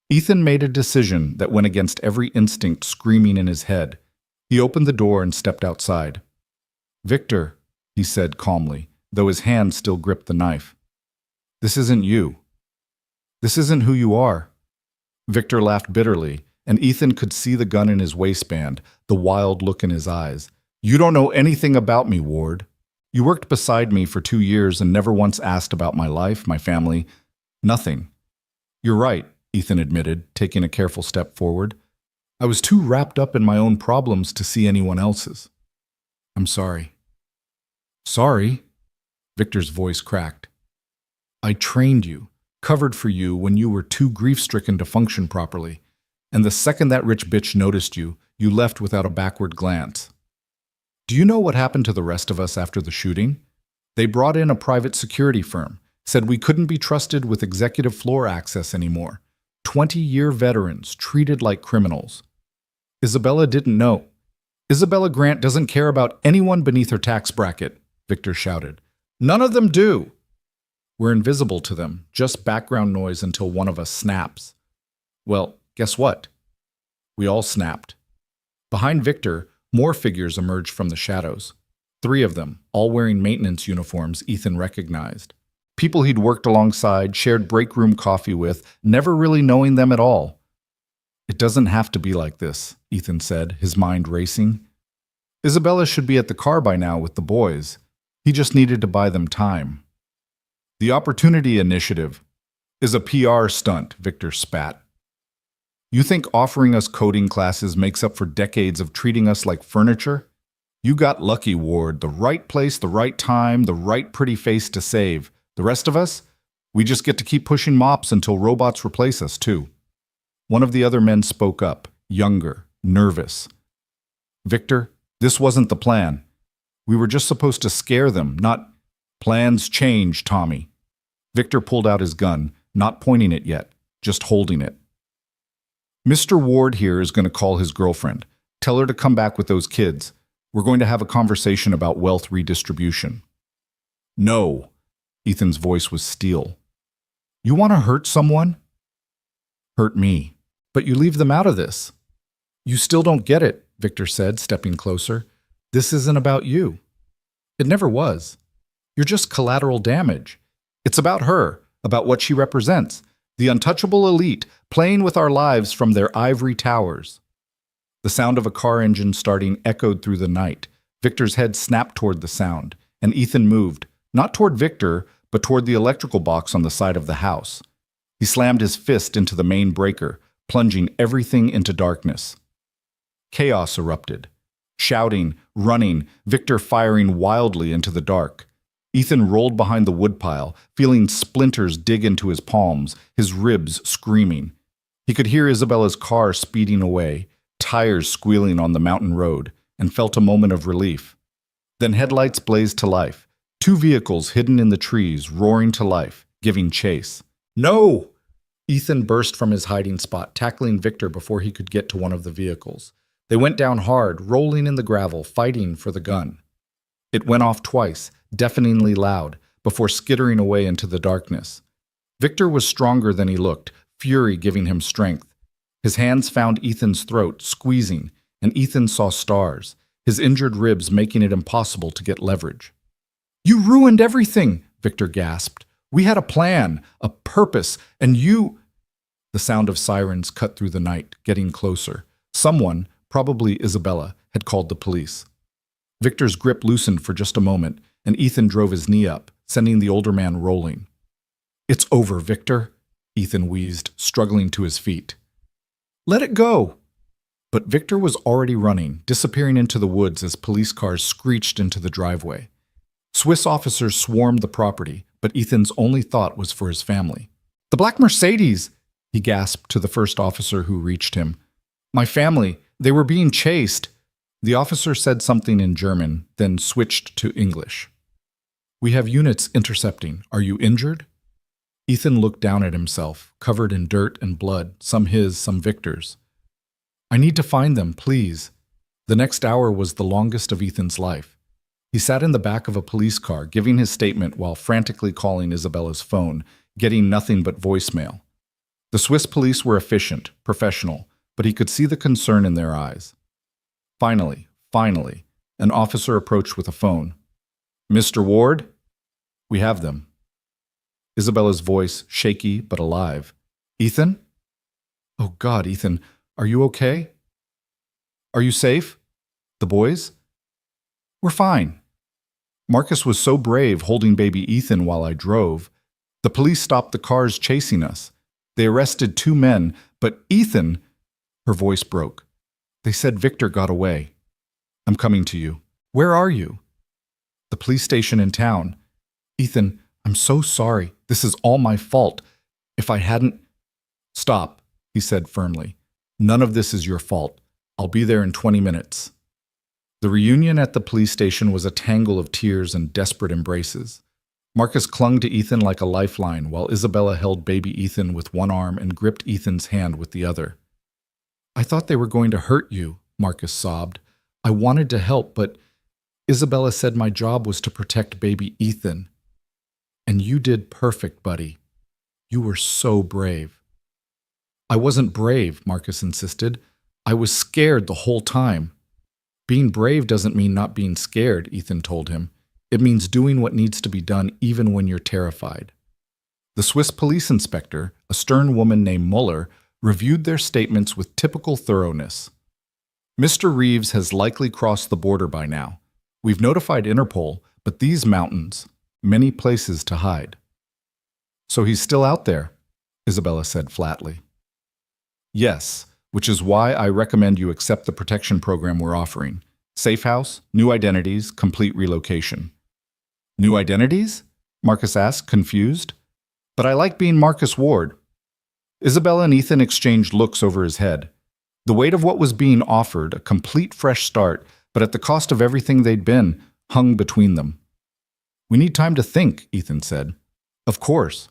Ethan made a decision that went against every instinct screaming in his head. He opened the door and stepped outside. Victor, he said calmly, though his hand still gripped the knife. This isn't you. This isn't who you are. Victor laughed bitterly, and Ethan could see the gun in his waistband, the wild look in his eyes. You don't know anything about me, Ward. You worked beside me for 2 years and never once asked about my life, my family. Nothing. You're right, Ethan admitted, taking a careful step forward. I was too wrapped up in my own problems to see anyone else's. I'm sorry. Sorry? Victor's voice cracked. I trained you, covered for you when you were too grief-stricken to function properly, and the second that rich bitch noticed you, you left without a backward glance. Do you know what happened to the rest of us after the shooting? They brought in a private security firm, said we couldn't be trusted with executive floor access anymore. 20-year veterans treated like criminals. Isabella didn't know. Isabella Grant doesn't care about anyone beneath her tax bracket, Victor shouted. None of them do. We're invisible to them, just background noise until one of us snaps. Well, guess what? We all snapped. Behind Victor, more figures emerged from the shadows. 3 of them, all wearing maintenance uniforms Ethan recognized. People he'd worked alongside, shared break room coffee with, never really knowing them at all. It doesn't have to be like this, Ethan said, his mind racing. Isabella should be at the car by now with the boys. He just needed to buy them time. The Opportunity Initiative is a PR stunt, Victor spat. You think offering us coding classes makes up for decades of treating us like furniture? You got lucky, Ward. The right place, the right time, the right pretty face to save. The rest of us? We just get to keep pushing mops until robots replace us, too. One of the other men spoke up, younger, nervous. Victor, this wasn't the plan. We were just supposed to scare them, not— Plans change, Tommy. Victor pulled out his gun, not pointing it yet, just holding it. Mr. Ward here is going to call his girlfriend. Tell her to come back with those kids. We're going to have a conversation about wealth redistribution. No. Ethan's voice was steel. You want to hurt someone? Hurt me. But you leave them out of this. You still don't get it, Victor said, stepping closer. This isn't about you. It never was. You're just collateral damage. It's about her, about what she represents, the untouchable elite playing with our lives from their ivory towers. The sound of a car engine starting echoed through the night. Victor's head snapped toward the sound, and Ethan moved, not toward Victor, but toward the electrical box on the side of the house. He slammed his fist into the main breaker, plunging everything into darkness. Chaos erupted. Shouting, running, Victor firing wildly into the dark. Ethan rolled behind the woodpile, feeling splinters dig into his palms, his ribs screaming. He could hear Isabella's car speeding away, tires squealing on the mountain road, and felt a moment of relief. Then headlights blazed to life, 2 vehicles hidden in the trees roaring to life, giving chase. No! Ethan burst from his hiding spot, tackling Victor before he could get to one of the vehicles. They went down hard, rolling in the gravel, fighting for the gun. It went off twice, deafeningly loud, before skittering away into the darkness. Victor was stronger than he looked, fury giving him strength. His hands found Ethan's throat, squeezing, and Ethan saw stars, his injured ribs making it impossible to get leverage. You ruined everything, Victor gasped. We had a plan, a purpose, and you— The sound of sirens cut through the night, getting closer. Someone, probably Isabella, had called the police. Victor's grip loosened for just a moment, and Ethan drove his knee up, sending the older man rolling. It's over, Victor, Ethan wheezed, struggling to his feet. Let it go! But Victor was already running, disappearing into the woods as police cars screeched into the driveway. Swiss officers swarmed the property, but Ethan's only thought was for his family. The black Mercedes! He gasped to the first officer who reached him. My family, they were being chased. The officer said something in German, then switched to English. We have units intercepting. Are you injured? Ethan looked down at himself, covered in dirt and blood, some his, some Victor's. I need to find them, please. The next hour was the longest of Ethan's life. He sat in the back of a police car, giving his statement while frantically calling Isabella's phone, getting nothing but voicemail. The Swiss police were efficient, professional, but he could see the concern in their eyes. Finally, an officer approached with a phone. Mr. Ward? We have them. Isabella's voice, shaky but alive. Ethan? Oh God, Ethan, are you okay? Are you safe? The boys? We're fine. Marcus was so brave holding baby Ethan while I drove. The police stopped the cars chasing us. They arrested 2 men, but Ethan— Her voice broke. They said Victor got away. I'm coming to you. Where are you? The police station in town. Ethan, I'm so sorry. This is all my fault. If I hadn't— Stop, he said firmly. None of this is your fault. I'll be there in 20 minutes. The reunion at the police station was a tangle of tears and desperate embraces. Marcus clung to Ethan like a lifeline while Isabella held baby Ethan with one arm and gripped Ethan's hand with the other. I thought they were going to hurt you, Marcus sobbed. I wanted to help, but Isabella said my job was to protect baby Ethan. And you did perfect, buddy. You were so brave. I wasn't brave, Marcus insisted. I was scared the whole time. Being brave doesn't mean not being scared, Ethan told him. It means doing what needs to be done even when you're terrified. The Swiss police inspector, a stern woman named Muller, reviewed their statements with typical thoroughness. Mr. Reeves has likely crossed the border by now. We've notified Interpol, but these mountains, many places to hide. So he's still out there, Isabella said flatly. Yes, which is why I recommend you accept the protection program we're offering. Safe house, new identities, complete relocation. New identities? Marcus asked, confused. But I like being Marcus Ward. Isabella and Ethan exchanged looks over his head. The weight of what was being offered, a complete fresh start, but at the cost of everything they'd been, hung between them. "We need time to think," Ethan said. "Of course.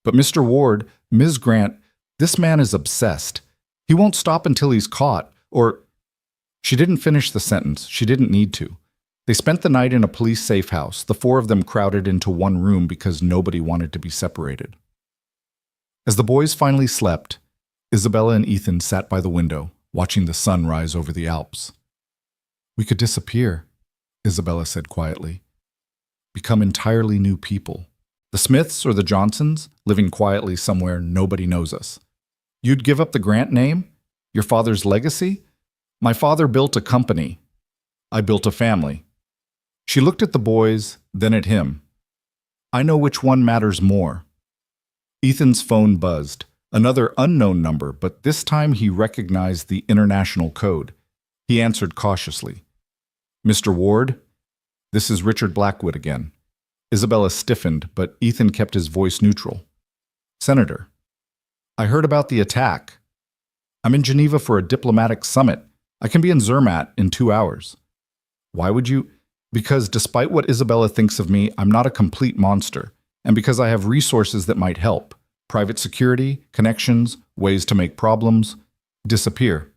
But Mr. Ward, Ms. Grant, this man is obsessed. He won't stop until he's caught, or—" She didn't finish the sentence. She didn't need to. They spent the night in a police safe house, the four of them crowded into one room because nobody wanted to be separated. As the boys finally slept, Isabella and Ethan sat by the window, watching the sun rise over the Alps. "We could disappear," Isabella said quietly. "Become entirely new people. The Smiths or the Johnsons, living quietly somewhere nobody knows us. You'd give up the Grant name? Your father's legacy? My father built a company. I built a family." She looked at the boys, then at him. "I know which one matters more." Ethan's phone buzzed. Another unknown number, but this time he recognized the international code. He answered cautiously. "Mr. Ward, this is Richard Blackwood again." Isabella stiffened, but Ethan kept his voice neutral. "Senator, I heard about the attack. I'm in Geneva for a diplomatic summit. I can be in Zermatt in 2 hours." "Why would you—" "Because despite what Isabella thinks of me, I'm not a complete monster, and because I have resources that might help. Private security, connections, ways to make problems disappear."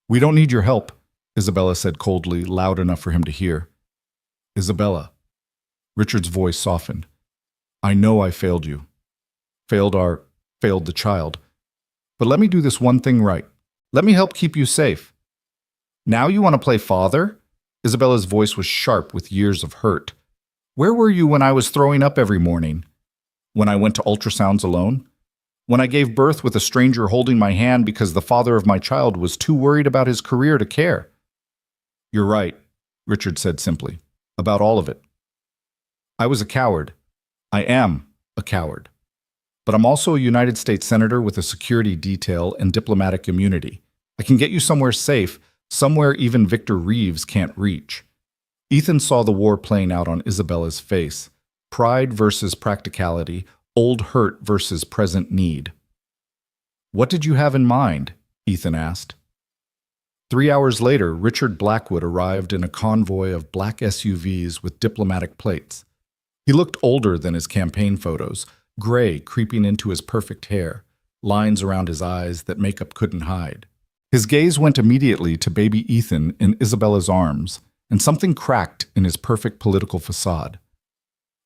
"We don't need your help," Isabella said coldly, loud enough for him to hear. "Isabella." Richard's voice softened. "I know I failed you. Failed the child. But let me do this one thing right. Let me help keep you safe." "Now you want to play father?" Isabella's voice was sharp with years of hurt. "Where were you when I was throwing up every morning? When I went to ultrasounds alone? When I gave birth with a stranger holding my hand because the father of my child was too worried about his career to care?" "You're right," Richard said simply, "about all of it. I was a coward. I am a coward. But I'm also a United States Senator with a security detail and diplomatic immunity. I can get you somewhere safe, somewhere even Victor Reeves can't reach." Ethan saw the war playing out on Isabella's face. Pride versus practicality, old hurt versus present need. "What did you have in mind?" Ethan asked. 3 hours later, Richard Blackwood arrived in a convoy of black SUVs with diplomatic plates. He looked older than his campaign photos, gray creeping into his perfect hair, lines around his eyes that makeup couldn't hide. His gaze went immediately to baby Ethan in Isabella's arms, and something cracked in his perfect political facade.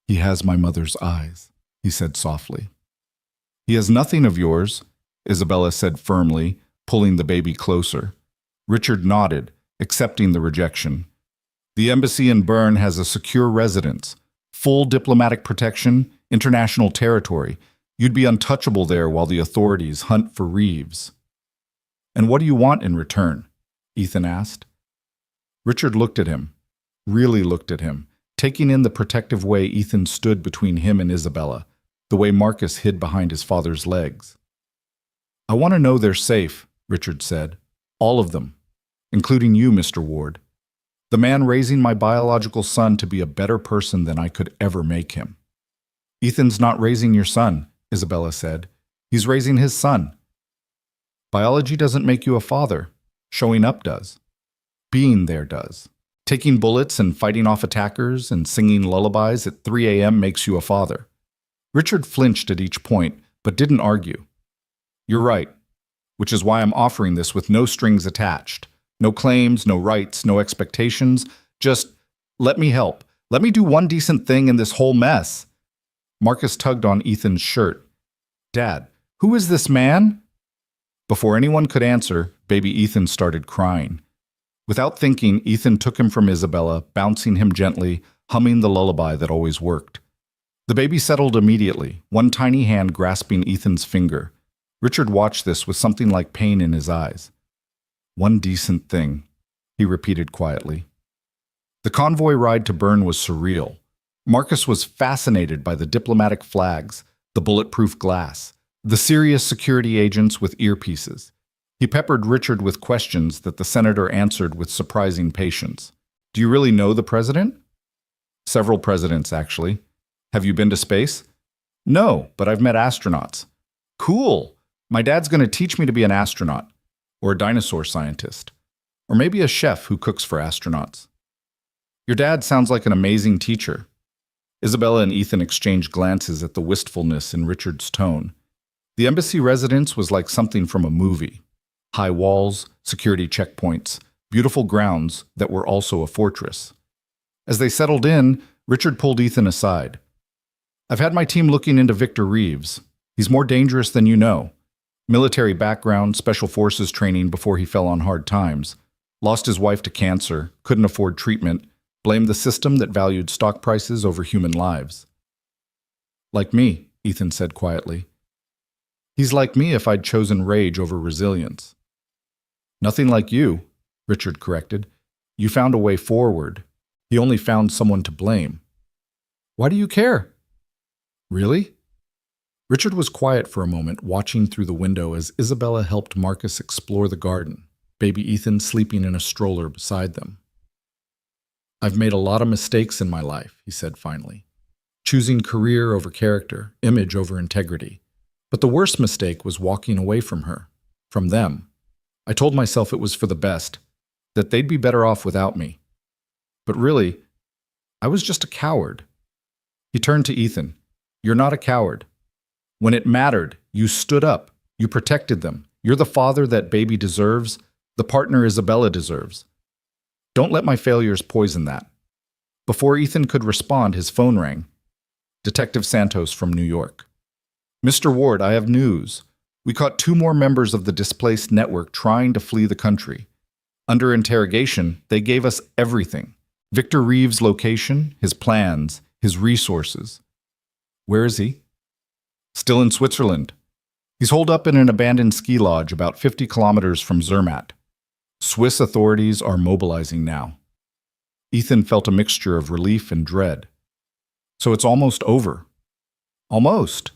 "He has my mother's eyes," he said softly. "He has nothing of yours," Isabella said firmly, pulling the baby closer. Richard nodded, accepting the rejection. "The embassy in Bern has a secure residence, full diplomatic protection, international territory. You'd be untouchable there while the authorities hunt for Reeves." "And what do you want in return?" Ethan asked. Richard looked at him, really looked at him, taking in the protective way Ethan stood between him and Isabella, the way Marcus hid behind his father's legs. "I want to know they're safe," Richard said. "All of them, including you, Mr. Ward. The man raising my biological son to be a better person than I could ever make him." "Ethan's not raising your son," Isabella said. "He's raising his son." "Biology doesn't make you a father. Showing up does. Being there does. Taking bullets and fighting off attackers and singing lullabies at 3 a.m. makes you a father." Richard flinched at each point, but didn't argue. "You're right, which is why I'm offering this with no strings attached. No claims, no rights, no expectations. Just let me help. Let me do one decent thing in this whole mess." Marcus tugged on Ethan's shirt. "Dad, who is this man?" Before anyone could answer, baby Ethan started crying. Without thinking, Ethan took him from Isabella, bouncing him gently, humming the lullaby that always worked. The baby settled immediately, one tiny hand grasping Ethan's finger. Richard watched this with something like pain in his eyes. "One decent thing," he repeated quietly. The convoy ride to Bern was surreal. Marcus was fascinated by the diplomatic flags, the bulletproof glass, the serious security agents with earpieces. He peppered Richard with questions that the senator answered with surprising patience. "Do you really know the president?" "Several presidents, actually." "Have you been to space?" "No, but I've met astronauts." "Cool. My dad's going to teach me to be an astronaut. or a dinosaur scientist, or maybe a chef who cooks for astronauts. Your dad sounds like an amazing teacher. Isabella and Ethan exchanged glances at the wistfulness in Richard's tone. The embassy residence was like something from a movie. High walls, security checkpoints, beautiful grounds that were also a fortress. As they settled in, Richard pulled Ethan aside. I've had my team looking into Victor Reeves. He's more dangerous than you know. Military background, special forces training before he fell on hard times. Lost his wife to cancer, couldn't afford treatment, blamed the system that valued stock prices over human lives. Like me, Ethan said quietly. He's like me if I'd chosen rage over resilience. Nothing like you, Richard corrected. You found a way forward. He only found someone to blame. Why do you care? Really? Richard was quiet for a moment, watching through the window as Isabella helped Marcus explore the garden, baby Ethan sleeping in a stroller beside them. I've made a lot of mistakes in my life, he said finally. Choosing career over character, image over integrity. But the worst mistake was walking away from her, from them. I told myself it was for the best, that they'd be better off without me. But really, I was just a coward. He turned to Ethan. You're not a coward. When it mattered, you stood up. You protected them. You're the father that baby deserves, the partner Isabella deserves. Don't let my failures poison that. Before Ethan could respond, his phone rang. Detective Santos from New York. Mr. Ward, I have news. We caught 2 more members of the displaced network trying to flee the country. Under interrogation, they gave us everything. Victor Reeves' location, his plans, his resources. Where is he? Still in Switzerland. He's holed up in an abandoned ski lodge about 50 kilometers from Zermatt. Swiss authorities are mobilizing now. Ethan felt a mixture of relief and dread. So it's almost over. Almost.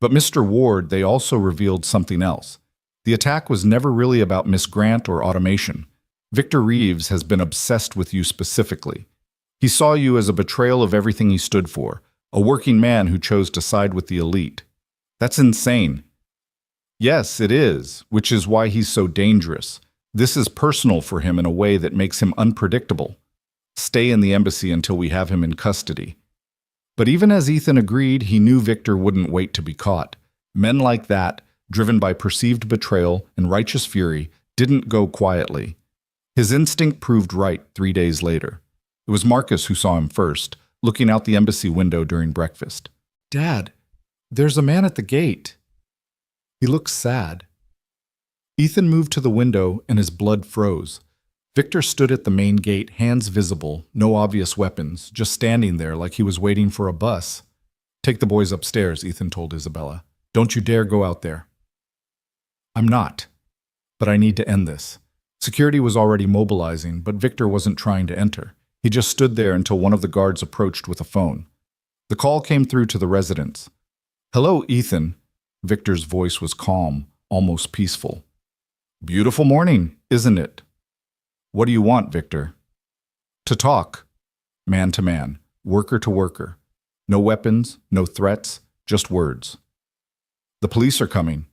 But Mr. Ward, they also revealed something else. The attack was never really about Miss Grant or automation. Victor Reeves has been obsessed with you specifically. He saw you as a betrayal of everything he stood for, a working man who chose to side with the elite. That's insane. Yes, it is, which is why he's so dangerous. This is personal for him in a way that makes him unpredictable. Stay in the embassy until we have him in custody. But even as Ethan agreed, he knew Victor wouldn't wait to be caught. Men like that, driven by perceived betrayal and righteous fury, didn't go quietly. His instinct proved right 3 days later. It was Marcus who saw him first, looking out the embassy window during breakfast. Dad, there's a man at the gate. He looks sad. Ethan moved to the window and his blood froze. Victor stood at the main gate, hands visible, no obvious weapons, just standing there like he was waiting for a bus. Take the boys upstairs, Ethan told Isabella. Don't you dare go out there. I'm not. But I need to end this. Security was already mobilizing, but Victor wasn't trying to enter. He just stood there until one of the guards approached with a phone. The call came through to the residence. Hello, Ethan. Victor's voice was calm, almost peaceful. Beautiful morning, isn't it? What do you want, Victor? To talk. Man to man, worker to worker. No weapons, no threats, just words. The police are coming.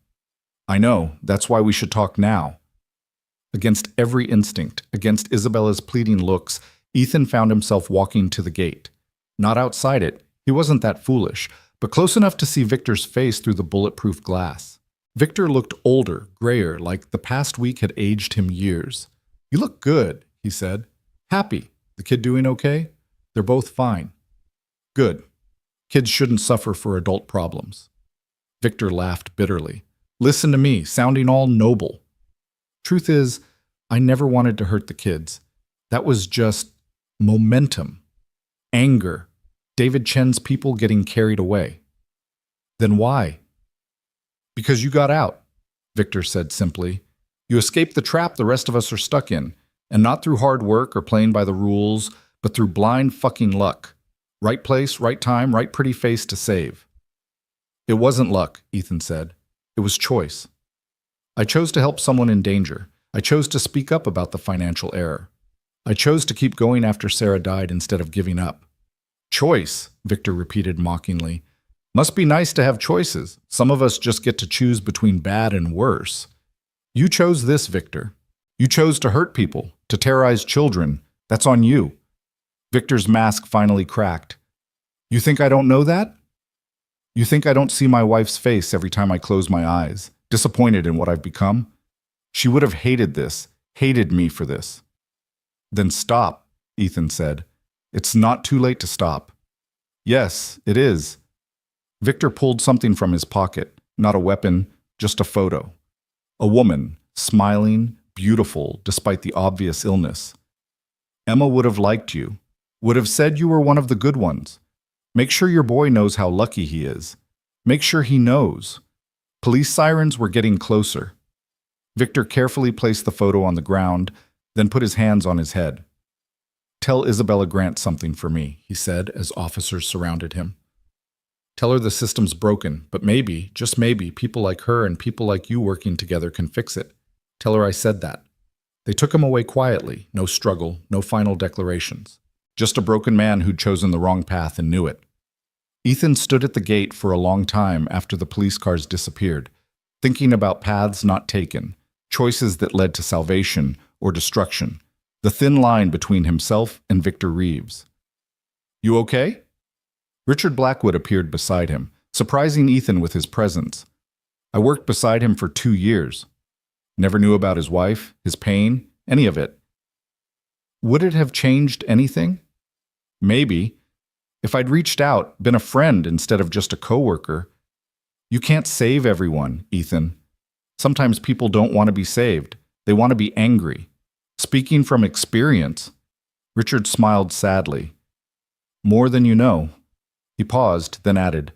I know, that's why we should talk now. Against every instinct, against Isabella's pleading looks, Ethan found himself walking to the gate. Not outside it, he wasn't that foolish, but close enough to see Victor's face through the bulletproof glass. Victor looked older, grayer, like the past week had aged him years. You look good, he said. Happy. The kid doing okay? They're both fine. Good. Kids shouldn't suffer for adult problems. Victor laughed bitterly. Listen to me, sounding all noble. Truth is, I never wanted to hurt the kids. That was just momentum, anger, David Chen's people getting carried away. Then why? Because you got out, Victor said simply. You escaped the trap the rest of us are stuck in, and not through hard work or playing by the rules, but through blind fucking luck. Right place, right time, right pretty face to save. It wasn't luck, Ethan said. It was choice. I chose to help someone in danger. I chose to speak up about the financial error. I chose to keep going after Sarah died instead of giving up. Choice, Victor repeated mockingly. Must be nice to have choices. Some of us just get to choose between bad and worse. You chose this, Victor. You chose to hurt people, to terrorize children. That's on you. Victor's mask finally cracked. You think I don't know that? You think I don't see my wife's face every time I close my eyes, disappointed in what I've become? She would have hated this, hated me for this. Then stop, Ethan said. It's not too late to stop. Yes, it is. Victor pulled something from his pocket, not a weapon, just a photo. A woman, smiling, beautiful despite the obvious illness. Emma would have liked you, would have said you were one of the good ones. Make sure your boy knows how lucky he is. Make sure he knows. Police sirens were getting closer. Victor carefully placed the photo on the ground, then put his hands on his head. Tell Isabella Grant something for me, he said as officers surrounded him. Tell her the system's broken, but maybe, just maybe, people like her and people like you working together can fix it. Tell her I said that. They took him away quietly, no struggle, no final declarations. Just a broken man who'd chosen the wrong path and knew it. Ethan stood at the gate for a long time after the police cars disappeared, thinking about paths not taken, choices that led to salvation or destruction, the thin line between himself and Victor Reeves. You okay? Richard Blackwood appeared beside him, surprising Ethan with his presence. I worked beside him for 2 years. Never knew about his wife, his pain, any of it. Would it have changed anything? Maybe. If I'd reached out, been a friend instead of just a coworker. You can't save everyone, Ethan. Sometimes people don't want to be saved. They want to be angry. Speaking from experience, Richard smiled sadly. More than you know. He paused, then added,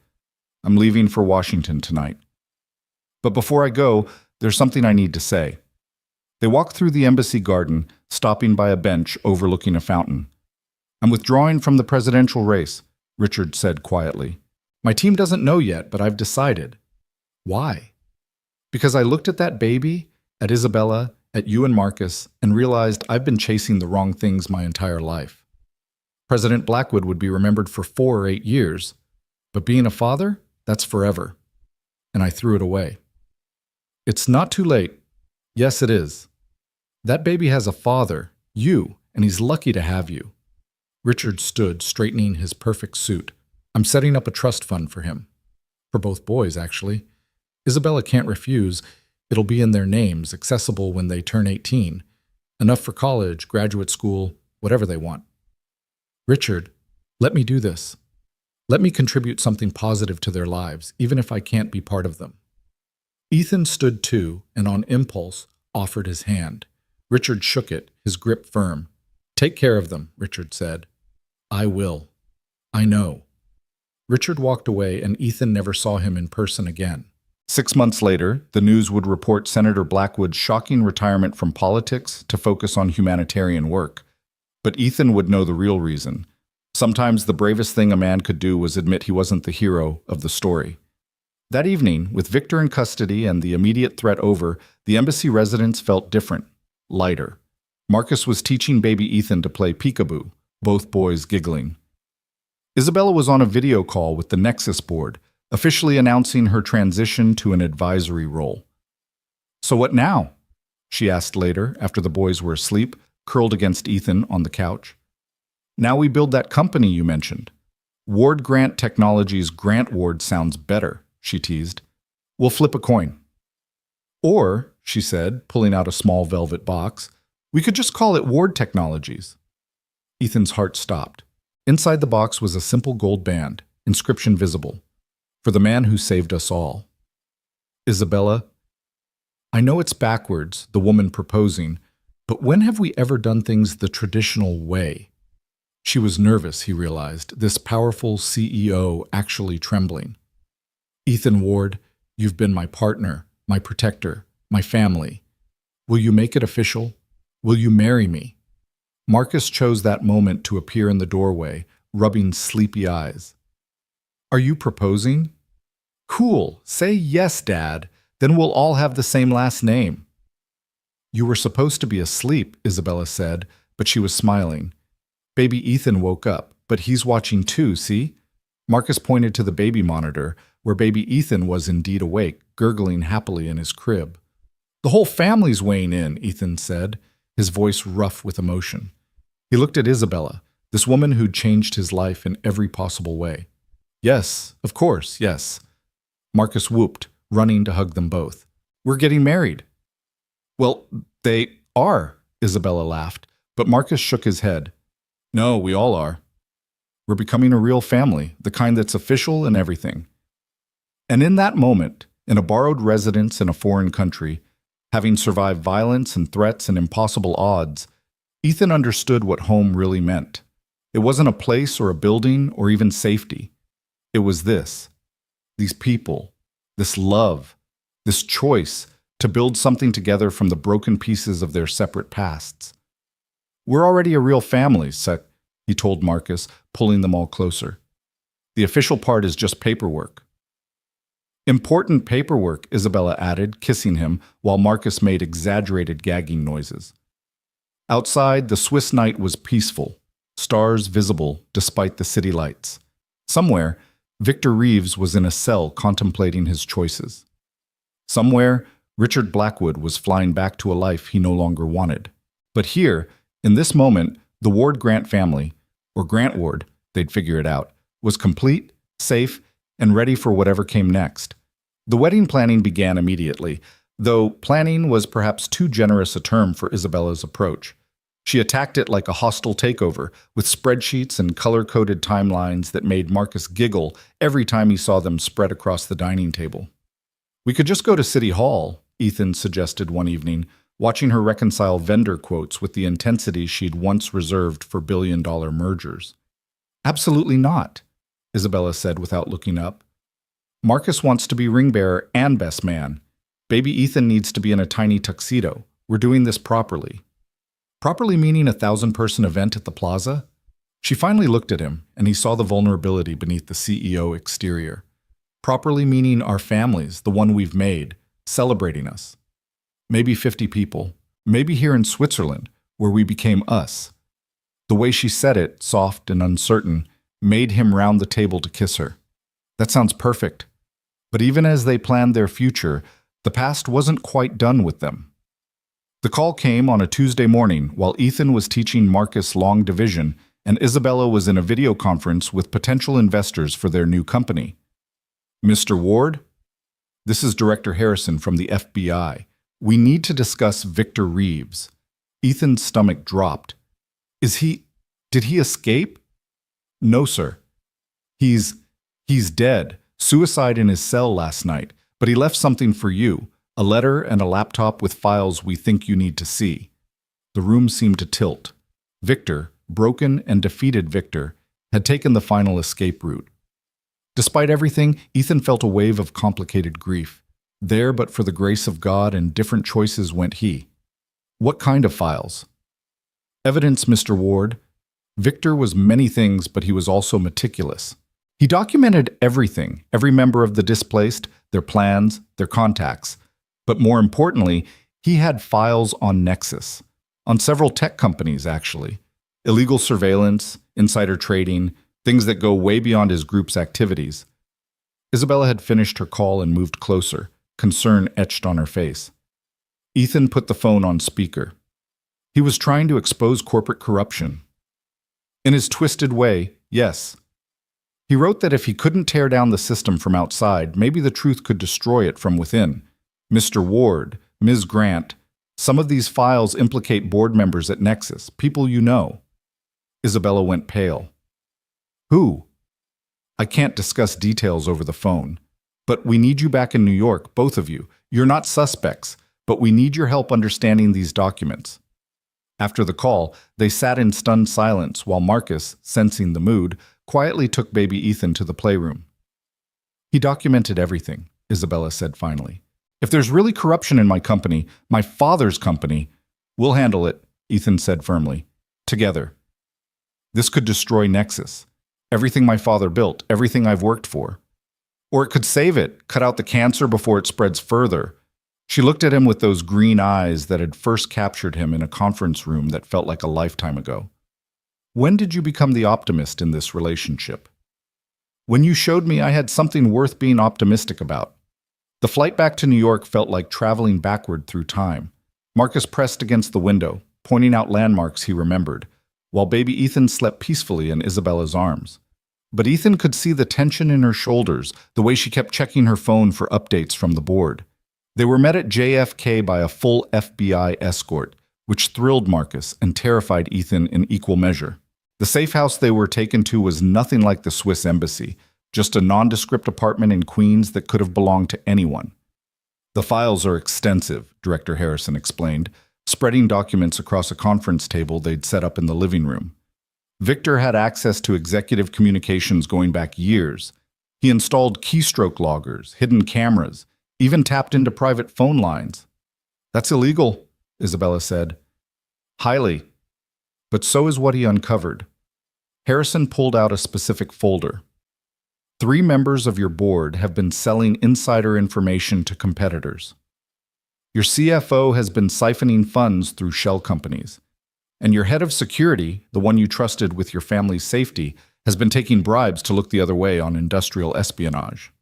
I'm leaving for Washington tonight. But before I go, there's something I need to say. They walked through the embassy garden, stopping by a bench overlooking a fountain. I'm withdrawing from the presidential race, Richard said quietly. My team doesn't know yet, but I've decided. Why? Because I looked at that baby, at Isabella, at you and Marcus, and realized I've been chasing the wrong things my entire life. President Blackwood would be remembered for 4 or 8 years, but being a father, that's forever. And I threw it away. It's not too late. Yes, it is. That baby has a father, you, and he's lucky to have you. Richard stood, straightening his perfect suit. I'm setting up a trust fund for him. For both boys, actually. Isabella can't refuse. It'll be in their names, accessible when they turn 18. Enough for college, graduate school, whatever they want. Richard, let me do this. Let me contribute something positive to their lives, even if I can't be part of them. Ethan stood too, and on impulse, offered his hand. Richard shook it, his grip firm. Take care of them, Richard said. I will. I know. Richard walked away, and Ethan never saw him in person again. 6 months later, the news would report Senator Blackwood's shocking retirement from politics to focus on humanitarian work. But Ethan would know the real reason. Sometimes the bravest thing a man could do was admit he wasn't the hero of the story. That evening, with Victor in custody and the immediate threat over, the embassy residents felt different, lighter. Marcus was teaching baby Ethan to play peekaboo, both boys giggling. Isabella was on a video call with the Nexus board, officially announcing her transition to an advisory role. So what now? She asked later, after the boys were asleep, curled against Ethan on the couch. Now we build that company you mentioned. Ward Grant Technologies Grant Ward sounds better, she teased. We'll flip a coin. Or, she said, pulling out a small velvet box, we could just call it Ward Technologies. Ethan's heart stopped. Inside the box was a simple gold band, inscription visible, for the man who saved us all. Isabella, I know it's backwards, the woman proposing, but when have we ever done things the traditional way? She was nervous, he realized, this powerful CEO actually trembling. Ethan Ward, you've been my partner, my protector, my family. Will you make it official? Will you marry me? Marcus chose that moment to appear in the doorway, rubbing sleepy eyes. Are you proposing? Cool, say yes, Dad. Then we'll all have the same last name. You were supposed to be asleep, Isabella said, but she was smiling. Baby Ethan woke up, but he's watching too, see? Marcus pointed to the baby monitor, where baby Ethan was indeed awake, gurgling happily in his crib. The whole family's weighing in, Ethan said, his voice rough with emotion. He looked at Isabella, this woman who'd changed his life in every possible way. Yes, of course, yes. Marcus whooped, running to hug them both. We're getting married. Well, they are, Isabella laughed, but Marcus shook his head. No, we all are. We're becoming a real family, the kind that's official and everything. And in that moment, in a borrowed residence in a foreign country, having survived violence and threats and impossible odds, Ethan understood what home really meant. It wasn't a place or a building or even safety. It was this. These people, this love, this choice to build something together from the broken pieces of their separate pasts. We're already a real family, he told Marcus, pulling them all closer. The official part is just paperwork. Important paperwork, Isabella added, kissing him, while Marcus made exaggerated gagging noises. Outside, the Swiss night was peaceful, stars visible despite the city lights. Somewhere, Victor Reeves was in a cell contemplating his choices. Somewhere, Richard Blackwood was flying back to a life he no longer wanted. But here, in this moment, the Ward Grant family, or Grant Ward, they'd figure it out, was complete, safe, and ready for whatever came next. The wedding planning began immediately, though planning was perhaps too generous a term for Isabella's approach. She attacked it like a hostile takeover, with spreadsheets and color-coded timelines that made Marcus giggle every time he saw them spread across the dining table. We could just go to City Hall, Ethan suggested one evening, watching her reconcile vendor quotes with the intensity she'd once reserved for billion-dollar mergers. Absolutely not, Isabella said without looking up. Marcus wants to be ring bearer and best man. Baby Ethan needs to be in a tiny tuxedo. We're doing this properly. Properly meaning a 1,000-person event at the plaza? She finally looked at him, and he saw the vulnerability beneath the CEO exterior. Properly meaning our families, the one we've made, celebrating us. Maybe 50 people. Maybe here in Switzerland, where we became us. The way she said it, soft and uncertain, made him round the table to kiss her. That sounds perfect. But even as they planned their future, the past wasn't quite done with them. The call came on a Tuesday morning while Ethan was teaching Marcus long division and Isabella was in a video conference with potential investors for their new company. Mr. Ward? This is Director Harrison from the FBI. We need to discuss Victor Reeves. Ethan's stomach dropped. Did he escape? No, sir. He's dead. Suicide in his cell last night, but he left something for you. A letter and a laptop with files we think you need to see. The room seemed to tilt. Victor, broken and defeated Victor, had taken the final escape route. Despite everything, Ethan felt a wave of complicated grief. There, but for the grace of God and different choices went he. What kind of files? Evidence, Mr. Ward. Victor was many things, but he was also meticulous. He documented everything, every member of the displaced, their plans, their contacts. But more importantly, he had files on Nexus, on several tech companies, actually. Illegal surveillance, insider trading, things that go way beyond his group's activities. Isabella had finished her call and moved closer, concern etched on her face. Ethan put the phone on speaker. He was trying to expose corporate corruption. In his twisted way, yes. He wrote that if he couldn't tear down the system from outside, maybe the truth could destroy it from within. Mr. Ward, Ms. Grant, some of these files implicate board members at Nexus, people you know. Isabella went pale. Who? I can't discuss details over the phone. But we need you back in New York, both of you. You're not suspects, but we need your help understanding these documents. After the call, they sat in stunned silence while Marcus, sensing the mood, quietly took baby Ethan to the playroom. He documented everything, Isabella said finally. If there's really corruption in my company, my father's company, we'll handle it, Ethan said firmly. Together. This could destroy Nexus. Everything my father built, everything I've worked for. Or it could save it, cut out the cancer before it spreads further. She looked at him with those green eyes that had first captured him in a conference room that felt like a lifetime ago. When did you become the optimist in this relationship? When you showed me I had something worth being optimistic about. The flight back to New York felt like traveling backward through time. Marcus pressed against the window, pointing out landmarks he remembered, while baby Ethan slept peacefully in Isabella's arms. But Ethan could see the tension in her shoulders, the way she kept checking her phone for updates from the board. They were met at JFK by a full FBI escort, which thrilled Marcus and terrified Ethan in equal measure. The safe house they were taken to was nothing like the Swiss embassy, just a nondescript apartment in Queens that could have belonged to anyone. The files are extensive, Director Harrison explained, spreading documents across a conference table they'd set up in the living room. Victor had access to executive communications going back years. He installed keystroke loggers, hidden cameras, even tapped into private phone lines. That's illegal, Isabella said. Highly. But so is what he uncovered. Harrison pulled out a specific folder. 3 members of your board have been selling insider information to competitors. Your CFO has been siphoning funds through shell companies. And your head of security, the one you trusted with your family's safety, has been taking bribes to look the other way on industrial espionage.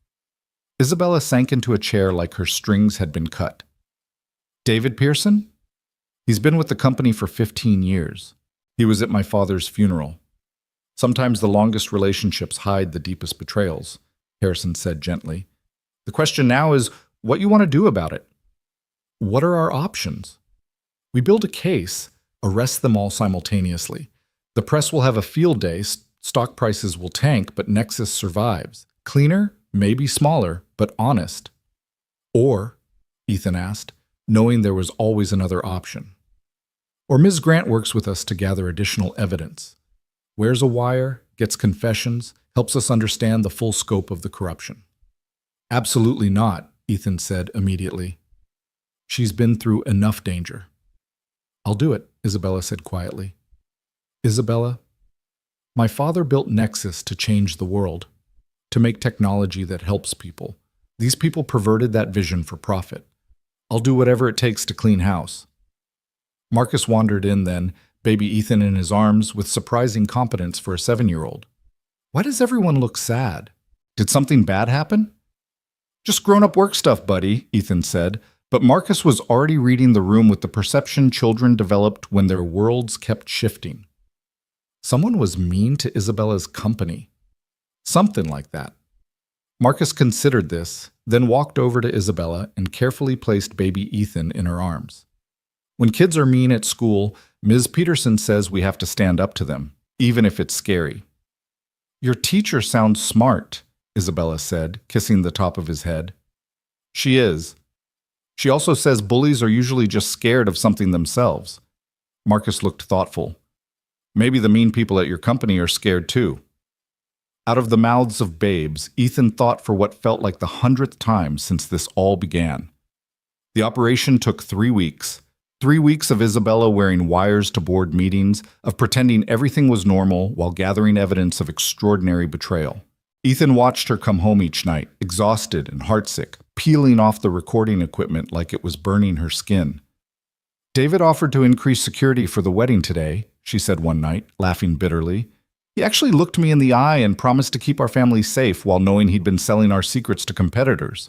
Isabella sank into a chair like her strings had been cut. David Pearson? He's been with the company for 15 years. He was at my father's funeral. Sometimes the longest relationships hide the deepest betrayals, Harrison said gently. The question now is what you want to do about it. What are our options? We build a case, arrest them all simultaneously. The press will have a field day, stock prices will tank, but Nexus survives. Cleaner, maybe smaller, but honest. Or, Ethan asked, knowing there was always another option. Or Ms. Grant works with us to gather additional evidence. Wears a wire, gets confessions, helps us understand the full scope of the corruption. Absolutely not, Ethan said immediately. She's been through enough danger. I'll do it, Isabella said quietly. Isabella, my father built Nexus to change the world, to make technology that helps people. These people perverted that vision for profit. I'll do whatever it takes to clean house. Marcus wandered in then, baby Ethan in his arms, with surprising competence for a 7-year-old. Why does everyone look sad? Did something bad happen? Just grown-up work stuff, buddy, Ethan said, but Marcus was already reading the room with the perception children developed when their worlds kept shifting. Someone was mean to Isabella's company. Something like that. Marcus considered this, then walked over to Isabella and carefully placed baby Ethan in her arms. When kids are mean at school, Ms. Peterson says we have to stand up to them, even if it's scary. Your teacher sounds smart, Isabella said, kissing the top of his head. She is. She also says bullies are usually just scared of something themselves. Marcus looked thoughtful. Maybe the mean people at your company are scared too. Out of the mouths of babes, Ethan thought for what felt like the 100th time since this all began. The operation took 3 weeks. 3 weeks of Isabella wearing wires to board meetings, of pretending everything was normal while gathering evidence of extraordinary betrayal. Ethan watched her come home each night, exhausted and heartsick, peeling off the recording equipment like it was burning her skin. David offered to increase security for the wedding today, she said one night, laughing bitterly. He actually looked me in the eye and promised to keep our family safe while knowing he'd been selling our secrets to competitors.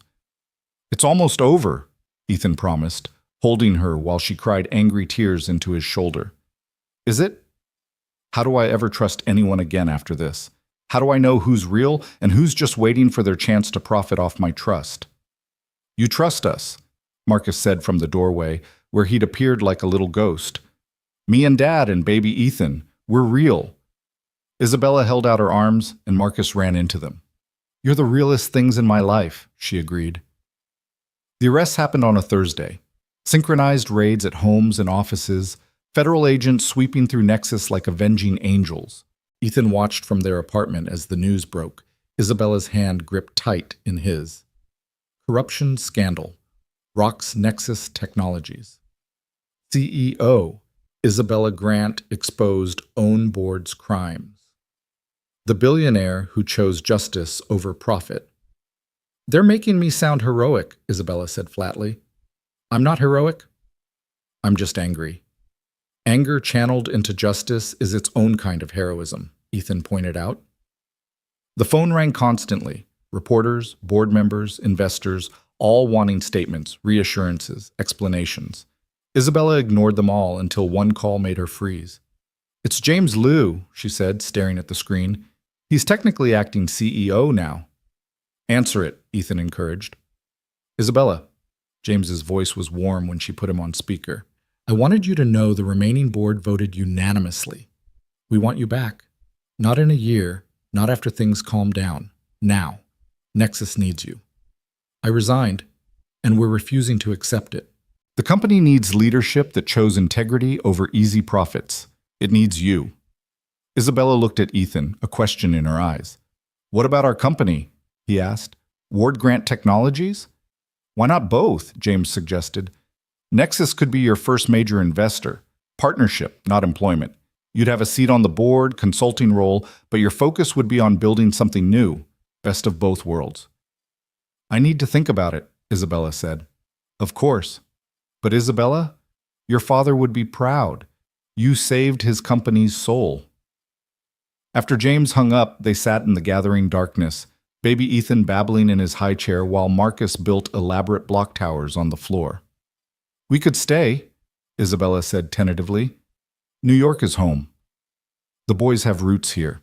It's almost over, Ethan promised, holding her while she cried angry tears into his shoulder. Is it? How do I ever trust anyone again after this? How do I know who's real and who's just waiting for their chance to profit off my trust? You trust us, Marcus said from the doorway, where he'd appeared like a little ghost. Me and Dad and baby Ethan, we're real. Isabella held out her arms, and Marcus ran into them. You're the realest things in my life, she agreed. The arrests happened on a Thursday. Synchronized raids at homes and offices, federal agents sweeping through Nexus like avenging angels. Ethan watched from their apartment as the news broke, Isabella's hand gripped tight in his. Corruption scandal. Rocks Nexus Technologies. CEO, Isabella Grant exposed own board's crimes. The billionaire who chose justice over profit. They're making me sound heroic, Isabella said flatly. I'm not heroic. I'm just angry. Anger channeled into justice is its own kind of heroism, Ethan pointed out. The phone rang constantly. Reporters, board members, investors, all wanting statements, reassurances, explanations. Isabella ignored them all until one call made her freeze. "It's James Liu," she said, staring at the screen. "He's technically acting CEO now." "Answer it," Ethan encouraged. "Isabella." James's voice was warm when she put him on speaker. "I wanted you to know the remaining board voted unanimously. We want you back. Not in a year, not after things calm down. Now. Nexus needs you. I resigned, and we're refusing to accept it. The company needs leadership that chose integrity over easy profits. It needs you." Isabella looked at Ethan, a question in her eyes. "What about our company?" he asked. "Ward Grant Technologies?" "Why not both?" James suggested. "Nexus could be your first major investor. Partnership, not employment. You'd have a seat on the board, consulting role, but your focus would be on building something new. Best of both worlds." "I need to think about it," Isabella said. "Of course. But Isabella, your father would be proud. You saved his company's soul." After James hung up, they sat in the gathering darkness, baby Ethan babbling in his high chair while Marcus built elaborate block towers on the floor. "We could stay," Isabella said tentatively. "New York is home. The boys have roots here."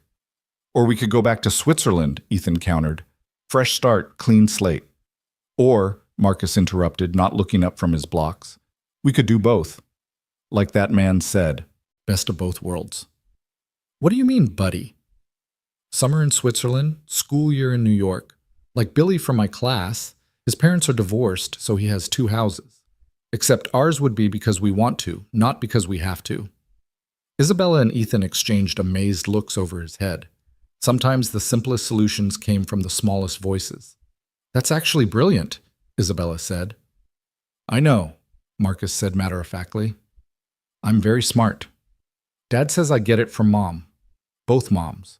"Or we could go back to Switzerland," Ethan countered. "Fresh start, clean slate." "Or," Marcus interrupted, not looking up from his blocks, "we could do both. Like that man said, best of both worlds." "What do you mean, buddy?" "Summer in Switzerland, school year in New York. Like Billy from my class, his parents are divorced, so he has 2 houses. Except ours would be because we want to, not because we have to." Isabella and Ethan exchanged amazed looks over his head. Sometimes the simplest solutions came from the smallest voices. "That's actually brilliant," Isabella said. "I know," Marcus said matter-of-factly. "I'm very smart. Dad says I get it from Mom. Both moms."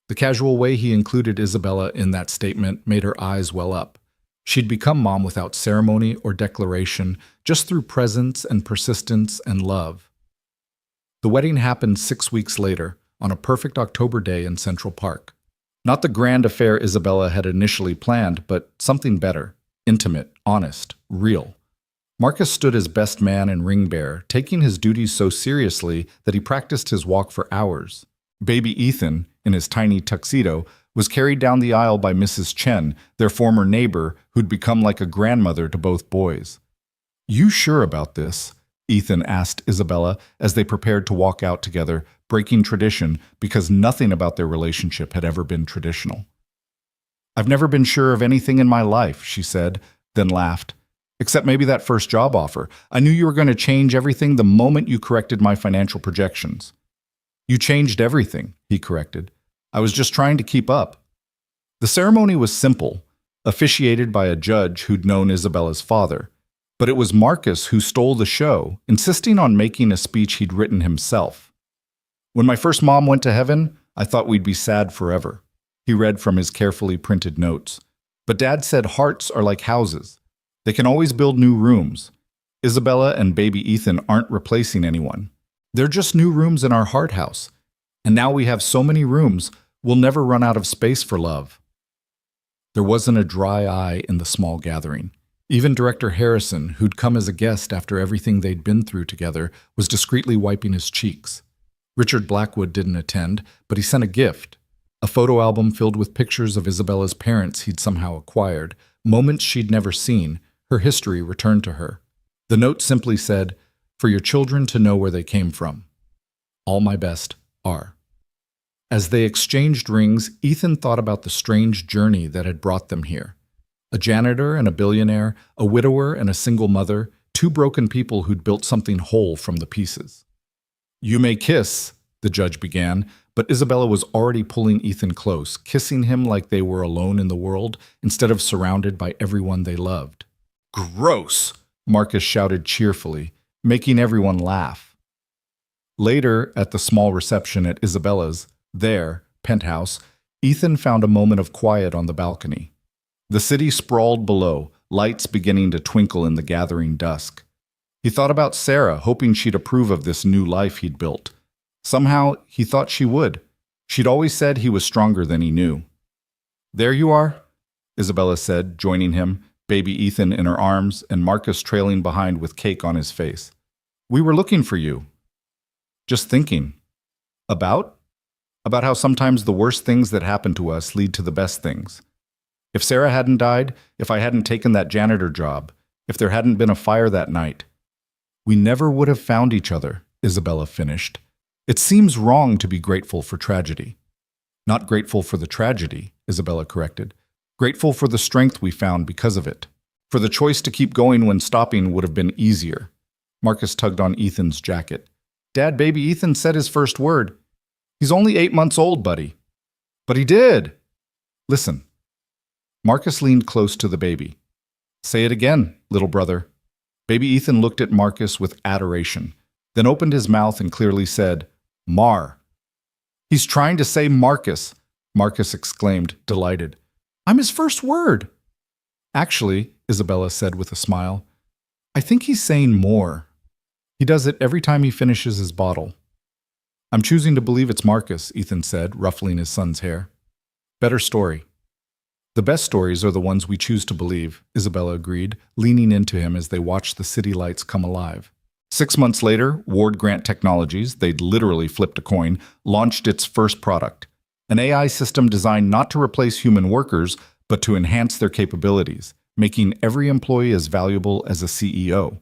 The casual way he included Isabella in that statement made her eyes well up. She'd become Mom without ceremony or declaration, just through presence and persistence and love. The wedding happened 6 weeks later, on a perfect October day in Central Park. Not the grand affair Isabella had initially planned, but something better, intimate, honest, real. Marcus stood as best man and ring bearer, taking his duties so seriously that he practiced his walk for hours. Baby Ethan, in his tiny tuxedo, was carried down the aisle by Mrs. Chen, their former neighbor, who'd become like a grandmother to both boys. "You sure about this?" Ethan asked Isabella as they prepared to walk out together, breaking tradition because nothing about their relationship had ever been traditional. "I've never been sure of anything in my life," she said, then laughed. "Except maybe that first job offer. I knew you were going to change everything the moment you corrected my financial projections." "You changed everything," he corrected. "I was just trying to keep up." The ceremony was simple, officiated by a judge who'd known Isabella's father. But it was Marcus who stole the show, insisting on making a speech he'd written himself. "When my first mom went to heaven, I thought we'd be sad forever," he read from his carefully printed notes. "But Dad said hearts are like houses. They can always build new rooms. Isabella and baby Ethan aren't replacing anyone. They're just new rooms in our heart house. And now we have so many rooms, we'll never run out of space for love." There wasn't a dry eye in the small gathering. Even Director Harrison, who'd come as a guest after everything they'd been through together, was discreetly wiping his cheeks. Richard Blackwood didn't attend, but he sent a gift, a photo album filled with pictures of Isabella's parents he'd somehow acquired, moments she'd never seen, her history returned to her. The note simply said, "For your children to know where they came from. All my best, R." As they exchanged rings, Ethan thought about the strange journey that had brought them here. A janitor and a billionaire, a widower and a single mother, 2 broken people who'd built something whole from the pieces. "You may kiss," the judge began, but Isabella was already pulling Ethan close, kissing him like they were alone in the world instead of surrounded by everyone they loved. "Gross!" Marcus shouted cheerfully, making everyone laugh. Later, at the small reception at Isabella's, penthouse, Ethan found a moment of quiet on the balcony. The city sprawled below, lights beginning to twinkle in the gathering dusk. He thought about Sarah, hoping she'd approve of this new life he'd built. Somehow, he thought she would. She'd always said he was stronger than he knew. "There you are," Isabella said, joining him, baby Ethan in her arms and Marcus trailing behind with cake on his face. "We were looking for you." "Just thinking." "About?" "About how sometimes the worst things that happen to us lead to the best things. If Sarah hadn't died, if I hadn't taken that janitor job, if there hadn't been a fire that night, we never would have found each other," Isabella finished. "It seems wrong to be grateful for tragedy." "Not grateful for the tragedy," Isabella corrected. "Grateful for the strength we found because of it. For the choice to keep going when stopping would have been easier." Marcus tugged on Ethan's jacket. "Dad, baby Ethan said his first word." "He's only 8 months old, buddy." "But he did." "Listen." Marcus leaned close to the baby. "Say it again, little brother." Baby Ethan looked at Marcus with adoration, then opened his mouth and clearly said, "Mar." "He's trying to say Marcus," Marcus exclaimed, delighted. "I'm his first word." "Actually," Isabella said with a smile, "I think he's saying more. He does it every time he finishes his bottle." "I'm choosing to believe it's Marcus," Ethan said, ruffling his son's hair. "Better story." "The best stories are the ones we choose to believe," Isabella agreed, leaning into him as they watched the city lights come alive. 6 months later, Ward Grant Technologies, they'd literally flipped a coin, launched its first product, an AI system designed not to replace human workers, but to enhance their capabilities, making every employee as valuable as a CEO.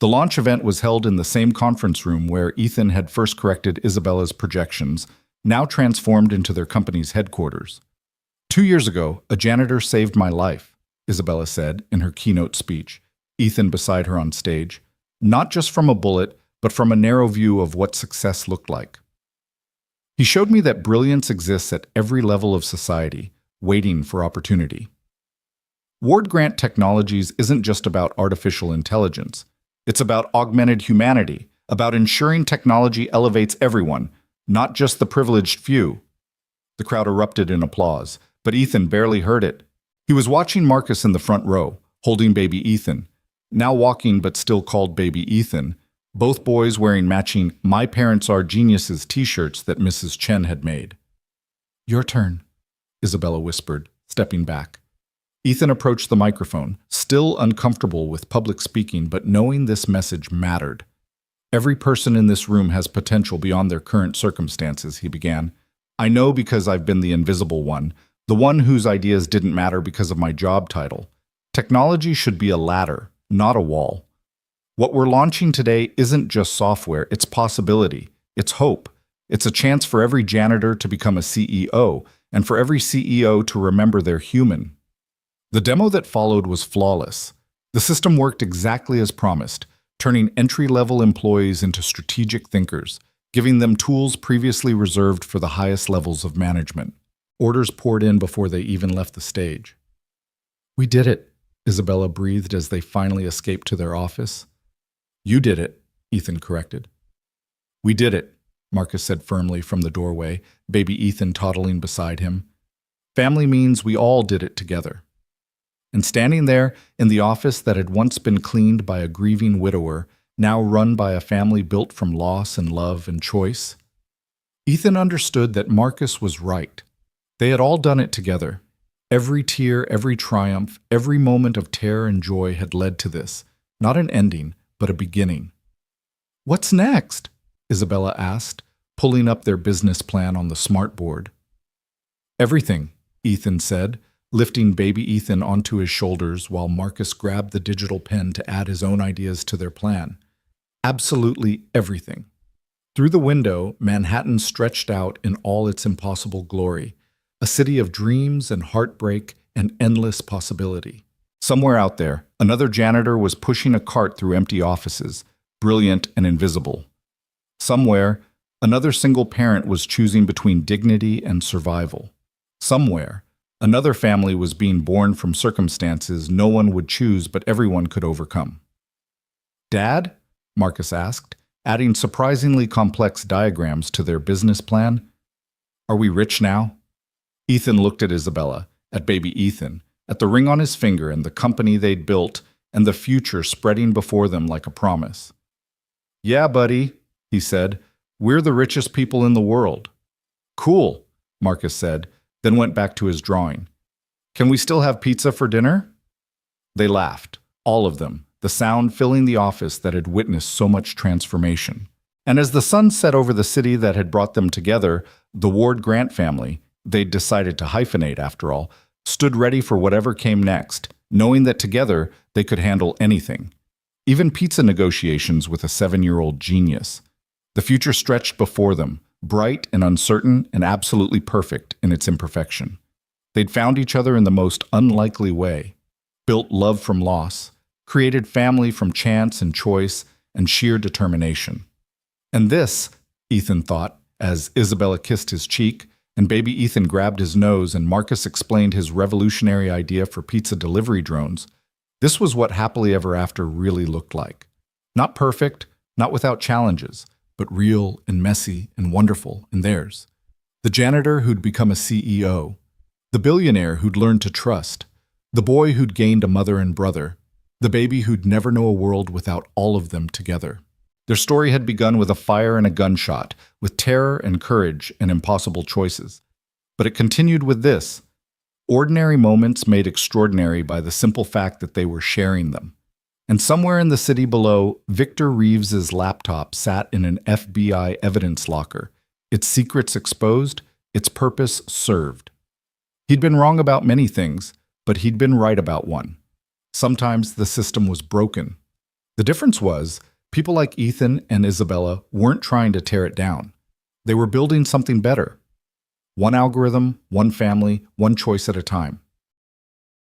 The launch event was held in the same conference room where Ethan had first corrected Isabella's projections, now transformed into their company's headquarters. 2 years ago, a janitor saved my life, Isabella said in her keynote speech, Ethan beside her on stage. Not just from a bullet, but from a narrow view of what success looked like. He showed me that brilliance exists at every level of society, waiting for opportunity. Ward Grant Technologies isn't just about artificial intelligence. It's about augmented humanity, about ensuring technology elevates everyone, not just the privileged few. The crowd erupted in applause, but Ethan barely heard it. He was watching Marcus in the front row, holding baby Ethan, now walking but still called baby Ethan, both boys wearing matching "My Parents Are Geniuses" t-shirts that Mrs. Chen had made. "Your turn," Isabella whispered, stepping back. Ethan approached the microphone, still uncomfortable with public speaking, but knowing this message mattered. "Every person in this room has potential beyond their current circumstances," he began. "I know because I've been the invisible one, the one whose ideas didn't matter because of my job title. Technology should be a ladder, not a wall. What we're launching today isn't just software, it's possibility, it's hope. It's a chance for every janitor to become a CEO, and for every CEO to remember they're human." The demo that followed was flawless. The system worked exactly as promised, turning entry-level employees into strategic thinkers, giving them tools previously reserved for the highest levels of management. Orders poured in before they even left the stage. "We did it," Isabella breathed as they finally escaped to their office. "You did it," Ethan corrected. "We did it," Marcus said firmly from the doorway, baby Ethan toddling beside him. "Family means we all did it together." And standing there, in the office that had once been cleaned by a grieving widower, now run by a family built from loss and love and choice, Ethan understood that Marcus was right. They had all done it together. Every tear, every triumph, every moment of terror and joy had led to this, not an ending, but a beginning. "What's next?" Isabella asked, pulling up their business plan on the smartboard. "Everything," Ethan said, lifting baby Ethan onto his shoulders while Marcus grabbed the digital pen to add his own ideas to their plan. "Absolutely everything." Through the window, Manhattan stretched out in all its impossible glory, a city of dreams and heartbreak and endless possibility. Somewhere out there, another janitor was pushing a cart through empty offices, brilliant and invisible. Somewhere, another single parent was choosing between dignity and survival. Somewhere, another family was being born from circumstances no one would choose but everyone could overcome. "Dad?" Marcus asked, adding surprisingly complex diagrams to their business plan. "Are we rich now?" Ethan looked at Isabella, at baby Ethan, at the ring on his finger and the company they'd built and the future spreading before them like a promise. "Yeah, buddy," he said, "we're the richest people in the world." "Cool," Marcus said, then went back to his drawing. "Can we still have pizza for dinner?" They laughed, all of them, the sound filling the office that had witnessed so much transformation. And as the sun set over the city that had brought them together, the Ward Grant family, they'd decided to hyphenate after all, stood ready for whatever came next, knowing that together they could handle anything. Even pizza negotiations with a 7-year-old genius. The future stretched before them, bright and uncertain and absolutely perfect in its imperfection. They'd found each other in the most unlikely way, built love from loss, created family from chance and choice and sheer determination. And this, Ethan thought, as Isabella kissed his cheek, and baby Ethan grabbed his nose and Marcus explained his revolutionary idea for pizza delivery drones, this was what happily ever after really looked like. Not perfect, not without challenges, but real and messy and wonderful in theirs. The janitor who'd become a CEO, the billionaire who'd learned to trust, the boy who'd gained a mother and brother, the baby who'd never know a world without all of them together. Their story had begun with a fire and a gunshot, with terror and courage and impossible choices. But it continued with this: ordinary moments made extraordinary by the simple fact that they were sharing them. And somewhere in the city below, Victor Reeves's laptop sat in an FBI evidence locker, its secrets exposed, its purpose served. He'd been wrong about many things, but he'd been right about one. Sometimes the system was broken. The difference was, people like Ethan and Isabella weren't trying to tear it down. They were building something better. One algorithm, one family, one choice at a time.